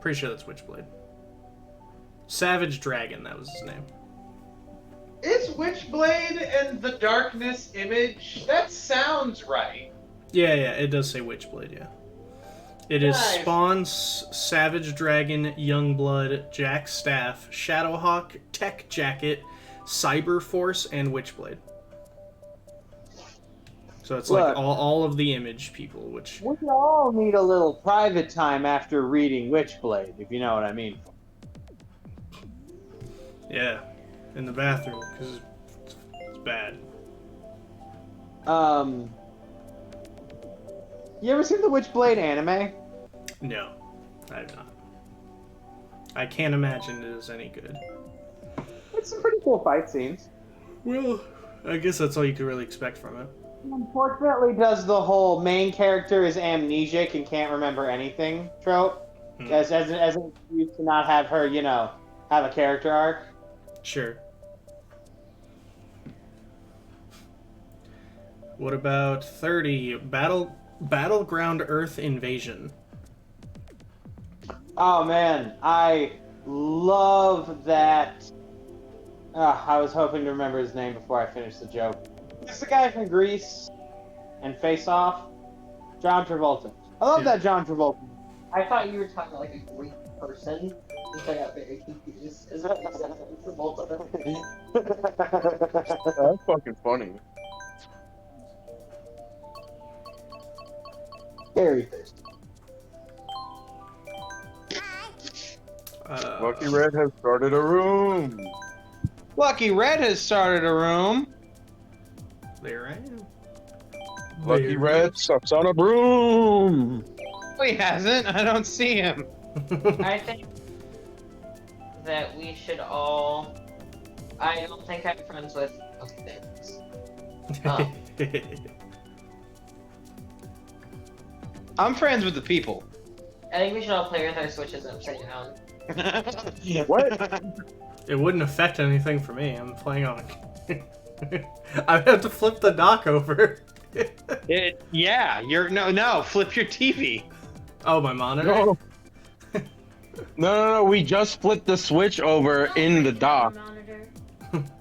Pretty sure that's Witchblade. Savage Dragon, that was his name. Is Witchblade and the Darkness Image? That sounds right. Yeah, it does say Witchblade, yeah. It is Nice. Spawn, Savage Dragon, Youngblood, Jack Staff, Shadowhawk, Tech Jacket, Cyber Force, and Witchblade. So it's like Look. all of the Image people, which... We all need a little private time after reading Witchblade, if you know what I mean. Yeah, in the bathroom, because it's bad. You ever seen the Witchblade anime? No, I have not. I can't imagine it is any good. It's some pretty cool fight scenes. Well, I guess that's all you could really expect from it. Unfortunately, does the whole main character is amnesiac and can't remember anything trope, as an excuse to not have her, have a character arc. Sure. What about 30? Battleground Earth Invasion. Oh man, I love that. I was hoping to remember his name before I finished the joke. It's the guy from Grease and Face Off, John Travolta. I love that John Travolta. I thought you were talking like a Greek person, which I got very confused. Is that Travolta? That's fucking funny. Very thirsty. Lucky Red has started a room. Lucky Red has started a room. There I am. Lucky Red sucks on a broom. No, he hasn't. I don't see him. I think that we should all. I don't think I'm friends with things. I'm friends with the people. I think we should all play with our switches upside down. What? It wouldn't affect anything for me. I'm playing on a... I have to flip the dock over. Flip your TV. Oh, my monitor? No. No. We just flipped the switch over in the dock. Monitor.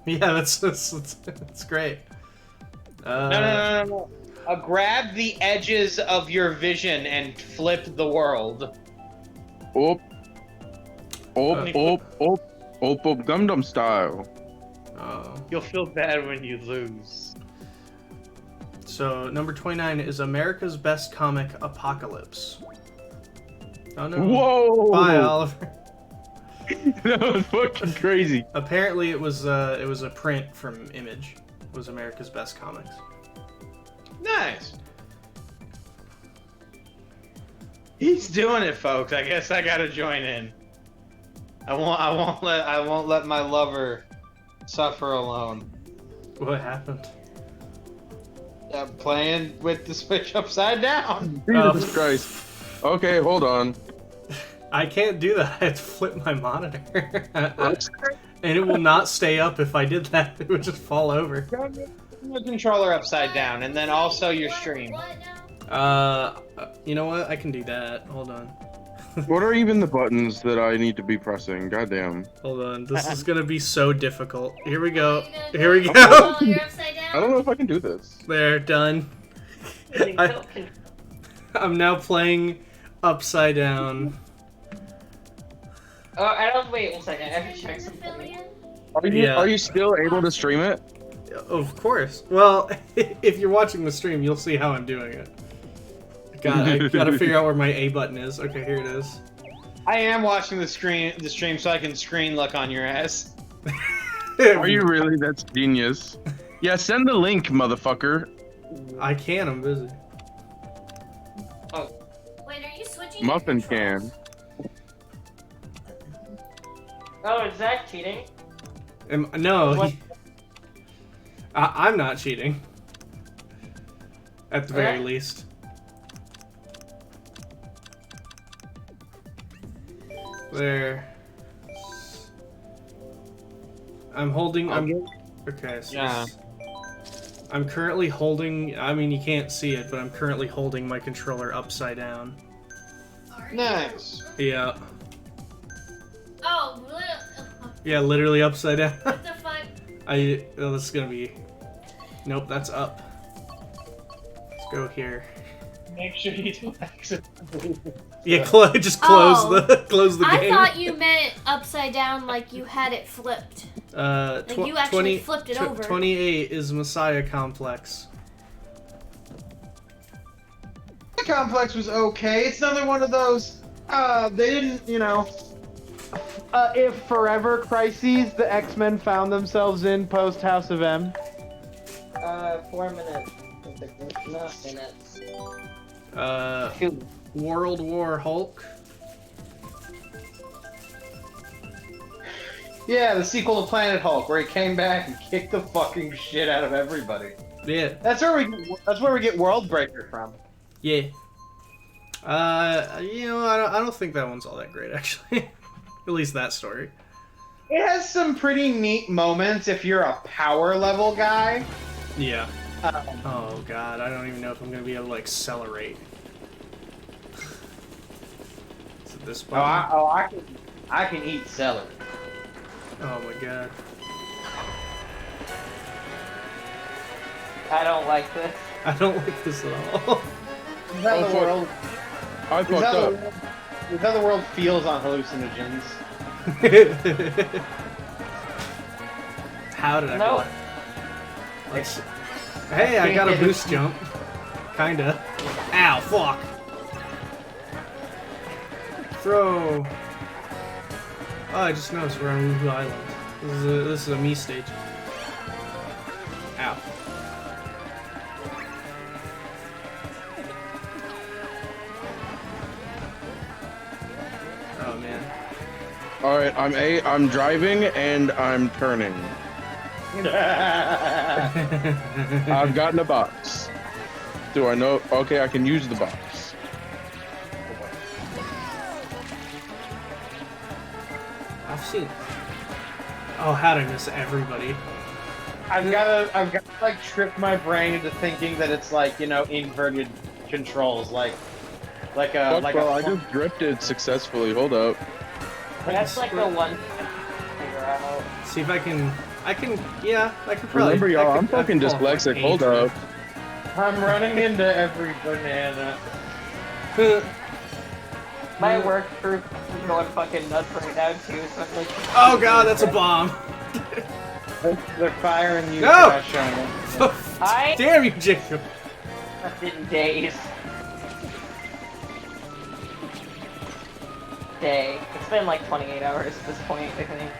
Yeah, that's great. No. Grab the edges of your vision and flip the world. Op, Gundam style. Oh. You'll feel bad when you lose. So, number 29 is America's Best Comic Apocalypse. Oh no. Whoa! Bye, Oliver. That was fucking crazy. Apparently it was a print from Image. It was America's Best Comics. Nice. He's doing it, folks. I guess I gotta join in. I won't let my lover suffer alone. What happened? Playing with the Switch upside down. Jesus Christ. Okay, hold on. I can't do that. I have to flip my monitor. And it will not stay up if I did that. It would just fall over. The controller upside down, and then also your stream. What now? You know what? I can do that. Hold on. What are even the buttons that I need to be pressing? Goddamn. Hold on. This is gonna be so difficult. Here we go. Are you gonna Here we do it go. while you're upside down? I don't know if I can do this. There, done. I'm now playing upside down. Oh, I don't. Wait 1 second. I have to check Is it something. affiliate? Yeah. Are you still able to stream it? Of course. Well, if you're watching the stream, you'll see how I'm doing it. I gotta figure out where my A button is. Okay, here it is. I am watching the stream so I can screen look on your ass. Are you really? That's genius. Yeah, send the link, motherfucker. I can. I'm busy. Wait, are you switching? Muffin your controls? can. Oh, is Zach cheating? No, What? I'm not cheating. At the very Okay. least. There. I'm holding. Okay, so Yeah. I'm currently holding. I mean, you can't see it, but I'm currently holding my controller upside down. Are you? Nice. Yeah. Oh, Yeah, literally upside down. what the fuck? Oh, this is gonna be. Nope, that's up. Let's go here. Make sure you don't accidentally. Yeah, just close the I game. thought you meant upside down, like you had it flipped. Like you actually flipped it over. 28 is Messiah Complex. The complex was okay. It's another one of those. They didn't, if forever crises the X-Men found themselves in post House of M. 4 minutes. Not minutes. Shoot. World War Hulk. Yeah, the sequel to Planet Hulk, where he came back and kicked the fucking shit out of everybody. Yeah. That's where we get World Breaker from. Yeah. I don't think that one's all that great, actually. At least that story. It has some pretty neat moments if you're a power level guy. Yeah. Oh god, I don't even know if I'm gonna be able to accelerate. Is it this button? I can eat celery. Oh my god. I don't like this. I don't like this at all. Is that Oh, the fuck. world? I Is fucked that up. is how the world feels on hallucinogens? How did I No. go? Let's... Hey, I got a boost jump. Kinda. Ow, fuck. Throw. Oh, I just noticed we're on Woohoo Island. This is a me stage. Ow. Oh man. All right, I'm driving and I'm turning. I've gotten a box. Do I know? Okay, I can use the box. I've seen. Oh, how'd I miss everybody? I've got to like trick my brain into thinking that it's like inverted controls, like Fuck, bro, I just drifted successfully. Hold up. That's like the one thing to figure out. See if I can I can probably. Remember, y'all, I I'm could- I fucking could qualify dyslexic. for Hold age up. I'm running into every banana. range. My work group is going fucking nuts right now too, so I'm like... Oh god, that's a bomb. They're firing you, No! Crash on I Damn you, Jacob. in days. Day. It's been like 28 hours at this point, I think.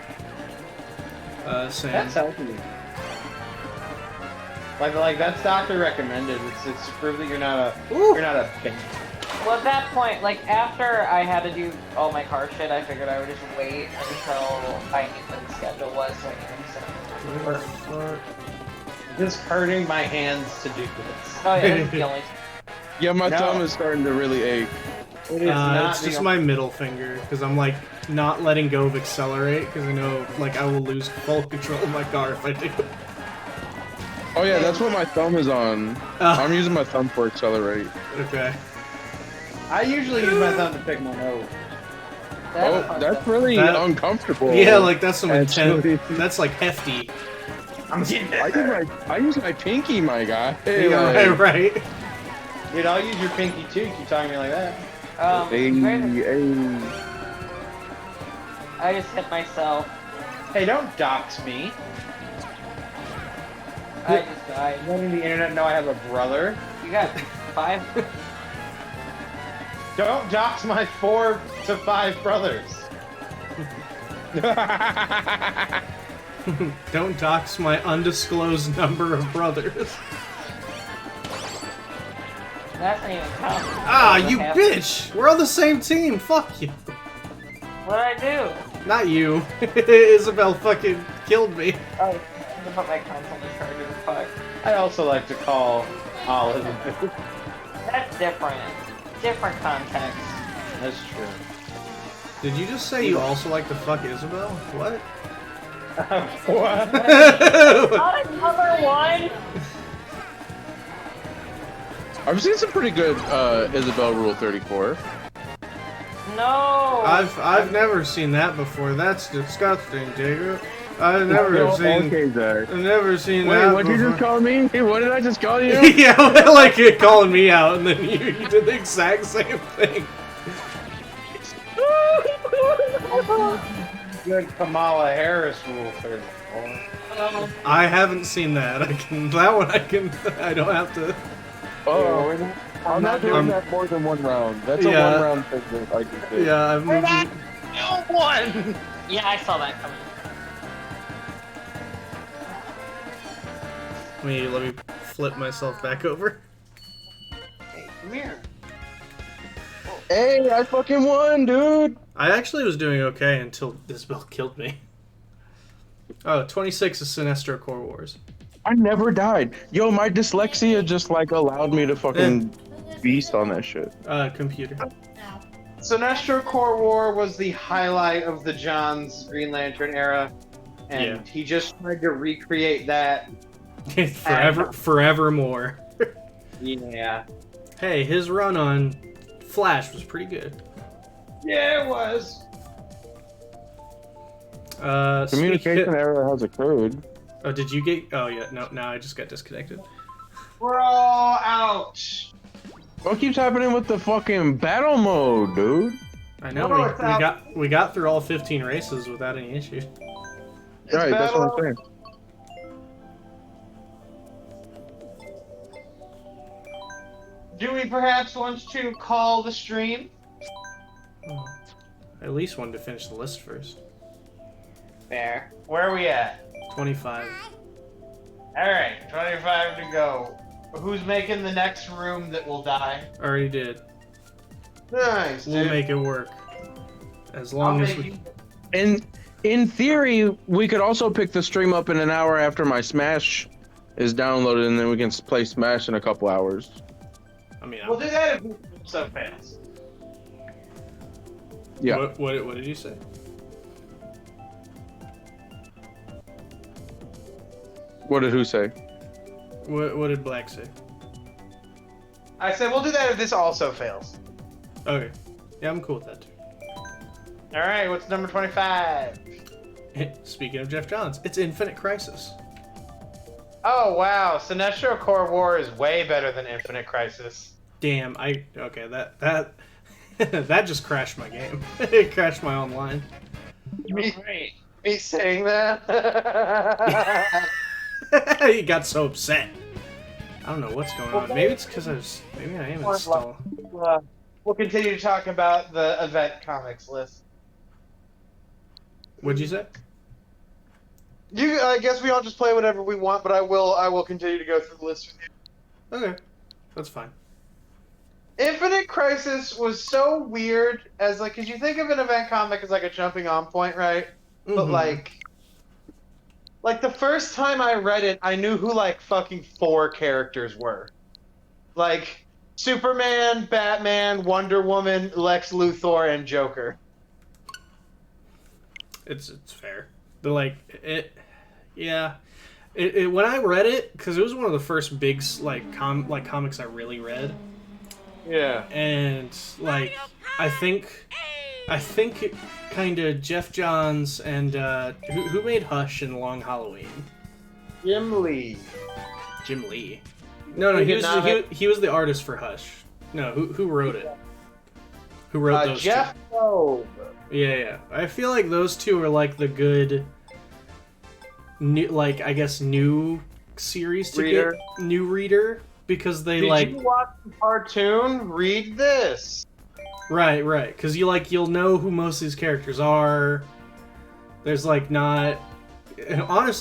Same. That's healthy. Like that's doctor recommended. It's proof that you're not a baby. Well, at that point, like, after I had to do all my car shit, I figured I would just wait until I knew what the schedule was, so I knew exactly. Just hurting my hands to do this. Oh yeah, that's the only... Yeah, my No. thumb is starting to really ache. It is not It's the just my middle finger, because I'm like not letting go of accelerate, because I know like I will lose full control of my car if I do. Oh yeah, that's what my thumb is on. I'm using my thumb for accelerate. Okay. I usually use my thumb to pick my nose. Oh, that's really That- uncomfortable. Yeah, like that's some Actually. intense. That's like hefty. I'm getting I use my pinky, my guy. Yeah, right. Dude, I'll use your pinky too. Keep talking to me like that. Hey, hey. I just hit myself. Hey, don't dox me. I just died. Letting the internet know I have a brother. You got 5? Don't dox my 4 to 5 brothers. Don't dox my undisclosed number of brothers. That doesn't even count. Ah, you bitch! We're on the same team. Fuck you. What'd I do? Not you. Isabel fucking killed me. Oh, I'm gonna put my console in charger. Fuck. I also like to call Olive. That's different. Different context. That's true. Did you just say you also like to fuck Isabel? What? What? Not another one! I've seen some pretty good Isabel Rule 34. No! I've never seen that before. That's disgusting, Jacob. I've never seen. Okay, Zach. I've never seen Wait, that. what'd you just call me? What did I just call you? Yeah, like you're calling me out, and then you did the exact same thing. Good Kamala Harris Rule 34. I haven't seen that. I don't have to. Oh, I'm not doing that more than one round. That's a Yeah. one round thing that I can do. Yeah, I've moved. No one! Yeah, I saw that coming. Let me flip myself back over. Hey, come here. Hey, I fucking won, dude! I actually was doing okay until Isabel killed me. Oh, 26 is Sinestro Core Wars. I never died. Yo, my dyslexia just like allowed me to fucking beast on that shit. Computer. Sinestro Core War was the highlight of the John's Green Lantern era, and Yeah. he just tried to recreate that. Forevermore. Yeah. Hey, his run on Flash was pretty good. Yeah, it was. Communication error has occurred. Oh, did you get? Oh yeah, no. Now I just got disconnected. We're all out. What keeps happening with the fucking battle mode, dude? I know No, it's out. we got through all 15 races without any issues. Right, that's what I'm saying. Do we perhaps want to call the stream? Oh, I at least wanted to finish the list first. Fair. Where are we at? 25. Alright, 25 to go. Who's making the next room that will die? Already did. Nice, We'll dude. make it work. As I'll long as make we. you- And in theory, we could also pick the stream up in an hour after my Smash is downloaded, and then we can play Smash in a couple hours. I mean, We'll do that if we so fast. Yeah. What did you say? What did who say? What did Black say? I said we'll do that if this also fails. Okay. Yeah, I'm cool with that too. Alright, what's number 25? Speaking of Jeff Johns, it's Infinite Crisis. Oh wow, Sinestro Core War is way better than Infinite Crisis. Damn, that that just crashed my game. It crashed my online. Me saying that? He got so upset. I don't know what's going on. Maybe it's because maybe I am installed. We'll continue to talk about the event comics list. What'd you say? I guess we all just play whatever we want, but I will continue to go through the list with you. Okay, that's fine. Infinite Crisis was so weird as because you think of an event comic as like a jumping on point, right? Mm-hmm. But like the first time I read it, I knew who like fucking 4 characters were. Like Superman, Batman, Wonder Woman, Lex Luthor, and Joker. It's fair. They're like it. Yeah. It when I read it, because it was one of the first big comics I really read. Yeah. And like I think kind of Jeff Johns and who made Hush and Long Halloween? Jim Lee. Jim Lee. No, he was the artist for Hush. No, who wrote it? Who wrote those Jeff two? Loeb. Yeah. I feel like those two are like the good new series to Reader. get new reader because they Did you watch the cartoon? Read this. Right, because you'll know who most of these characters are. There's honestly,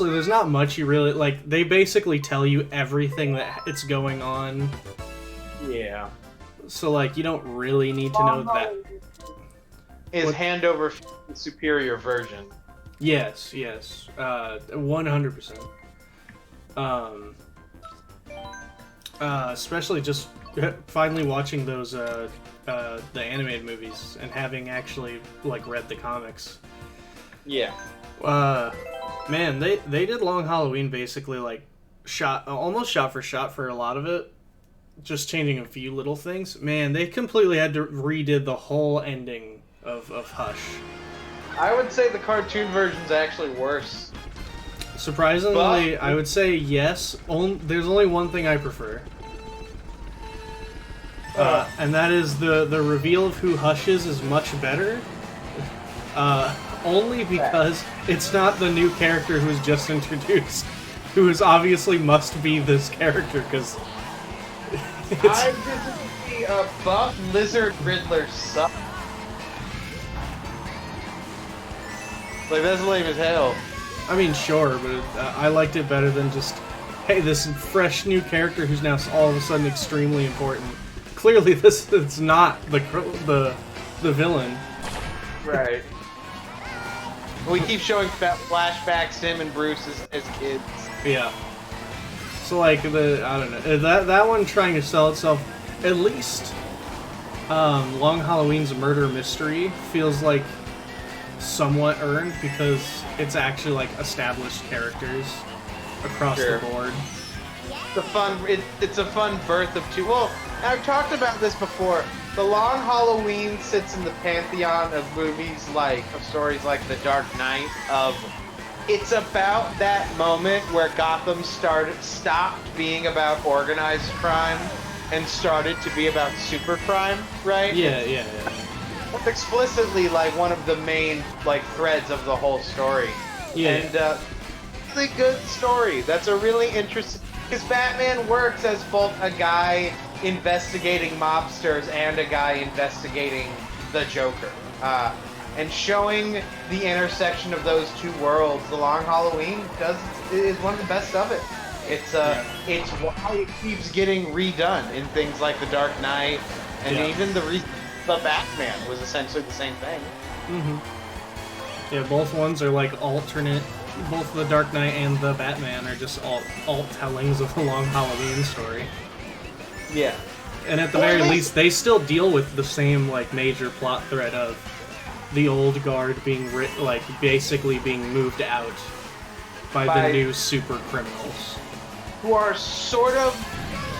there's not much you really like. They basically tell you everything it's going on. Yeah. So you don't really need to know that. Is What? hand over the superior version. Yes, 100%. Especially just finally watching those the animated movies and having actually read the comics. Yeah. Man, they did Long Halloween basically almost shot for shot for a lot of it, just changing a few little things. Man, they completely had to redid the whole ending of Hush. I would say the cartoon version's actually worse. Surprisingly, I would say yes. There's only one thing I prefer. And that is the reveal of who Hush is much better. Only because it's not the new character who was just introduced, who is obviously must be this character, because I disagree. Buff Lizard Riddler sucks. That's lame as hell. I mean, sure, but I liked it better than just, hey, this fresh new character who's now all of a sudden extremely important. Clearly, it's not the villain. Right. We keep showing flashbacks him and Bruce as kids. Yeah. So I don't know, that one trying to sell itself, at least Long Halloween's murder mystery feels like somewhat earned because it's actually established characters across the board. It's a fun birth of two. Well, I've talked about this before. The Long Halloween sits in the pantheon of movies of stories like The Dark Knight. It's about that moment where Gotham stopped being about organized crime and started to be about super crime, right? Yeah. It's explicitly one of the main threads of the whole story. Yeah. And really good story. That's a really interesting, because Batman works as both a guy investigating mobsters and a guy investigating the Joker. And showing the intersection of those two worlds, The Long Halloween is one of the best of it. It's why it keeps getting redone in things like The Dark Knight, and even the Batman was essentially the same thing. Mm-hmm. Yeah, both ones are alternate. Both The Dark Knight and the Batman are just alt tellings of the Long Halloween story. Yeah. And at the very least, they still deal with the same major plot thread of the old guard being basically being moved out by the new super criminals, who are sort of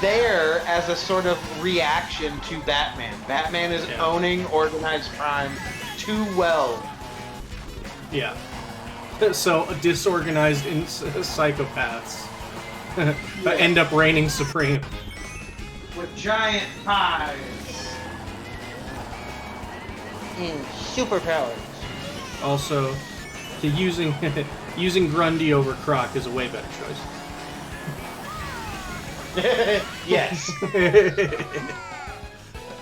there as a sort of reaction to Batman. Batman is owning organized crime too well. Yeah. So disorganized psychopaths that end up reigning supreme. With giant pies. And superpowers. Also, using using Grundy over Croc is a way better choice. Yes.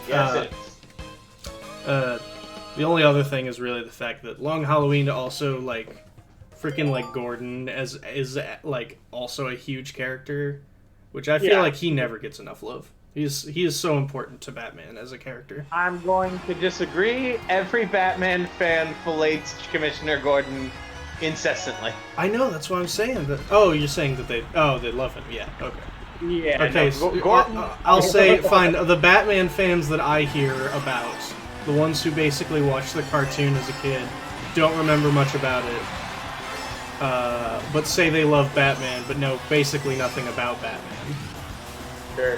Yes, it is. The only other thing is really the fact that Long Halloween also like freaking like Gordon is like also a huge character, which I feel like he never gets enough love. He is so important to Batman as a character. I'm going to disagree. Every Batman fan fillets Commissioner Gordon incessantly. I know, that's what I'm saying. Oh, you're saying that they love him. Yeah. Okay. Yeah. Okay. No, So, Gordon. I'll say fine. The Batman fans that I hear about, the ones who basically watched the cartoon as a kid, don't remember much about it. But say they love Batman, but know basically nothing about Batman. Sure.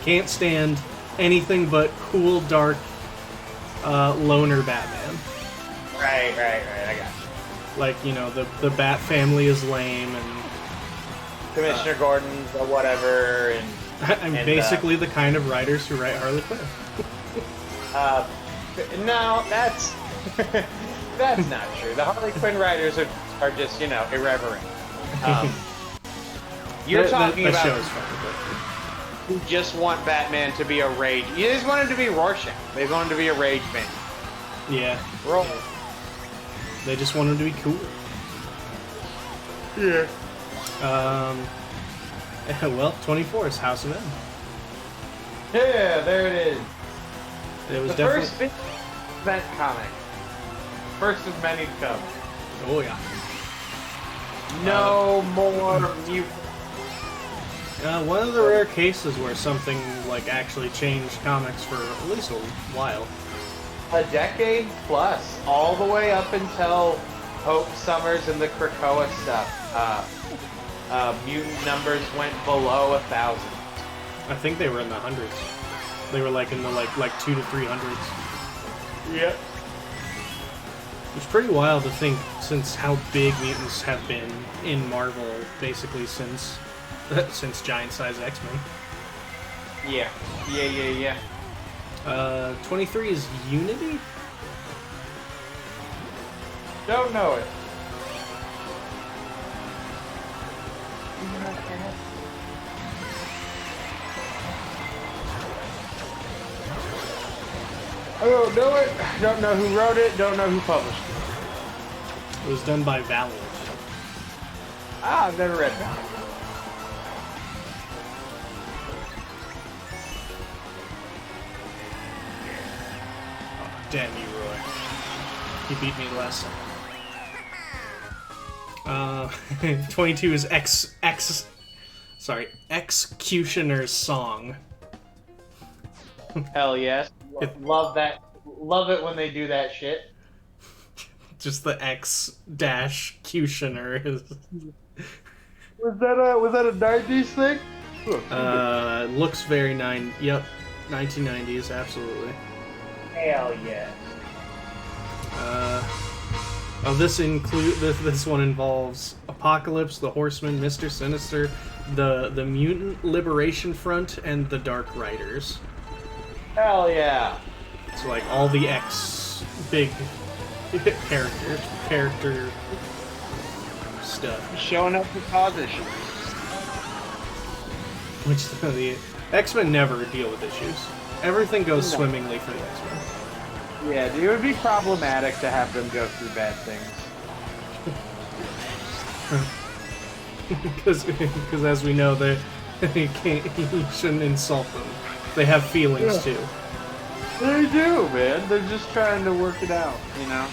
Can't stand anything but cool, dark, loner Batman. Right. I got you. Like, you know, the Bat family is lame, and Commissioner Gordon's or whatever, I'm basically the kind of writers who write Harley Quinn. No, that's that's not true. The Harley Quinn writers are just, you know, irreverent. You're talking that about show is funny, who just want Batman to be a rage. You just want him to be Rorschach. They want him to be a rage man. but yeah, Roll. they just want him to be cool. Yeah. Well, 24 is House of M. Yeah, there it is. It was The definitely. first big event comic. First of many to come. Oh yeah. No more mutants. One of the rare cases where something like actually changed comics for at least a while. A decade plus, all the way up until Hope Summers and the Krakoa stuff. Mutant numbers went below 1,000. I think they were in the hundreds. They were like in the like 200 to 300s. Yep. It's pretty wild to think, since how big mutants have been in Marvel, basically since Giant Size X-Men. Yeah. 23 is Unity? Don't know it. I don't know it. Don't know who wrote it. Don't know who published it. It was done by Valiant. Ah, I've never read that. Oh, damn you, Roy. He beat me last time. 22 is Executioner's Song. Hell yes. Love that. Love it when they do that shit. Just the X-Cutioner is. Was that a 90s thing? Looks very 1990s, absolutely. Hell yes. This one involves Apocalypse, the Horseman, Mr. Sinister, the Mutant Liberation Front, and the Dark Riders. Hell yeah. So like all the X big character stuff. Showing up to cause issues. Which the X-Men never deal with issues. Everything goes swimmingly for the X-Men. Yeah, it would be problematic to have them go through bad things. Because as we know, you shouldn't insult them. They have feelings too. They do, man. They're just trying to work it out, you know?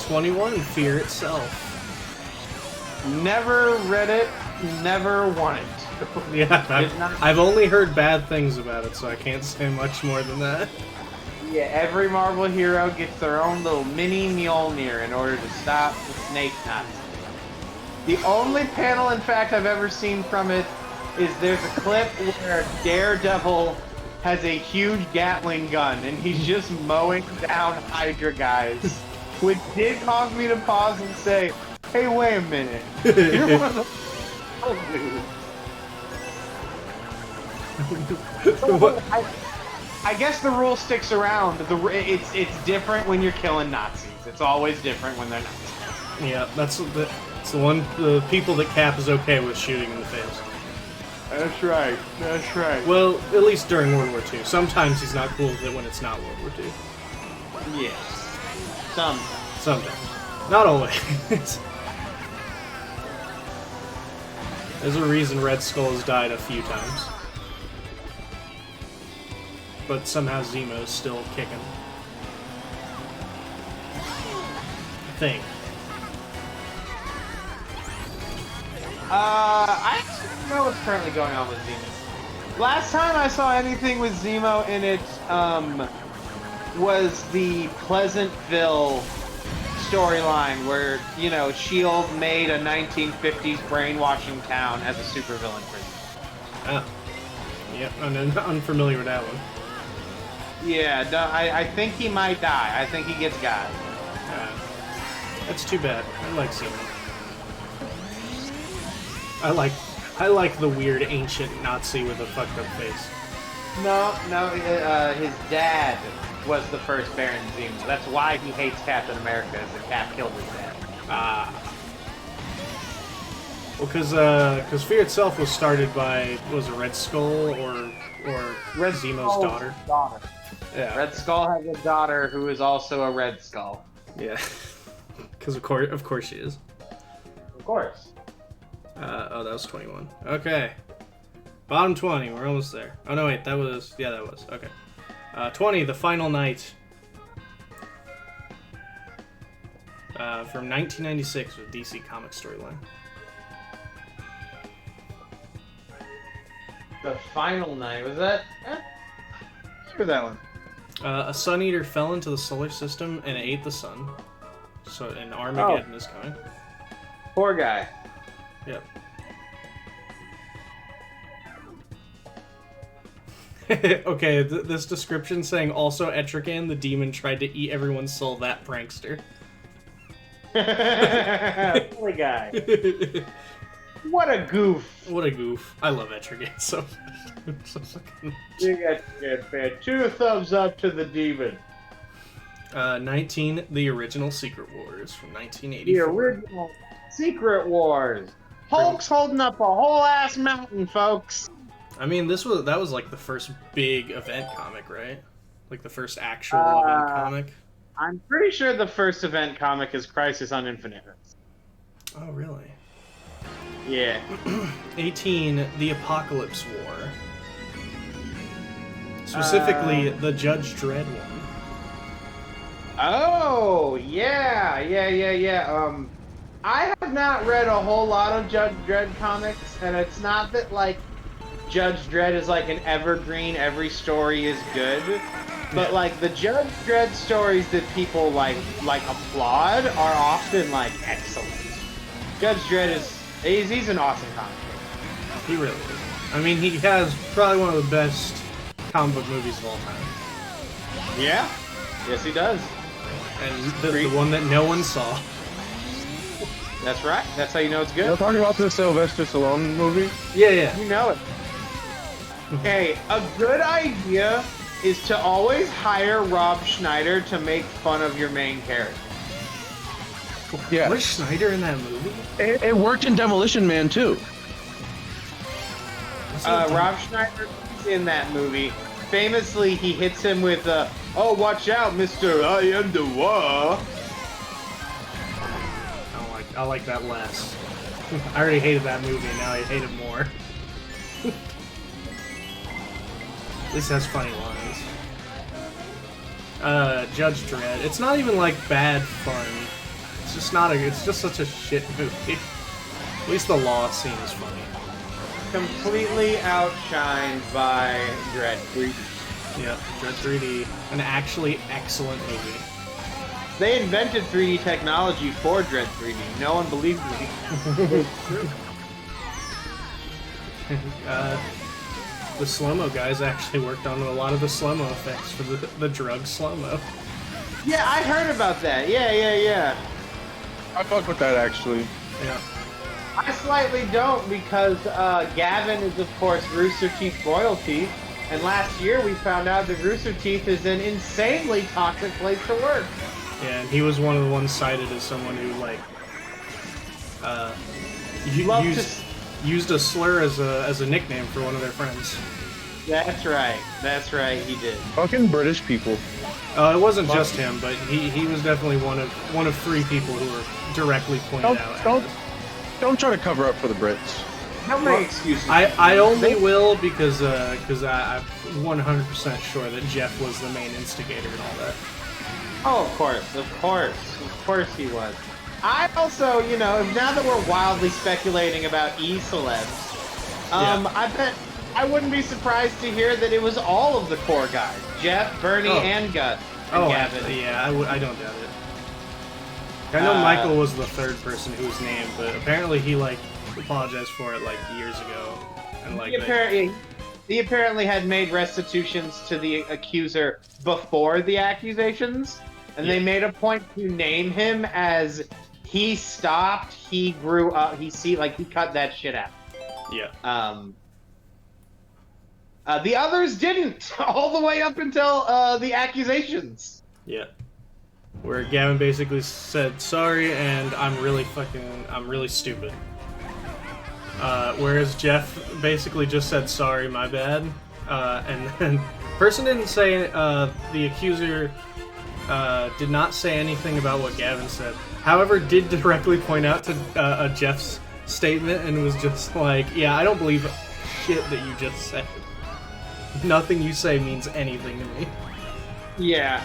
21, Fear Itself. Never read it, never wanted to. Yeah, I've only heard bad things about it, so I can't say much more than that. Yeah, every Marvel hero gets their own little mini Mjolnir in order to stop the snake knots. The only panel, in fact, I've ever seen from it is there's a clip where Daredevil has a huge Gatling gun and he's just mowing down Hydra guys which did cause me to pause and say, "Hey, wait a minute, you're one of the dudes." I guess the rule sticks around. It's different when you're killing Nazis. It's always different when they're Nazis. Yeah, that's the one. The people that Cap is okay with shooting in the face. That's right. That's right. Well, at least during World War II. Sometimes he's not cool with it when it's not World War II. Yes. Sometimes. Sometimes. Not always. There's a reason Red Skull has died a few times. But somehow Zemo's still kicking. I think. I actually don't know what's currently going on with Zemo. Last time I saw anything with Zemo in it, was the Pleasantville storyline where, you know, S.H.I.E.L.D. made a 1950s brainwashing town as a supervillain prison. Oh. Yep, I'm unfamiliar with that one. Yeah, no, I think he might die. I think he gets got. That's too bad. I like Zemo. I like the weird ancient Nazi with a fucked up face. No, his dad was the first Baron Zemo. That's why he hates Captain America, is that Cap killed his dad. Well, because Fear itself was started by, was it Red Skull or Red Zemo's Skull's daughter? Yeah. Red Skull has a daughter who is also a Red Skull. Yeah. Because of course she is. Of course. Oh, that was 21. Okay. Bottom 20, we're almost there. Oh, no, wait, that was... Yeah, that was. Okay. 20, The Final Night. From 1996 with DC Comics storyline. The Final Night, was that? For that one. A Sun Eater fell into the solar system and ate the sun. So, an Armageddon is coming. Poor guy. Yep. Okay, this description saying also Etrigan, the demon, tried to eat everyone's soul, that prankster. Poor guy. What a goof. What a goof. I love Etrigan so fucking... You got fair. 2 thumbs up to the demon. 19, The Original Secret Wars from 1984. The original Secret Wars. Hulk's holding up a whole ass mountain, folks. I mean, that was like the first big event comic, right? Like the first actual event comic. I'm pretty sure the first event comic is Crisis on Infinite Earths. Oh, really? Yeah. 18, The Apocalypse War. Specifically, the Judge Dredd one. Oh, yeah. I have not read a whole lot of Judge Dredd comics, and it's not that, like, Judge Dredd is like an evergreen, every story is good, but like the Judge Dredd stories that people like applaud are often like excellent. Judge Dredd he's an awesome comic book. He really is. I mean, he has probably one of the best comic book movies of all time. Yeah? Yes, he does. And the one that no one saw. That's right. That's how you know it's good. You're talking about the Sylvester Stallone movie? Yeah. You know it. Okay, a good idea is to always hire Rob Schneider to make fun of your main character. Yeah. Was Schneider in that movie? It worked in Demolition Man, too. Rob Schneider is in that movie. Famously, he hits him with, oh, watch out, Mr. I am the war. I like that less. I already hated that movie, now I hate it more. This has funny lines. Judge Dredd. It's not even like bad fun. It's just not it's just such a shit movie. At least the law scene is funny. Completely outshined by Dredd 3D. Yeah, Dredd 3D. An actually excellent movie. They invented 3D technology for Dredd 3D. No one believed me. The slow-mo guys actually worked on a lot of the slow-mo effects for the drug slow-mo. Yeah, I heard about that. Yeah. I fuck with that actually. Yeah. I slightly don't because Gavin is, of course, Rooster Teeth royalty. And last year we found out that Rooster Teeth is an insanely toxic place to work. Yeah, and he was one of the ones cited as someone who, like, used a slur as a nickname for one of their friends. That's right, he did. Fucking British people. It wasn't just him, but he was definitely one of 3 people who were directly pointed out. Don't try to cover up for the Brits. How many excuses? I only will because I'm 100% sure that Jeff was the main instigator and all that. Oh, of course he was. I also, now that we're wildly speculating about E-celebs, I bet I wouldn't be surprised to hear that it was all of the core guys. Jeff, Bernie, and Gus. And Gavin. Yeah, I don't doubt it. I know Michael was the 3rd person who was named, but apparently he, like, apologized for it, like, years ago. And, like, he apparently had made restitutions to the accuser before the accusations, and they made a point to name him as he stopped, he grew up, he cut that shit out. Yeah. The others didn't, all the way up until the accusations. Yeah. Where Gavin basically said, sorry, and I'm really stupid. Whereas Jeff basically just said, sorry, my bad. And then, person didn't say, the accuser did not say anything about what Gavin said. However, did directly point out to Jeff's statement and was just like, yeah, I don't believe shit that you just said. Nothing you say means anything to me. Yeah,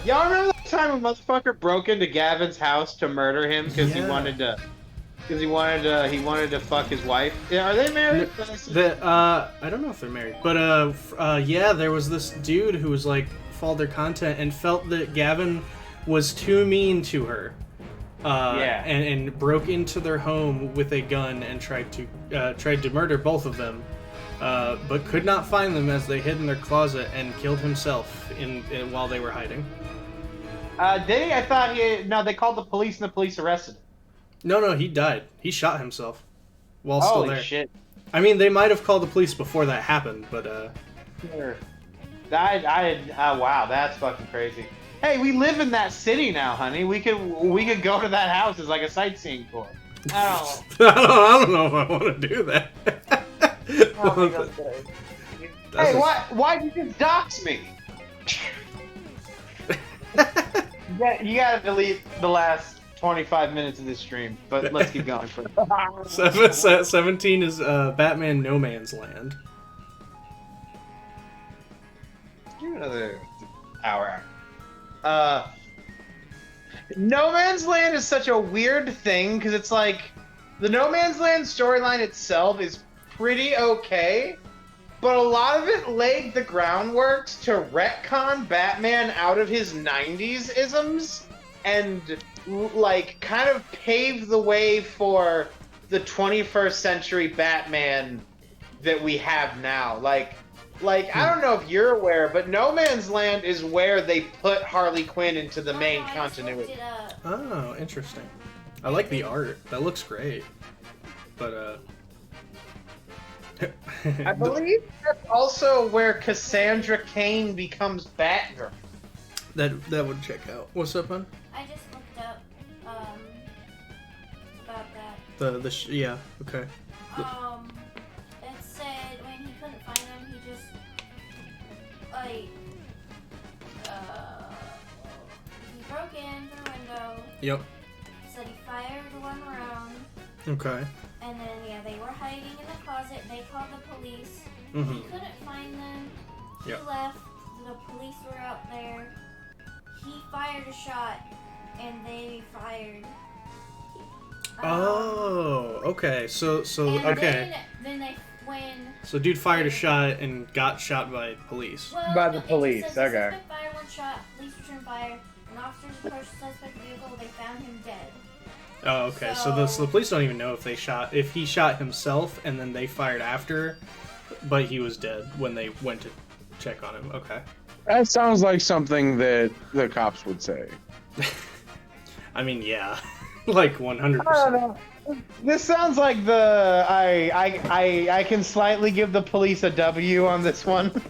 y'all remember that time a motherfucker broke into Gavin's house to murder him because he wanted to fuck his wife? Yeah, are they married? I don't know if they're married, but yeah, there was this dude who was like followed their content and felt that Gavin was too mean to her. And broke into their home with a gun and tried to murder both of them, but could not find them as they hid in their closet and killed himself while they were hiding. I thought they called the police and the police arrested him. No, he died. He shot himself while still there. Holy shit. I mean, they might have called the police before that happened, but Sure. Wow, that's fucking crazy. Hey, we live in that city now, honey. We could go to that house as like a sightseeing tour. I don't know if I want to do that. Hey, why'd you just dox me? You gotta delete the last 25 minutes of this stream, but let's keep going for 17 is Batman No Man's Land. Give it another hour. No Man's Land is such a weird thing because it's like the No Man's Land storyline itself is pretty okay, but a lot of it laid the groundwork to retcon Batman out of his 90s isms and like kind of pave the way for the 21st century Batman that we have now. Like I don't know if you're aware, but No Man's Land is where they put Harley Quinn into the main continuity. Oh, interesting. I like the art. That looks great. But I believe that's also where Cassandra Cain becomes Batgirl. That would check out. What's up, hon? I just looked up about that. Yeah, okay. It said when he couldn't find them, he just he broke in through the window. Yep. Said he fired one round. Okay. And then they were hiding in the closet. They called the police. Mm-hmm. He couldn't find them. Yep. He left. The police were out there. He fired a shot, and they fired. Oh, okay. So and okay. So dude fired a shot and got shot by police. Well, By the police, it says okay. The suspect fired one shot. Police returned fire. When officers approached the suspect vehicle, they found him dead. Oh, okay. So the police don't even know if he shot himself and then they fired after, but he was dead when they went to check on him. Okay. That sounds like something that the cops would say. I mean, yeah, like 100%. I don't know. This sounds like I can slightly give the police a W on this one.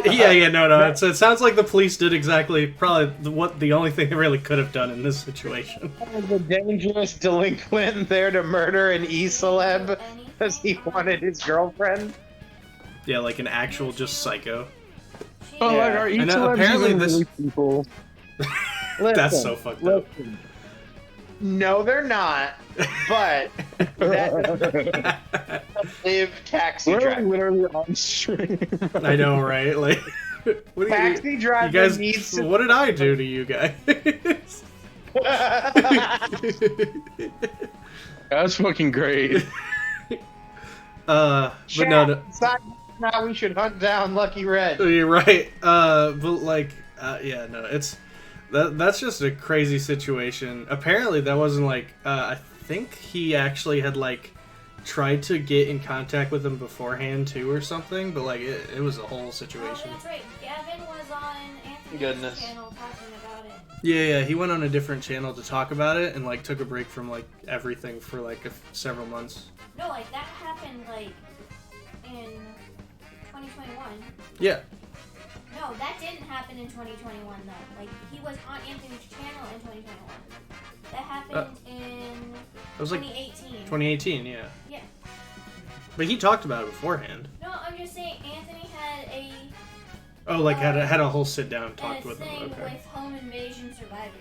Yeah, no. It sounds like the police did exactly probably the only thing they really could have done in this situation. The dangerous delinquent there to murder an e-celeb because he wanted his girlfriend. Yeah, like an actual just psycho. Oh, Yeah. like, are each And celebs apparently even this- really people? That's so fucked up. No, they're not. But that live taxi We're driver. literally on stream. I know, right? Like, what do Taxi you driver guys? needs to. What did I do to you guys? That's fucking great. But no. Now we should hunt down Lucky Red. You're right. But like, yeah, no, that's just a crazy situation. Apparently, that wasn't like. I think he actually had like tried to get in contact with him beforehand too, or something. But like, it was a whole Oh, situation. that's right. Gavin was on Anthony's Goodness. channel talking about it. Yeah, he went on a different channel to talk about it, and like took a break from like everything for like several months. No, like that happened like in 2021. Yeah. No, that didn't happen in 2021 though. Like he was on Anthony's channel in 2021. That happened in It was like 2018. 2018, yeah. Yeah. But he talked about it beforehand. No, I'm just saying Anthony had a Oh, like had a whole sit down talk with thing him. Okay. with home invasion survivors.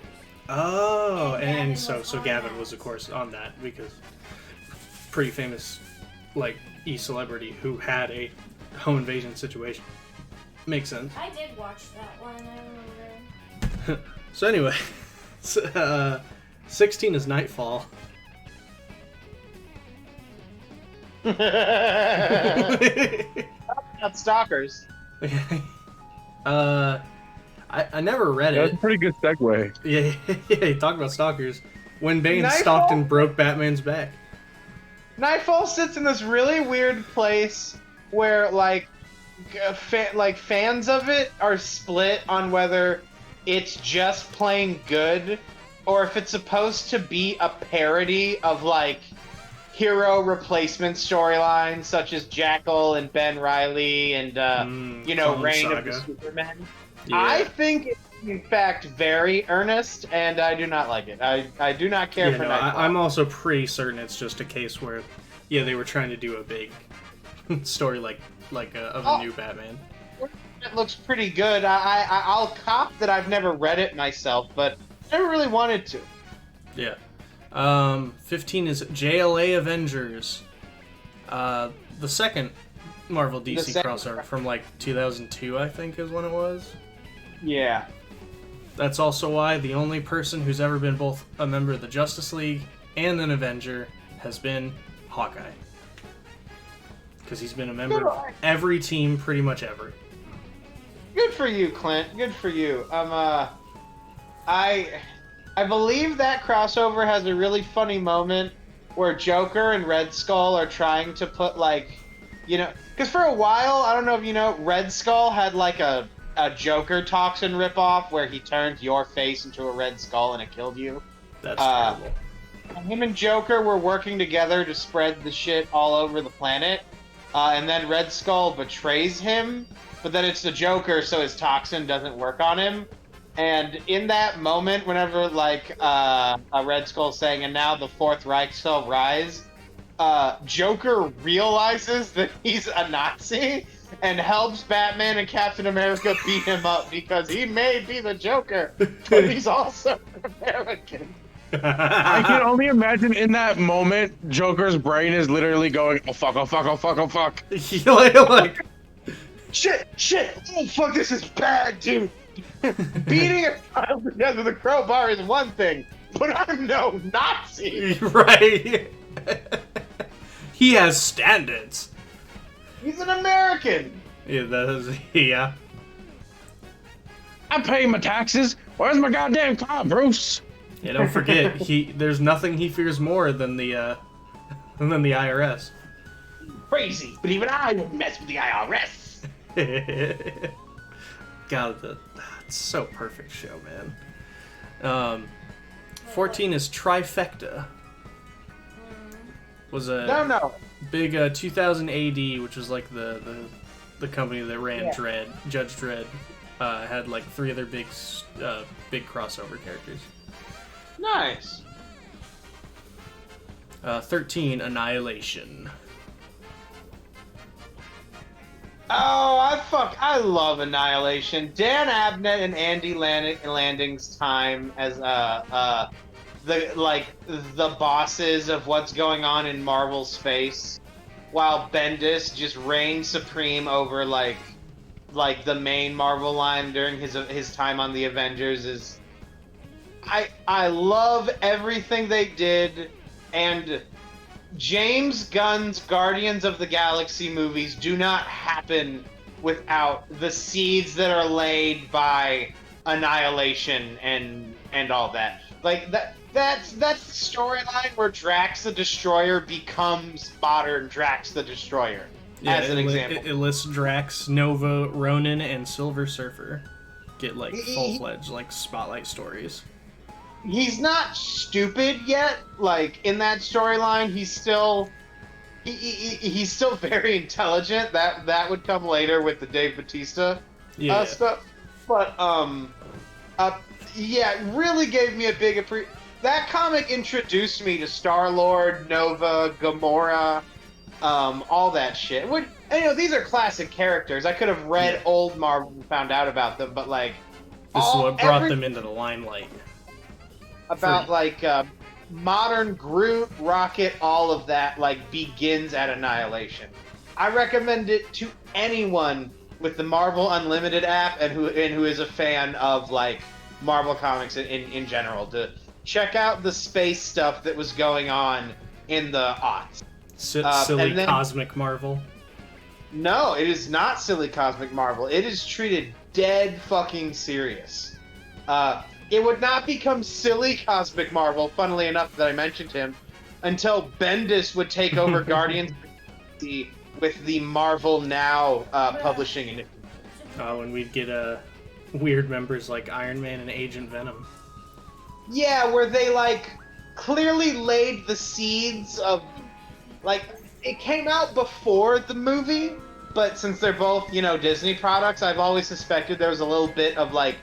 Oh, And and Gavin so was on Gavin that. was of course on that because pretty famous like e-celebrity who had a home invasion situation. Makes sense. I did watch that one. I remember. So anyway, 16 is Nightfall. Not stalkers. I never read That's it. a pretty good segue. Yeah, he talked about stalkers. When Bane Nightfall? stalked and broke Batman's back. Nightfall sits in this really weird place where like fans of it are split on whether it's just plain good or if it's supposed to be a parody of like hero replacement storylines such as Jackal and Ben Reilly and Clone Reign of the Saga. Supermen. Yeah. I think it's in fact very earnest and I do not like it. I do not care Yeah, for no, Nightfall. I'm also pretty certain it's just a case where, yeah, they were trying to do a big story of a new Batman. It looks pretty good. I'll cop that I've never read it myself, but never really wanted to. Yeah. 15 is JLA Avengers. The second Marvel DC second- crossover from like 2002, I think, is when it was. Yeah. That's also why the only person who's ever been both a member of the Justice League and an Avenger has been Hawkeye. Because he's been a member of every team pretty much ever. Good for you, Clint. Good for you. I believe that crossover has a really funny moment where Joker and Red Skull are trying to put because for a while, I don't know if you know, Red Skull had like a Joker toxin ripoff where he turned your face into a red skull and it killed you. That's terrible. Him and Joker were working together to spread the shit all over the planet, and then Red Skull betrays him, but then it's the Joker, so his toxin doesn't work on him. And in that moment, whenever a Red Skull saying, "And now the Fourth Reich shall rise," Joker realizes that he's a Nazi and helps Batman and Captain America beat him up because he may be the Joker, but he's also American. I can only imagine in that moment, Joker's brain is literally going, "Oh fuck! Oh fuck! Oh fuck! Oh fuck!" like, Shit! Oh fuck! This is bad, dude. Beating a child to death with a crowbar is one thing, but I'm no Nazi. right. He has standards. He's an American. Yeah, that is, yeah. I pay my taxes. Where's my goddamn car, Bruce? Yeah, don't forget, there's nothing he fears more than the IRS. God, it's so perfect show, man. 14 is Trifecta. Was a No. big 2000 AD, which was like the company that ran Dredd, Judge Dredd, had like 3 other big crossover characters. Nice. 13, Annihilation. Oh, I love Annihilation. Dan Abnett and Andy Landing's time as the bosses of what's going on in Marvel space, while Bendis just reigns supreme over like the main Marvel line during his time on the Avengers is. I love everything they did, and James Gunn's Guardians of the Galaxy movies do not happen without the seeds that are laid by Annihilation and all that. Like that's the storyline where Drax the Destroyer becomes modern Drax the Destroyer. Yeah, as an example. It lists Drax, Nova, Ronin, and Silver Surfer get like full-fledged like spotlight stories. He's not stupid yet. Like in that storyline, he's still very intelligent. That would come later with the Dave Bautista stuff. But yeah, it really gave me a big that comic introduced me to Star-Lord, Nova, Gamora, all that shit. These are classic characters. I could have read old Marvel and found out about them, but like this is what brought them into the limelight. About modern Groot, Rocket, all of that like begins at Annihilation. I recommend it to anyone with the Marvel Unlimited app and who is a fan of like Marvel comics in general to check out the space stuff that was going on in the aughts. Silly cosmic Marvel. No, it is not silly cosmic Marvel. It is treated dead fucking serious. It would not become silly cosmic Marvel, funnily enough that I mentioned him, until Bendis would take over Guardians of the Galaxy with the Marvel Now publishing initiative. And we'd get weird members like Iron Man and Agent Venom. Yeah, where they like clearly laid the seeds of like it came out before the movie, but since they're both, Disney products, I've always suspected there was a little bit of like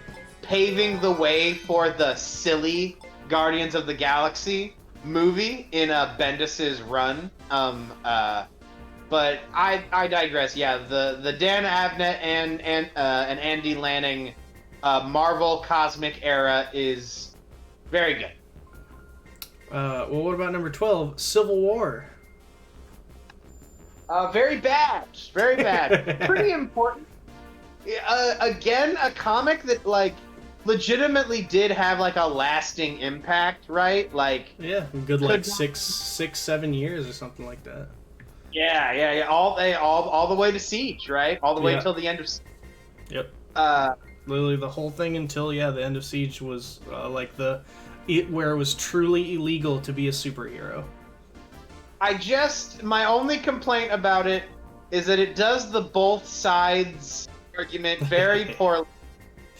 paving the way for the silly Guardians of the Galaxy movie in Bendis's run. But I digress. Yeah, the Dan Abnett and Andy Lanning Marvel Cosmic era is very good. Well, what about number 12, Civil War? Very bad. Very bad. Pretty important. Again, a comic that like legitimately did have like a lasting impact, right? Like good like 6-7 years or something like that. Yeah. All the way to Siege, right? All the way until the end of Siege. Yep. Literally the whole thing until the end of Siege was like where it was truly illegal to be a superhero. My only complaint about it is that it does the both sides argument very poorly.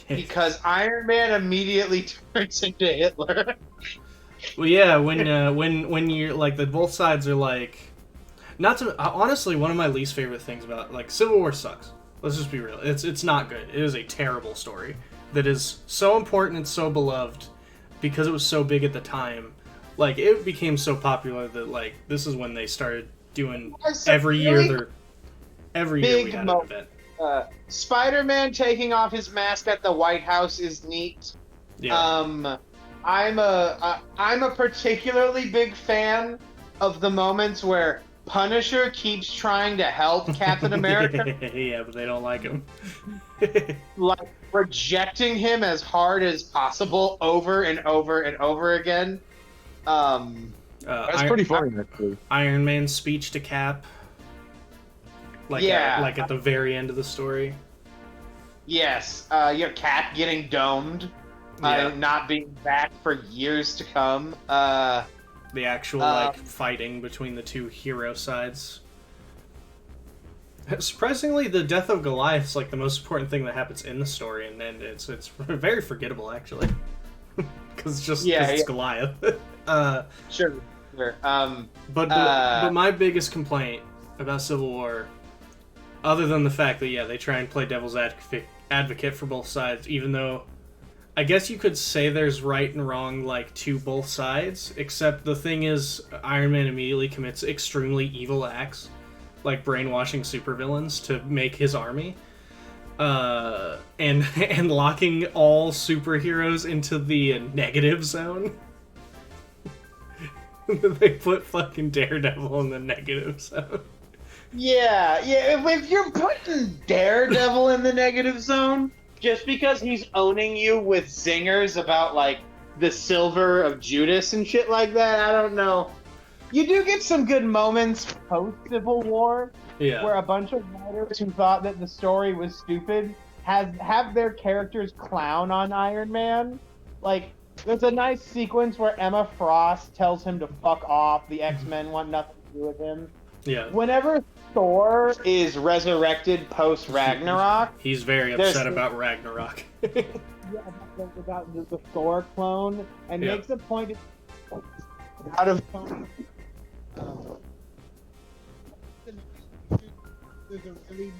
Because Iron Man immediately turns into Hitler. Well, yeah, when you're like both sides are like, honestly, one of my least favorite things about like Civil War sucks. Let's just be real. It's not good. It is a terrible story that is so important and so beloved because it was so big at the time. Like it became so popular that like this is when they started doing every year we had an event. Spider-Man taking off his mask at the White House is neat. Yeah. I'm a particularly big fan of the moments where Punisher keeps trying to help Captain America. Yeah, but they don't like him. Like rejecting him as hard as possible over and over and over again. That's pretty funny, actually. Iron Man's speech to Cap. Like at the very end of the story. Yes, Cap getting domed, not being back for years to come. The actual fighting between the two hero sides. Surprisingly, the death of Goliath is like the most important thing that happens in the story, and then it's very forgettable actually, because it's Goliath. Sure. But my biggest complaint about Civil War, other than the fact that they try and play devil's advocate for both sides, even though I guess you could say there's right and wrong like to both sides, except the thing is Iron Man immediately commits extremely evil acts, like brainwashing supervillains to make his army, and locking all superheroes into the negative zone. They put fucking Daredevil in the negative zone. Yeah. If you're putting Daredevil in the negative zone, just because he's owning you with zingers about, like, the silver of Judas and shit like that, I don't know. You do get some good moments post-Civil War, where a bunch of writers who thought that the story was stupid have their characters clown on Iron Man. Like, there's a nice sequence where Emma Frost tells him to fuck off. The X-Men want nothing to do with him. Yeah. Whenever Thor is resurrected post-Ragnarok... He's very upset about Ragnarok. about the Thor clone, and makes a point out of... There's a really neat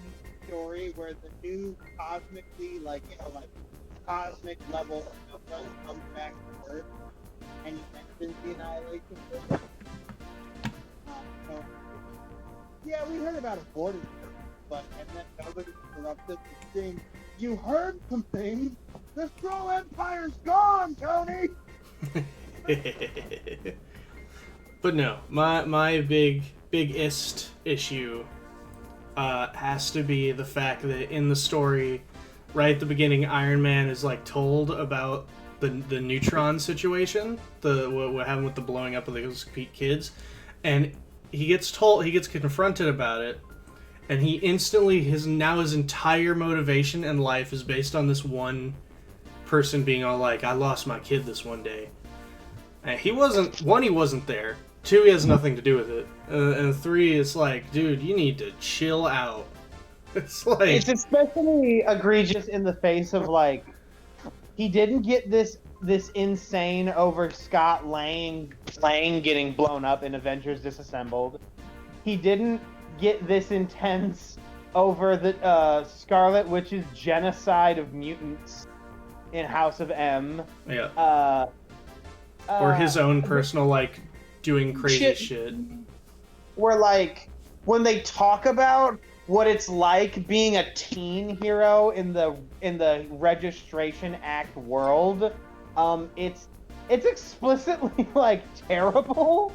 story where the new cosmically, cosmic level comes back to Earth, and he mentions the Annihilation System. We heard about a border, and then nobody interrupted the thing. You heard some things. The Skrull Empire's gone, Tony. But no, my biggest issue has to be the fact that in the story, right at the beginning, Iron Man is like told about the neutron situation, what happened with the blowing up of those kids, and he gets confronted about it, and he instantly his entire motivation in life is based on this one person being all like, I lost my kid this one day. And he wasn't there. 2, he has nothing to do with it. And 3, it's like, dude, you need to chill out. It's especially egregious in the face of, like, he didn't get this insane over Scott Lang getting blown up in Avengers Disassembled. He didn't get this intense over the Scarlet Witch's genocide of mutants in House of M. Yeah. Or his own personal, like, doing crazy shit. Where, like, when they talk about what it's like being a teen hero in the Registration Act world, it's explicitly, like, terrible.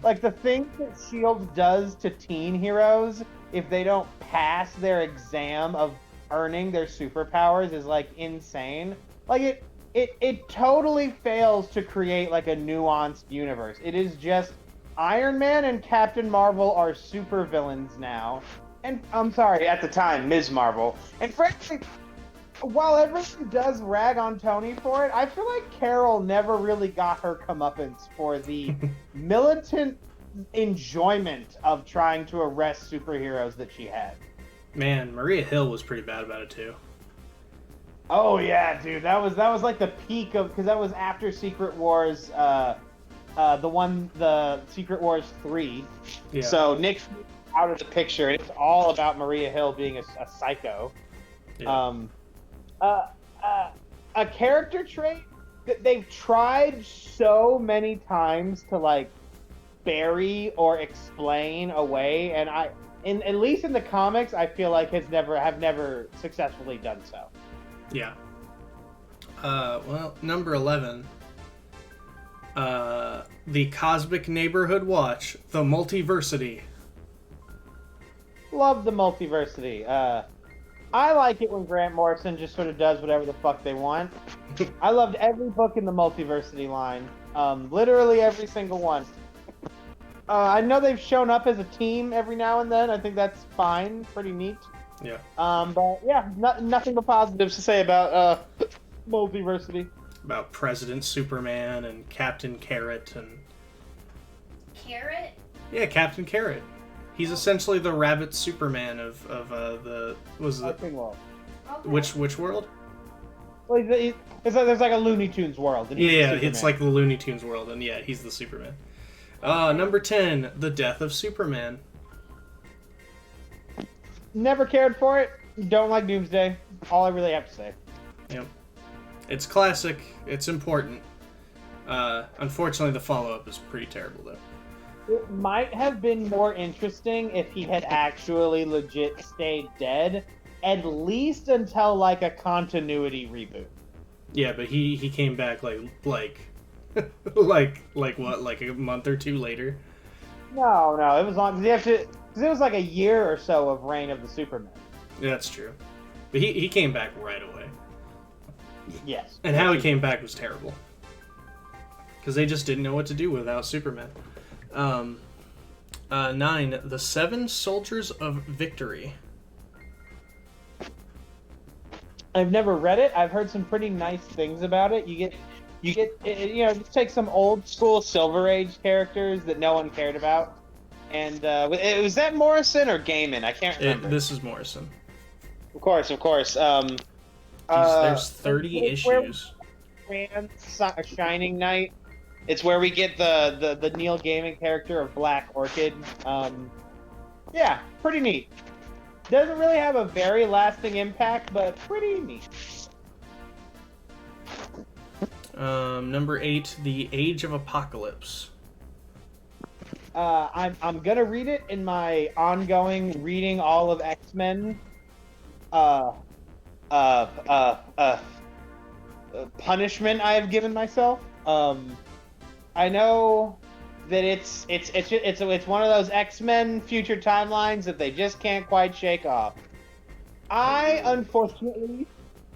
Like, the things that S.H.I.E.L.D. does to teen heroes if they don't pass their exam of earning their superpowers is, like, insane. Like, it totally fails to create, like, a nuanced universe. It is just Iron Man and Captain Marvel are supervillains now. And, I'm sorry, at the time, Ms. Marvel. And frankly, while everyone does rag on Tony for it, I feel like Carol never really got her comeuppance for the militant enjoyment of trying to arrest superheroes that she had. Man, Maria Hill was pretty bad about it, too. Oh yeah, dude, that was like the peak of, because that was after Secret Wars, the Secret Wars 3. Yeah. So Nick's out of the picture, and it's all about Maria Hill being a psycho. Yeah. A character trait that they've tried so many times to, like, bury or explain away, and at least in the comics, I feel like have never successfully done so. Yeah. Well, number 11. The Cosmic Neighborhood Watch, the Multiversity. Love the Multiversity. I like it when Grant Morrison just sort of does whatever the fuck they want. I loved every book in the Multiversity line. Literally every single one. I know they've shown up as a team every now and then. I think that's fine. Pretty neat. Yeah. But yeah, nothing but positives to say about Multiversity. About President Superman and Captain Carrot and... Carrot? Yeah, Captain Carrot. He's essentially the rabbit Superman of the Karting world. Okay. which world? Well, it's like, there's like a Looney Tunes world. And he's Yeah, Superman. it's like the Looney Tunes world, and yeah, he's the Superman. Number 10, The Death of Superman. Never cared for it. Don't like Doomsday. All I really have to say. Yep. It's classic. It's important. Unfortunately, the follow-up is pretty terrible, though. It might have been more interesting if he had actually legit stayed dead, at least until like a continuity reboot. Yeah, but he came back like like what, like a month or two later. No, it was long because it was like a year or so of Reign of the Superman. Yeah, that's true. But he came back right away. Yes. And how he came back was terrible. Because they just didn't know what to do without Superman. 9, The Seven Soldiers of Victory. I've never read it. I've heard some pretty nice things about it. You just take some old school Silver Age characters that no one cared about. And was that Morrison or Gaiman? I can't remember. This is Morrison. Of course. There's 30 issues. Shining Knight. It's where we get the Neil Gaiman character of Black Orchid. Yeah, pretty neat. Doesn't really have a very lasting impact, but pretty neat. Number 8, The Age of Apocalypse. I'm gonna read it in my ongoing reading all of X-Men punishment I have given myself. I know that it's one of those X-Men future timelines that they just can't quite shake off. I unfortunately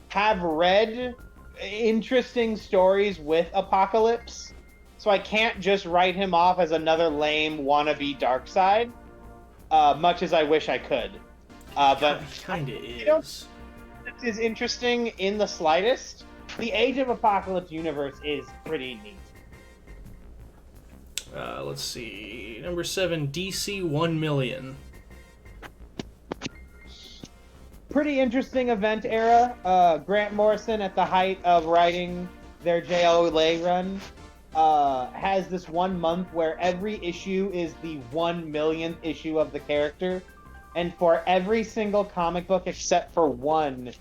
have read interesting stories with Apocalypse, so I can't just write him off as another lame wannabe Darkseid, much as I wish I could. But He kind of is. This is interesting in the slightest. The Age of Apocalypse universe is pretty neat. Let's see. Number 7, DC 1 Million. Pretty interesting event era. Grant Morrison, at the height of writing their JLA run, has this 1 month where every issue is the 1 millionth issue of the character. And for every single comic book except for one,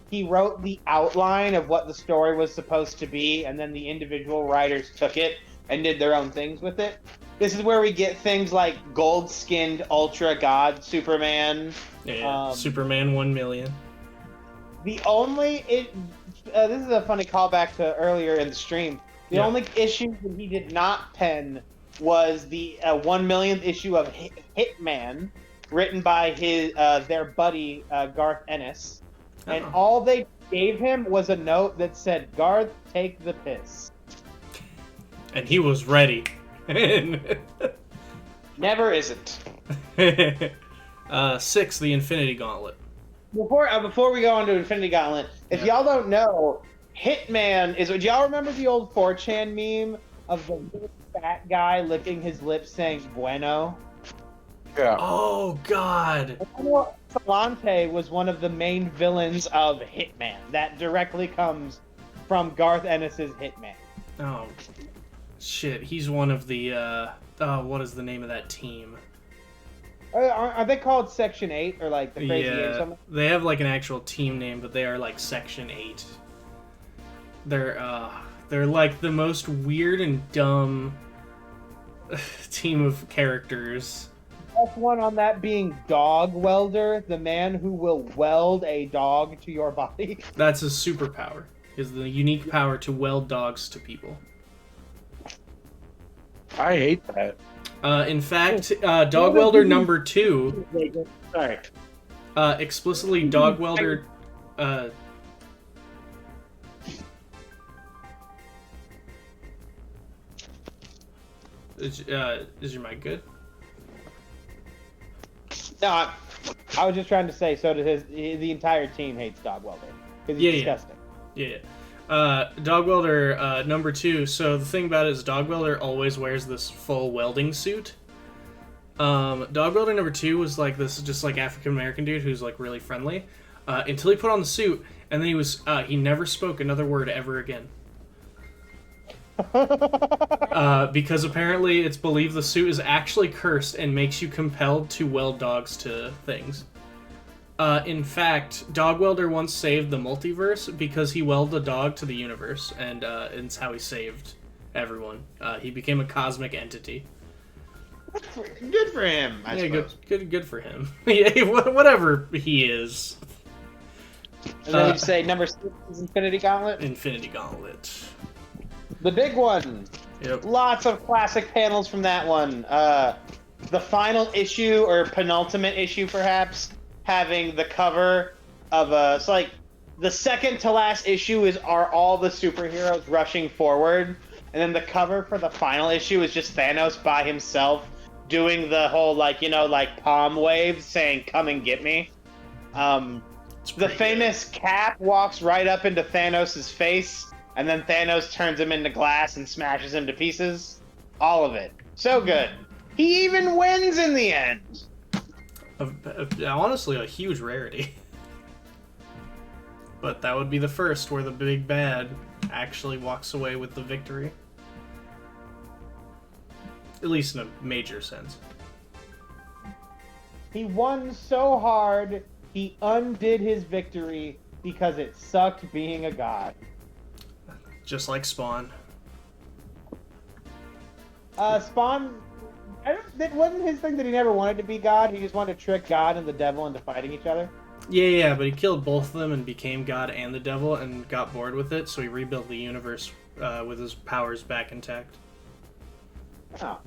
he wrote the outline of what the story was supposed to be, and then the individual writers took it and did their own things with it. This is where we get things like gold-skinned Ultra God Superman. Yeah, Superman 1 Million. This is a funny callback to earlier in the stream. The only issue that he did not pen was the 1 millionth issue of Hitman, written by their buddy Garth Ennis. And all they gave him was a note that said, "Garth, take the piss." And he was ready. Never isn't. 6, The Infinity Gauntlet. Before we go on to Infinity Gauntlet, if y'all don't know, Hitman is. Do y'all remember the old 4chan meme of the little fat guy licking his lips saying "bueno"? Yeah. Oh, God. Salante was one of the main villains of Hitman. That directly comes from Garth Ennis's Hitman. Oh, shit. He's one of the, what is the name of that team? Are they called Section 8 or like the Crazy 8 or Yeah, something? they have like an actual team name, but they are like Section 8. They're like the most weird and dumb team of characters. Best one on that being Dog Welder, the man who will weld a dog to your body. That's his superpower. Is the unique power to weld dogs to people. I hate that. In fact, Dog Welder number 2, Sorry. explicitly Dog Welder. Is your mic good? No, I was just trying to say. So does the entire team hates Dog Welder because he's disgusting. Yeah. Dog Welder number 2. So the thing about it is Dog Welder always wears this full welding suit. Dog welder number 2 was like this, just like African American dude who's like really friendly, until he put on the suit, and then he never spoke another word ever again. Because apparently it's believed the suit is actually cursed and makes you compelled to weld dogs to things. In fact, Dog Welder once saved the multiverse because he welded a dog to the universe, and it's how he saved everyone. He became a cosmic entity. Good for him, I suppose. Good for him. Yeah, whatever he is. And then you say number 6 is Infinity Gauntlet? Infinity Gauntlet. The big one. Yep. Lots of classic panels from that one. The final issue, or penultimate issue perhaps, having the cover of it's like the second to last issue are all the superheroes rushing forward, and then the cover for the final issue is just Thanos by himself doing the whole like palm wave saying "Come and get me." The famous Cap walks right up into Thanos' face, and then Thanos turns him into glass and smashes him to pieces. All of it. So good. He even wins in the end. Honestly, a huge rarity. But that would be the first where the big bad actually walks away with the victory. At least in a major sense. He won so hard, he undid his victory because it sucked being a god. Just like Spawn. Spawn, it wasn't his thing that he never wanted to be God. He just wanted to trick God and the devil into fighting each other. Yeah, but he killed both of them and became God and the devil and got bored with it, so he rebuilt the universe with his powers back intact. Oh.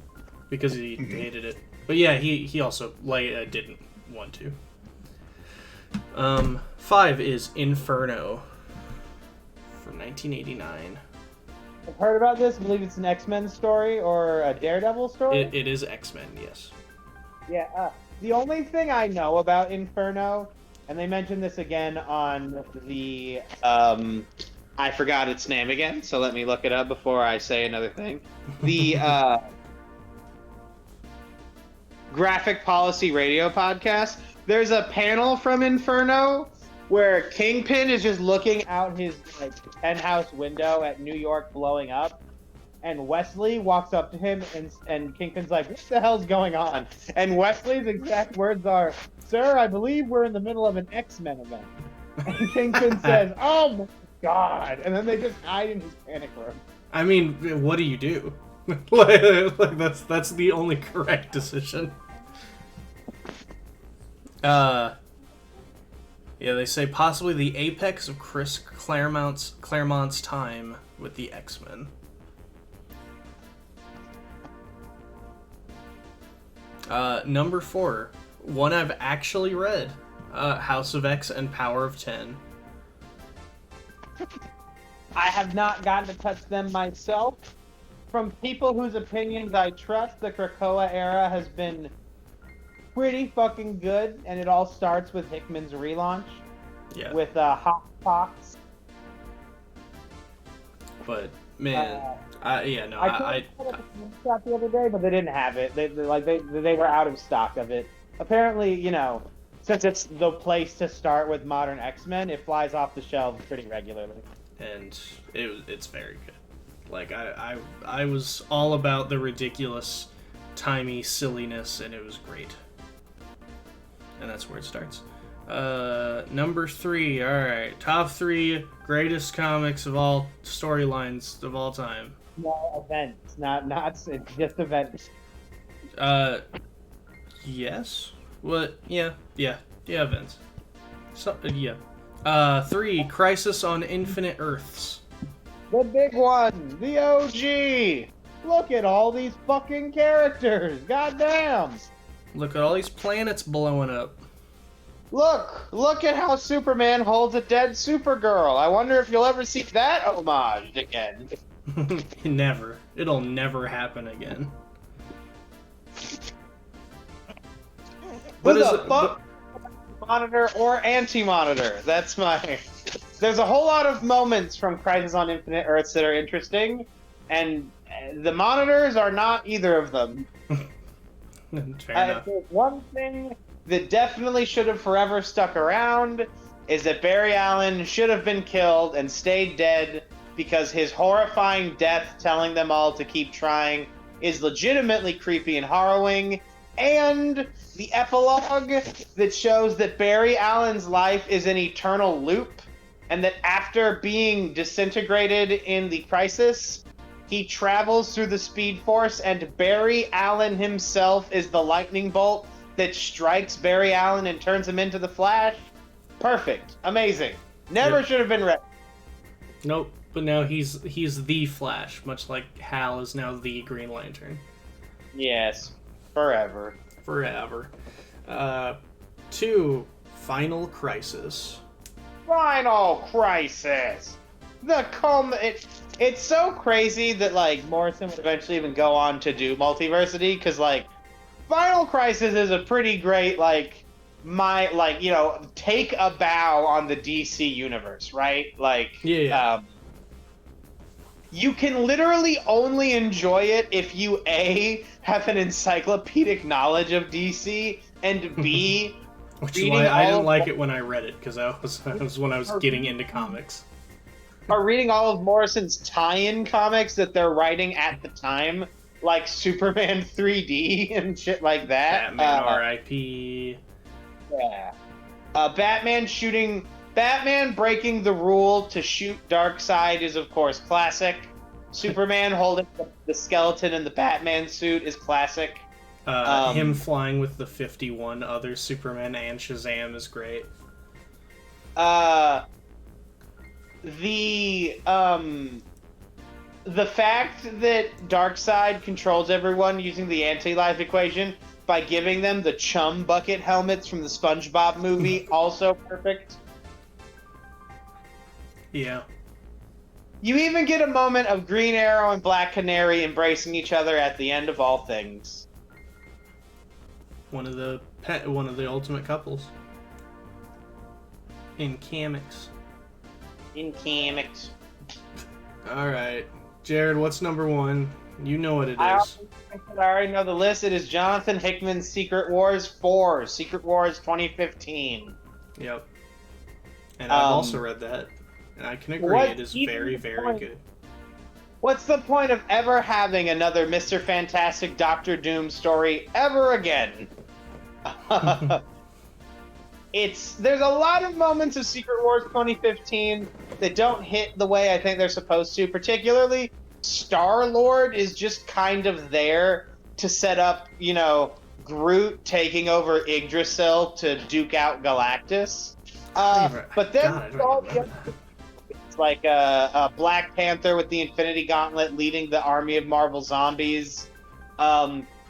Because he hated it. But yeah, he also didn't want to. 5 is Inferno for 1989. I've heard about this. I believe it's an X-Men story or a Daredevil story. It is X-Men, yes. Yeah. The only thing I know about Inferno, and they mentioned this again on the I forgot its name again, so let me look it up before I say another thing. The Graphic Policy Radio podcast. There's a panel from Inferno where Kingpin is just looking out his penthouse window at New York blowing up, and Wesley walks up to him and Kingpin's like, "What the hell's going on?" And Wesley's exact words are, "Sir, I believe we're in the middle of an X-Men event." And Kingpin says, "Oh my God!" And then they just hide in his panic room. I mean, what do you do? like that's the only correct decision. Yeah, they say possibly the apex of Chris Claremont's time with the X-Men. Number 4, one I've actually read, House of X and Power of 10. I have not gotten to touch them myself. From people whose opinions I trust, the Krakoa era has been pretty fucking good, and it all starts with Hickman's relaunch. Yeah. With Hot Pox. But man, I pulled up a shop the other day, but they didn't have it. They were out of stock of it. Apparently, since it's the place to start with modern X-Men, it flies off the shelves pretty regularly. And it's very good. Like I was all about the ridiculous, timey silliness, and it was great. And that's where it starts. Number 3. All right, top 3 greatest comics of all storylines of all time. No events, not it's just events. Yes. What? Yeah, events. So, yeah. 3, Crisis on Infinite Earths. The big one, the OG. Look at all these fucking characters. Goddamn. Look at all these planets blowing up. Look at how Superman holds a dead Supergirl. I wonder if you'll ever see that homage again. Never. It'll never happen again. Who the fuck? Monitor or Anti-Monitor? That's my... There's a whole lot of moments from Crisis on Infinite Earths that are interesting, and the Monitors are not either of them. Fair enough. One thing that definitely should have forever stuck around is that Barry Allen should have been killed and stayed dead because his horrifying death telling them all to keep trying is legitimately creepy and harrowing. And the epilogue that shows that Barry Allen's life is an eternal loop and that after being disintegrated in the crisis, he travels through the Speed Force and Barry Allen himself is the lightning bolt that strikes Barry Allen and turns him into the Flash. Perfect. Amazing. Never should have been read. Nope. But now he's the Flash, much like Hal is now the Green Lantern. Yes. Forever. 2, Final Crisis. Final Crisis. It's so crazy that like Morrison would eventually even go on to do Multiversity because like Final Crisis is a pretty great take a bow on the DC universe, right? Like you can literally only enjoy it if you A, have an encyclopedic knowledge of DC, and B, which is why I didn't like it when I read it, because that was when I was getting into comics. Are reading all of Morrison's tie-in comics that they're writing at the time, like Superman 3D and shit like that. Batman R.I.P. Yeah. Batman breaking the rule to shoot Darkseid is, of course, classic. Superman holding the skeleton in the Batman suit is classic. Him flying with the 51 other Supermen and Shazam is great. The fact that Darkseid controls everyone using the anti-life equation by giving them the chum bucket helmets from the SpongeBob movie, also perfect. Yeah. You even get a moment of Green Arrow and Black Canary embracing each other at the end of all things. One of the ultimate couples. In comics. Alright. Jared, what's number 1? You know what it is. I already know the list. It is Jonathan Hickman's Secret Wars 4. Secret Wars 2015. Yep. And I've also read that. And I can agree, it is very, very good. What's the point of ever having another Mr. Fantastic Doctor Doom story ever again? There's a lot of moments of Secret Wars 2015 that don't hit the way I think they're supposed to. Particularly, Star-Lord is just kind of there to set up, Groot taking over Yggdrasil to duke out Galactus. But then it's like a Black Panther with the Infinity Gauntlet leading the army of Marvel zombies.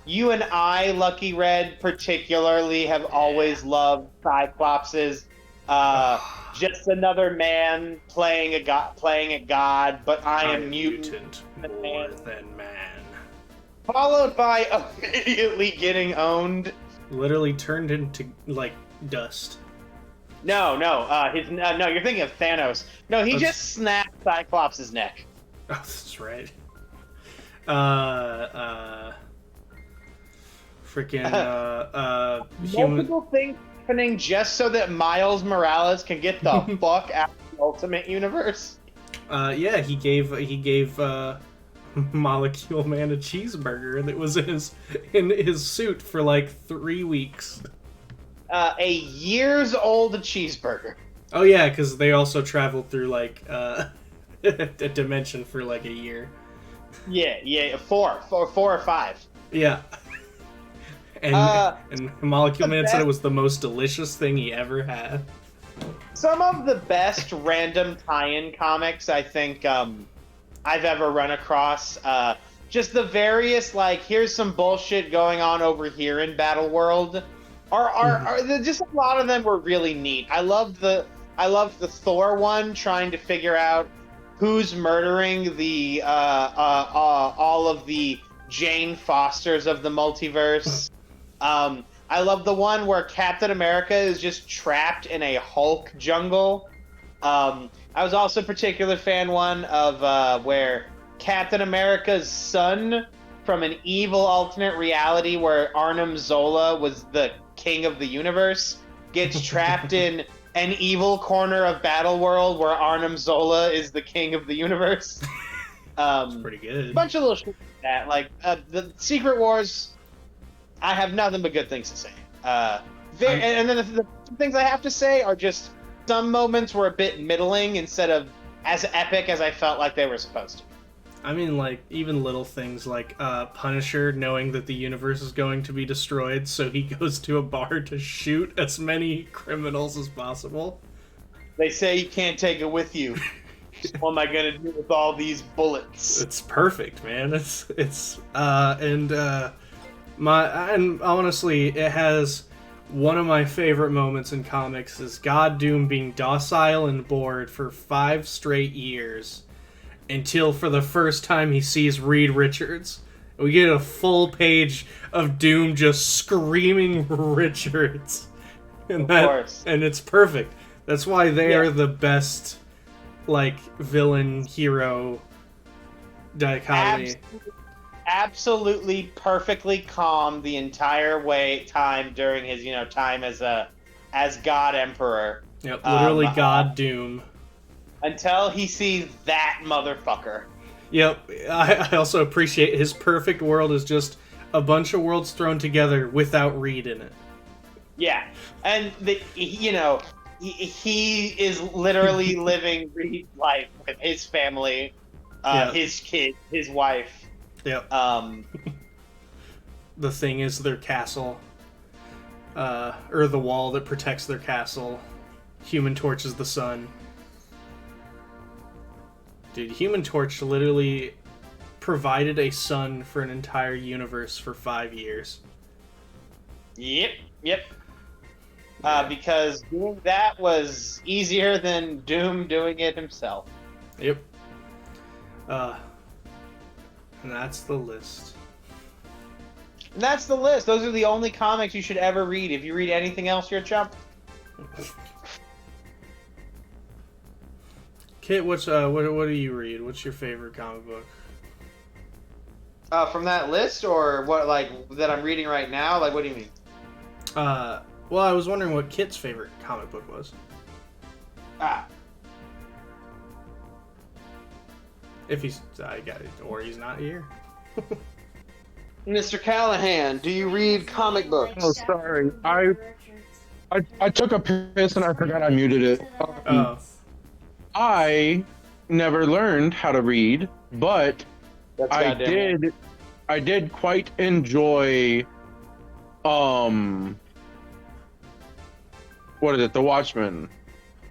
You and I, Lucky Red, particularly have always loved Cyclopses. Just another man playing a god, but I am mutant more than man. Followed by immediately getting owned. Literally turned into dust. No, you're thinking of Thanos. No, he just snapped Cyclops' neck. Oh, that's right. Multiple things happening just so that Miles Morales can get the fuck out of the Ultimate Universe. Yeah, he gave Molecule Man a cheeseburger that was in his suit for 3 weeks. A years old cheeseburger. Oh yeah, because they also traveled through a dimension for a year. Yeah, four or five. Yeah. And Molecule Man said it was the most delicious thing he ever had. Some of the best random tie-in comics I think I've ever run across. Just the various here's some bullshit going on over here in Battle World. Are just a lot of them were really neat. I love the Thor one, trying to figure out who's murdering the all of the Jane Fosters of the multiverse. I love the one where Captain America is just trapped in a Hulk jungle. I was also a particular fan one of where Captain America's son from an evil alternate reality where Arnim Zola was the king of the universe, gets trapped in an evil corner of Battle World where Arnim Zola is the king of the universe. Pretty good. Bunch of little shit like that. Like the Secret Wars, I have nothing but good things to say. And then the things I have to say are just some moments were a bit middling instead of as epic as I felt like they were supposed to. I mean, like, even little things like Punisher knowing that the universe is going to be destroyed, so he goes to a bar to shoot as many criminals as possible. They say you can't take it with you. What am I gonna do with all these bullets? It's perfect, man. And honestly, it has one of my favorite moments in comics is God Doom being docile and bored for 5 straight years until for the first time he sees Reed Richards. We get a full page of Doom just screaming Richards. And Of course. And it's perfect. That's why they are the best, like, villain hero dichotomy. Absolutely perfectly calm the entire time during his time as God Emperor. Yep, literally God Doom. Until he sees that motherfucker. Yep, I also appreciate his perfect world is just a bunch of worlds thrown together without Reed in it. Yeah, and he is literally living Reed's life with his family, his kid, his wife. Yep. The Thing is their castle, or the wall that protects their castle. Human Torch is the sun. Dude, Human Torch literally provided a sun for an entire universe for 5 years. Yep. Because doing that was easier than Doom doing it himself. Yep. And that's the list. And that's the list. Those are the only comics you should ever read. If you read anything else, you're a chump. Kit, what do you read? What's your favorite comic book? From that list, or what? Like that I'm reading right now? Like, what do you mean? Well, I was wondering what Kit's favorite comic book was. If he's, I got it, or he's not here. Mr. Callahan, do you read comic books? Oh, sorry. I took a piss and I forgot I muted it. Oh. I never learned how to read, but That's I goddamn did quite enjoy what is it? The Watchmen.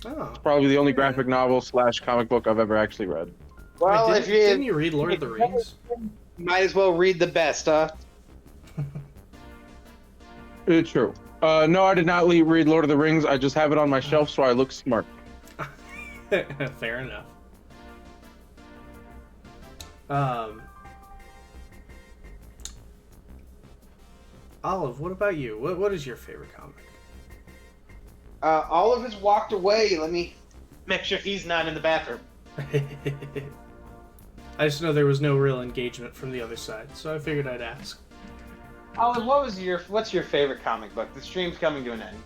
Oh. Probably the only graphic novel / comic book I've ever actually read. Well, Wait, if didn't you read Lord of the Rings? might as well read the best, huh? It's true. No, I did not read Lord of the Rings. I just have it on my shelf so I look smart. Fair enough. Olive, what about you? What is your favorite comic? Olive has walked away. Let me make sure he's not in the bathroom. I just know there was no real engagement from the other side, so I figured I'd ask. Olive, what's your favorite comic book? The stream's coming to an end.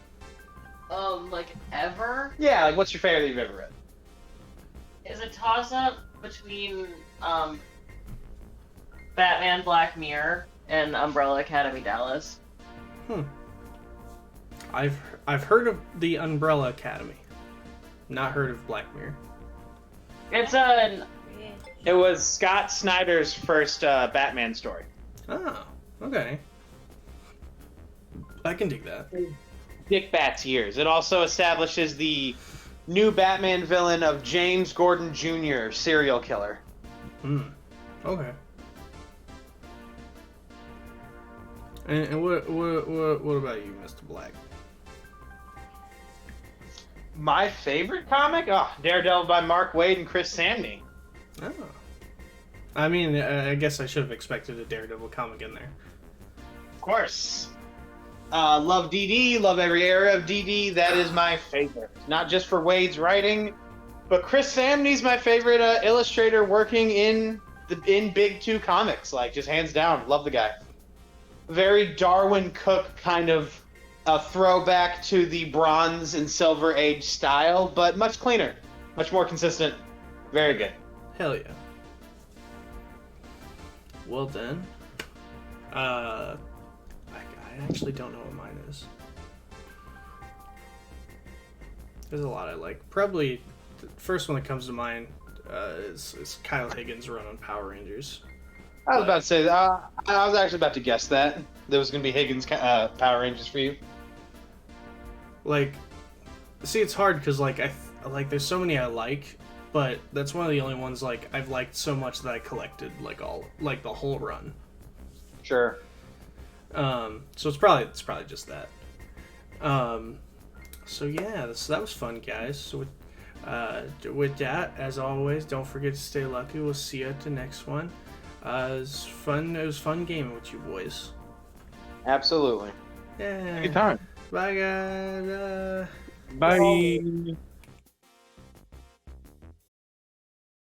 Like ever? Yeah, like what's your favorite that you've ever read? Is a toss-up between Batman Black Mirror and Umbrella Academy Dallas. I've heard of the Umbrella Academy. Not heard of Black Mirror. It was Scott Snyder's first Batman story. Oh, okay. I can dig that. Dick Bat's years. It also establishes the new Batman villain of James Gordon Jr., serial killer. Okay. And what about you, Mr. Black? My favorite comic? Oh, Daredevil by Mark Waid and Chris Samney. Oh. I mean, I guess I should have expected a Daredevil comic in there. Of course. Love DD, love every era of DD. That is my favorite. Not just for Wade's writing, but Chris Samney's my favorite illustrator working in in Big Two comics, like just hands down, love the guy. Very Darwin Cook kind of a throwback to the Bronze and Silver Age style, but much cleaner, much more consistent. Very good. Hell yeah. Well then, I actually don't know what mine is. There's a lot I like. Probably the first one that comes to mind is Kyle Higgins' run on Power Rangers. I was about to say, I was actually about to guess that. There was going to be Higgins Power Rangers for you. Like, see, it's hard because like there's so many I like, but that's one of the only ones like I've liked so much that I collected like the whole run. Sure. So it's probably just that. So yeah, so that was fun, guys. So with that, as always, don't forget to stay lucky. We'll see you at the next one. It was fun gaming with you boys. Absolutely. Yeah. Good time. Bye, guys. Bye.